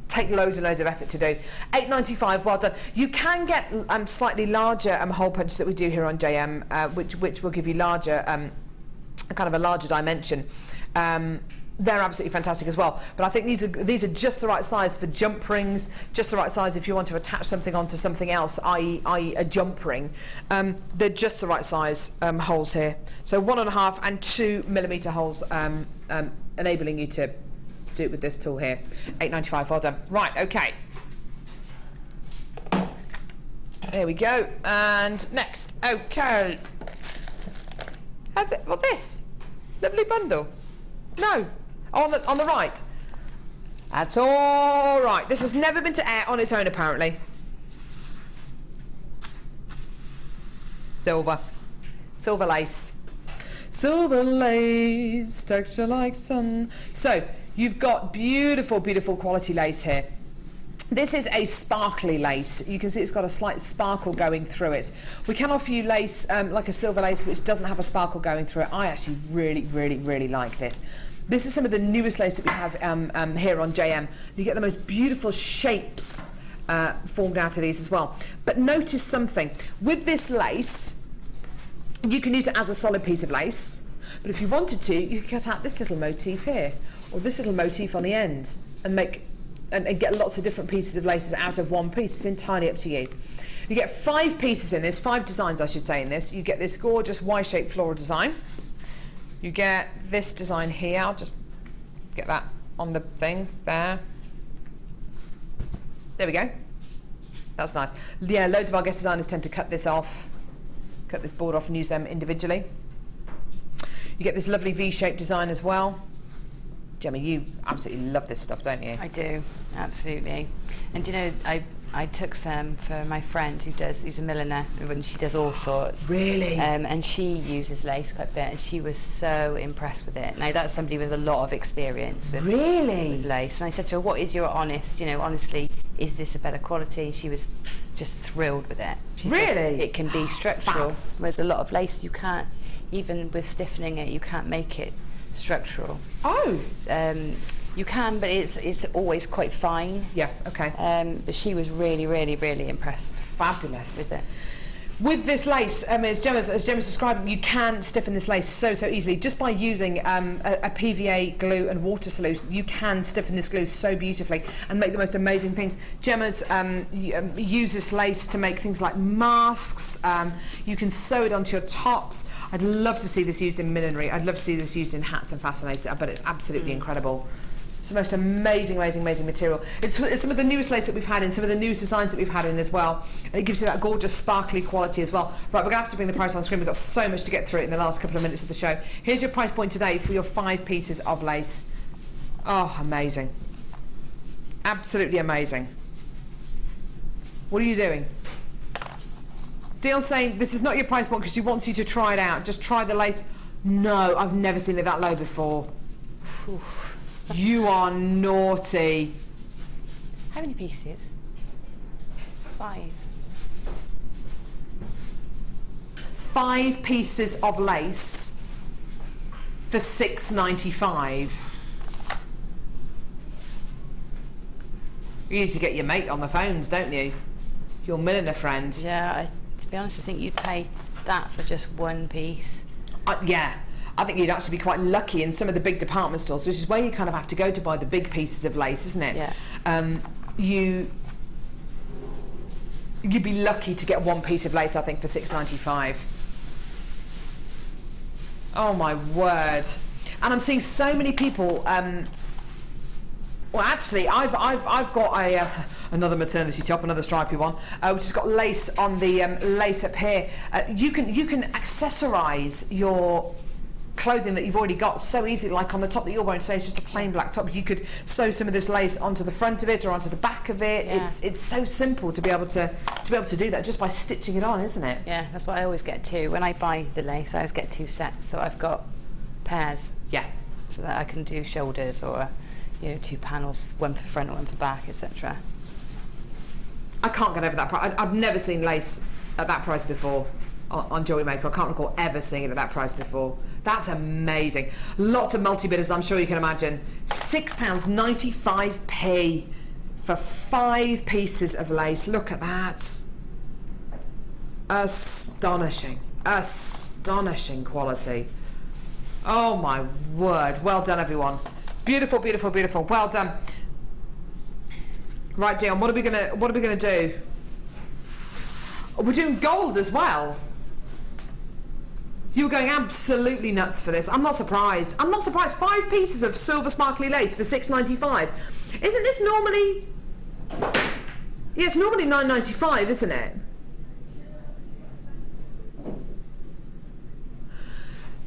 take loads and loads of effort to do. £8.95, well done. You can get slightly larger hole punches that we do here on JM, which will give you larger, kind of a larger dimension. They're absolutely fantastic as well, but I think these are just the right size for jump rings, just the right size if you want to attach something onto something else, i.e. a jump ring. They're just the right size holes here. So 1.5 and 2 millimetre holes, enabling you to do it with this tool here. £8.95, well done. Right, okay. There we go. And next, okay. How's it? Well, this lovely bundle. No. On the right. That's all right. This has never been to air on its own, apparently. Silver lace. silver lace, texture like sun. So you've got beautiful, beautiful quality lace here. This is a sparkly lace. You can see it's got a slight sparkle going through it. We can offer you lace like a silver lace which doesn't have a sparkle going through it. I actually really, really, really like this. This is some of the newest lace that we have here on JM. You get the most beautiful shapes formed out of these as well. But notice something. With this lace, you can use it as a solid piece of lace. But if you wanted to, you could cut out this little motif here, or this little motif on the end, and make and get lots of different pieces of laces out of one piece. It's entirely up to you. You get 5 pieces in this, 5 designs I should say in this. You get this gorgeous Y-shaped floral design. You get this design here. I'll just get that on the thing there. There we go. That's nice. Yeah, loads of our guest designers tend to cut this off, cut this board off and use them individually. You get this lovely V-shaped design as well. Gemma, you absolutely love this stuff, don't you? I do, absolutely. And you know, I took some for my friend who's a milliner, and she does all sorts. Really? And she uses lace quite a bit, and she was so impressed with it. Now that's somebody with a lot of experience with, with lace. And I said to her, what is your honestly, is this a better quality? She was just thrilled with it. She said it can be structural, whereas a lot of lace you can't, even with stiffening it, you can't make it structural. Oh. You can, but it's always quite fine. Yeah, okay. But she was really, really, really impressed. Fabulous. With it. With this lace, as Gemma's described, you can stiffen this lace so easily. Just by using a PVA glue and water solution, you can stiffen this glue so beautifully and make the most amazing things. Gemma's use this lace to make things like masks. You can sew it onto your tops. I'd love to see this used in millinery. I'd love to see this used in hats and fascinating. I bet it's absolutely incredible. It's the most amazing, amazing, amazing material. It's some of the newest lace that we've had in, some of the newest designs that we've had in as well. And it gives you that gorgeous sparkly quality as well. Right, we're going to have to bring the price on screen. We've got so much to get through in the last couple of minutes of the show. Here's your price point today for your 5 pieces of lace. Oh, amazing. Absolutely amazing. What are you doing? Dale's saying this is not your price point because she wants you to try it out. Just try the lace. No, I've never seen it that low before. Whew. You are naughty. How many pieces? 5. 5 pieces of lace for $6.95. You need to get your mate on the phones, don't you? Your milliner friend. Yeah, to be honest, I think you'd pay that for just 1 piece. Yeah. I think you'd actually be quite lucky in some of the big department stores, which is where you kind of have to go to buy the big pieces of lace, isn't it? Yeah. You'd be lucky to get 1 piece of lace, I think, for $6.95. Oh my word! And I'm seeing so many people. Well, actually, I've got another maternity top, another stripy one, which has got lace on the lace up here. You can accessorise your clothing that you've already got so easily, like on the top that you're wearing today. It's just a plain black top. You could sew some of this lace onto the front of it or onto the back of it. Yeah. It's so simple to be able to do that just by stitching it on, isn't it? Yeah, that's what I always get too. When I buy the lace, I always get 2 sets, so I've got pairs. Yeah. So that I can do shoulders or 2 panels, one for front, one for back, etc. I can't get over that price. I've never seen lace at that price before on JewelleryMaker. I can't recall ever seeing it at that price before. That's amazing. Lots of multi-bidders, I'm sure you can imagine. £6.95 for 5 pieces of lace. Look at that. Astonishing. Astonishing quality. Oh my word. Well done, everyone. Beautiful, beautiful, beautiful. Well done. Right, Dion, what are we gonna do? Oh, we're doing gold as well. You were going absolutely nuts for this. I'm not surprised. I'm not surprised. 5 pieces of silver sparkly lace for $6.95. Isn't this normally? Yeah, it's normally $9.95, isn't it?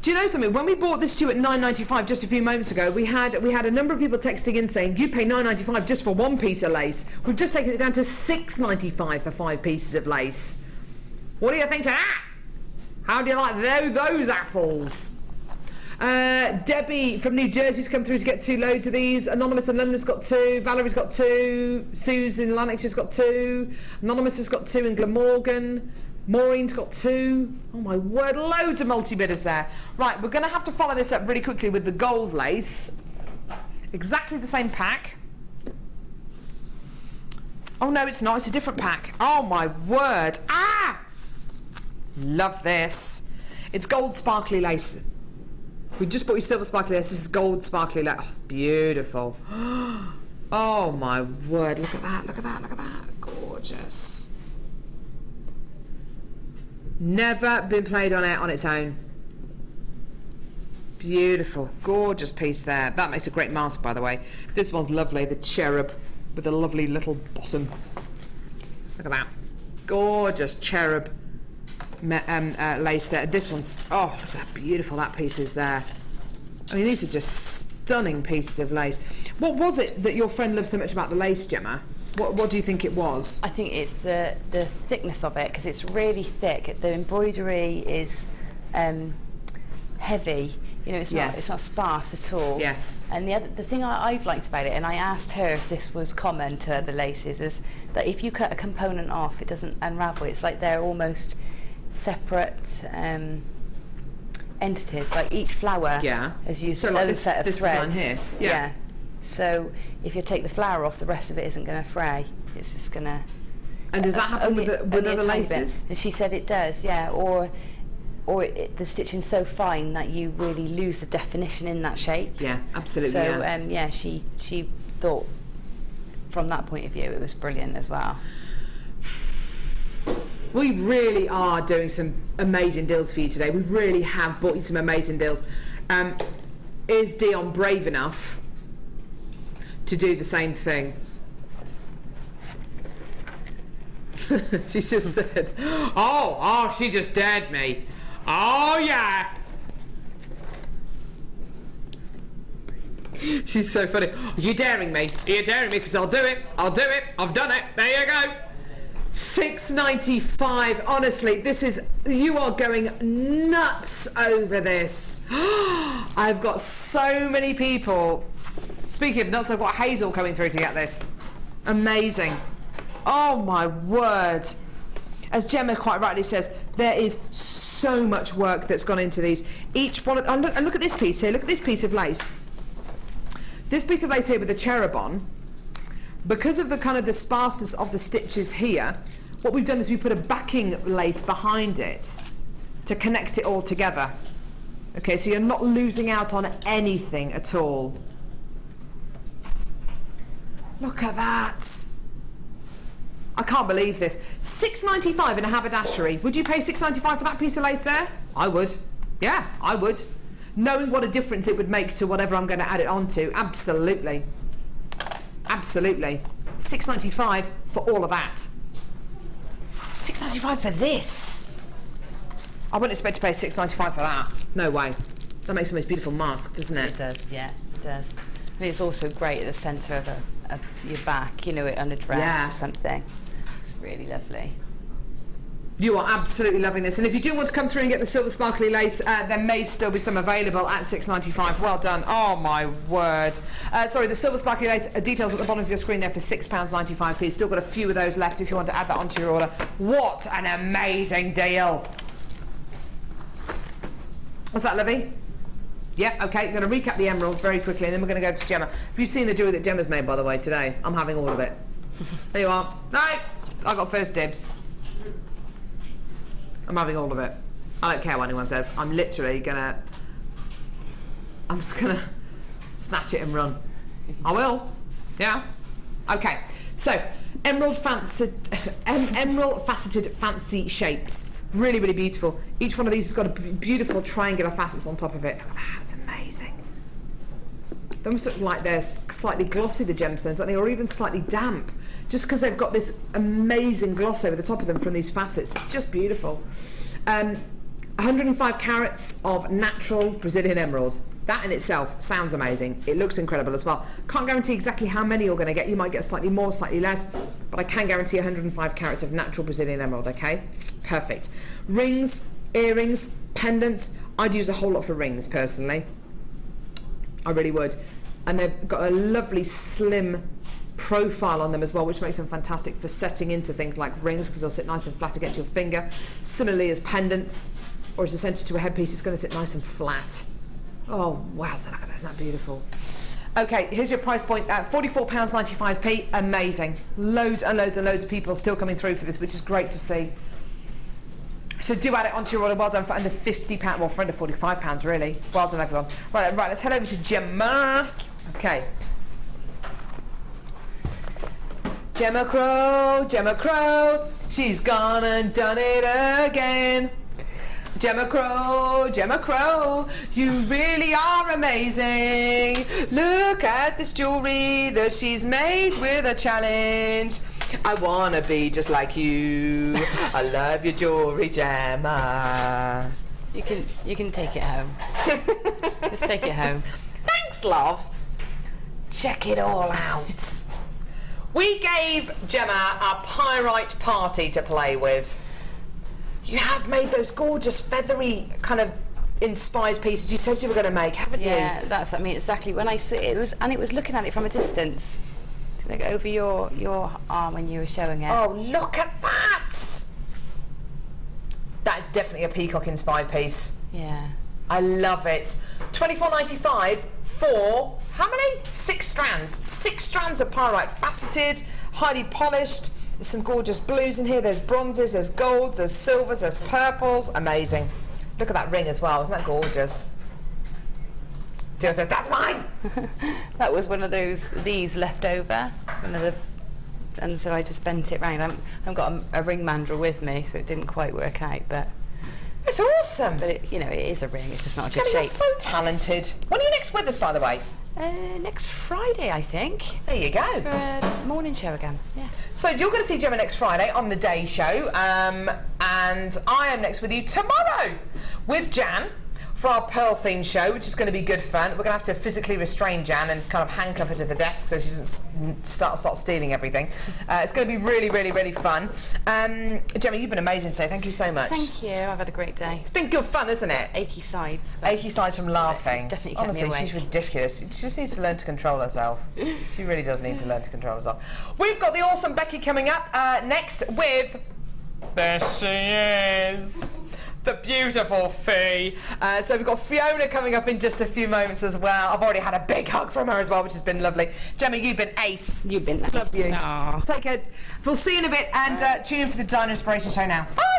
Do you know something? When we bought this to you at $9.95 just a few moments ago, we had a number of people texting in saying you pay $9.95 just for 1 piece of lace. We've just taken it down to $6.95 for 5 pieces of lace. What do you think to that? How do you like those apples? Debbie from New Jersey's come through to get 2 loads of these. Anonymous in London's got 2. Valerie's got 2. Susan in Lanarkshire's got 2. Anonymous has got 2 in Glamorgan. Maureen's got 2. Oh my word, loads of multi-bidders there. Right, we're going to have to follow this up really quickly with the gold lace. Exactly the same pack. Oh no, it's not, it's a different pack. Oh my word. Ah! Love this. It's gold sparkly lace. We just bought you silver sparkly lace. This is gold sparkly lace. Oh, beautiful. Oh my word, look at that, look at that, look at that. Gorgeous. Never been played on it on its own. Beautiful, gorgeous piece there. That makes a great mask, by the way. This one's lovely, the cherub with a lovely little bottom. Look at that. Gorgeous cherub lace there. This one's, oh, look at that beautiful that piece is there. I mean, these are just stunning pieces of lace. What was it that your friend loved so much about the lace, Gemma? What do you think it was? I think it's the thickness of it, because it's really thick. The embroidery is heavy. You know, it's not sparse at all. Yes. And the thing I've liked about it, and I asked her if this was common to other laces, is that if you cut a component off, it doesn't unravel. It's like they're almost separate entities. Like each flower has used its own set of threads. Design here. Yeah. So if you take the flower off, the rest of it isn't going to fray. It's just going to. And does that happen with other laces? And she said it does, yeah. Or the stitching's so fine that you really lose the definition in that shape. Yeah, absolutely. So she thought from that point of view it was brilliant as well. We really are doing some amazing deals for you today. We really have bought you some amazing deals. Is Dion brave enough to do the same thing? She just said, oh, she just dared me. Oh, yeah. She's so funny. Are you daring me? Are you daring me? Because I'll do it. I'll do it. I've done it. There you go. $6.95. Honestly, you are going nuts over this. I've got so many people. Speaking of nuts, I've got Hazel coming through to get this. Amazing. Oh my word. As Gemma quite rightly says, there is so much work that's gone into these. Each one, and look at this piece here. Look at this piece of lace. This piece of lace here with the cherub on, because of the kind of the sparseness of the stitches here, what we've done is we put a backing lace behind it to connect it all together. Okay, so you're not losing out on anything at all. Look at that. I can't believe this. $6.95 in a haberdashery. Would you pay $6.95 for that piece of lace there? I would. Yeah, I would. Knowing what a difference it would make to whatever I'm going to add it onto. Absolutely. Absolutely. $6.95 for all of that. $6.95 for this. I wouldn't expect to pay $6.95 for that. No way. That makes the most beautiful mask, doesn't it? It does, yeah, it does. And it's also great at the centre of your back, you know, it on a dress or something. It's really lovely. You are absolutely loving this, and if you do want to come through and get the silver sparkly lace, there may still be some available at $6.95. Well done. Oh my word. Sorry, the silver sparkly lace, details at the bottom of your screen there for £6.95. Still got a few of those left if you want to add that onto your order. What an amazing deal. What's that, Livy? Yeah, okay, I'm going to recap the emerald very quickly and then we're going to go to Gemma. Have you seen the jewellery that Gemma's made, by the way, today? I'm having all of it. There you are. No, I got first dibs. I'm having all of it. I don't care what anyone says. I'm literally gonna... I'm just gonna snatch it and run. I will. Yeah? Okay. So, emerald faceted fancy shapes. Really, really beautiful. Each one of these has got a beautiful triangular facets on top of it. That's amazing. They almost look like they're slightly glossy, the gemstones, like they are even slightly damp, just because they've got this amazing gloss over the top of them from these facets. It's just beautiful. 105 carats of natural Brazilian emerald. That in itself sounds amazing. It looks incredible as well. Can't guarantee exactly how many you're going to get. You might get slightly more, slightly less, but I can guarantee 105 carats of natural Brazilian emerald, okay? Perfect. Rings earrings, pendants. I'd use a whole lot for rings personally. I really would. And they've got a lovely slim profile on them as well, which makes them fantastic for setting into things like rings, because they'll sit nice and flat against your finger. Similarly as pendants, or as a centre to a headpiece, it's going to sit nice and flat. Oh wow, so look at that, isn't that beautiful? Okay, here's your price point at £44.95p. Amazing. Loads and loads and loads of people still coming through for this, which is great to see. So do add it onto your order. Well done for under £50, well, for under £45 really. Well done everyone. Right, let's head over to Gemma. Okay. Gemma Crow, she's gone and done it again. Gemma Crow, you really are amazing. Look at this jewellery that she's made with a challenge. I wanna be just like you. I love your jewellery, Gemma. You can take it home. Just take it home. Thanks, love. Check it all out. We gave Gemma a pyrite party to play with. You have made those gorgeous feathery kind of inspired pieces you said you were going to make, haven't you? Yeah, that's, I mean, exactly. When I see it, it was looking at it from a distance, like over your arm when you were showing it. Oh, look at that! That is definitely a peacock inspired piece. Yeah. I love it. £24.95 for how many? 6 strands. 6 strands of pyrite, faceted, highly polished. There's some gorgeous blues in here. There's bronzes, there's golds, there's silvers, there's purples. Amazing. Look at that ring as well. Isn't that gorgeous? Jill says, that's mine! That was one of these left over. And so I just bent it round. I've got a ring mandrel with me, so it didn't quite work out, but... It's awesome! But it is a ring, it's just not a good shape. You're so talented. When are you next with us, by the way? Next Friday, I think. There you go. For a morning show again, yeah. So you're going to see Gemma next Friday on the day show, and I am next with you tomorrow with Jan for our Pearl theme show, which is going to be good fun. We're going to have to physically restrain Jan and kind of handcuff her to the desk so she doesn't start stealing everything. It's going to be really, really, really fun. Gemma, you've been amazing today. Thank you so much. Thank you. I've had a great day. It's been good fun, isn't it? Achy sides. Achy sides from laughing. Definitely kept Honestly, me awake. she's ridiculous. She just needs to learn to control herself. She really does need to learn to control herself. We've got the awesome Becky coming up next with... There she is. The beautiful Fee. So we've got Fiona coming up in just a few moments as well. I've already had a big hug from her as well, which has been lovely. Gemma, you've been ace. You've been ace. Love you. Aww. Take care. We'll see you in a bit and tune in for the Designer Inspiration Show now. Bye.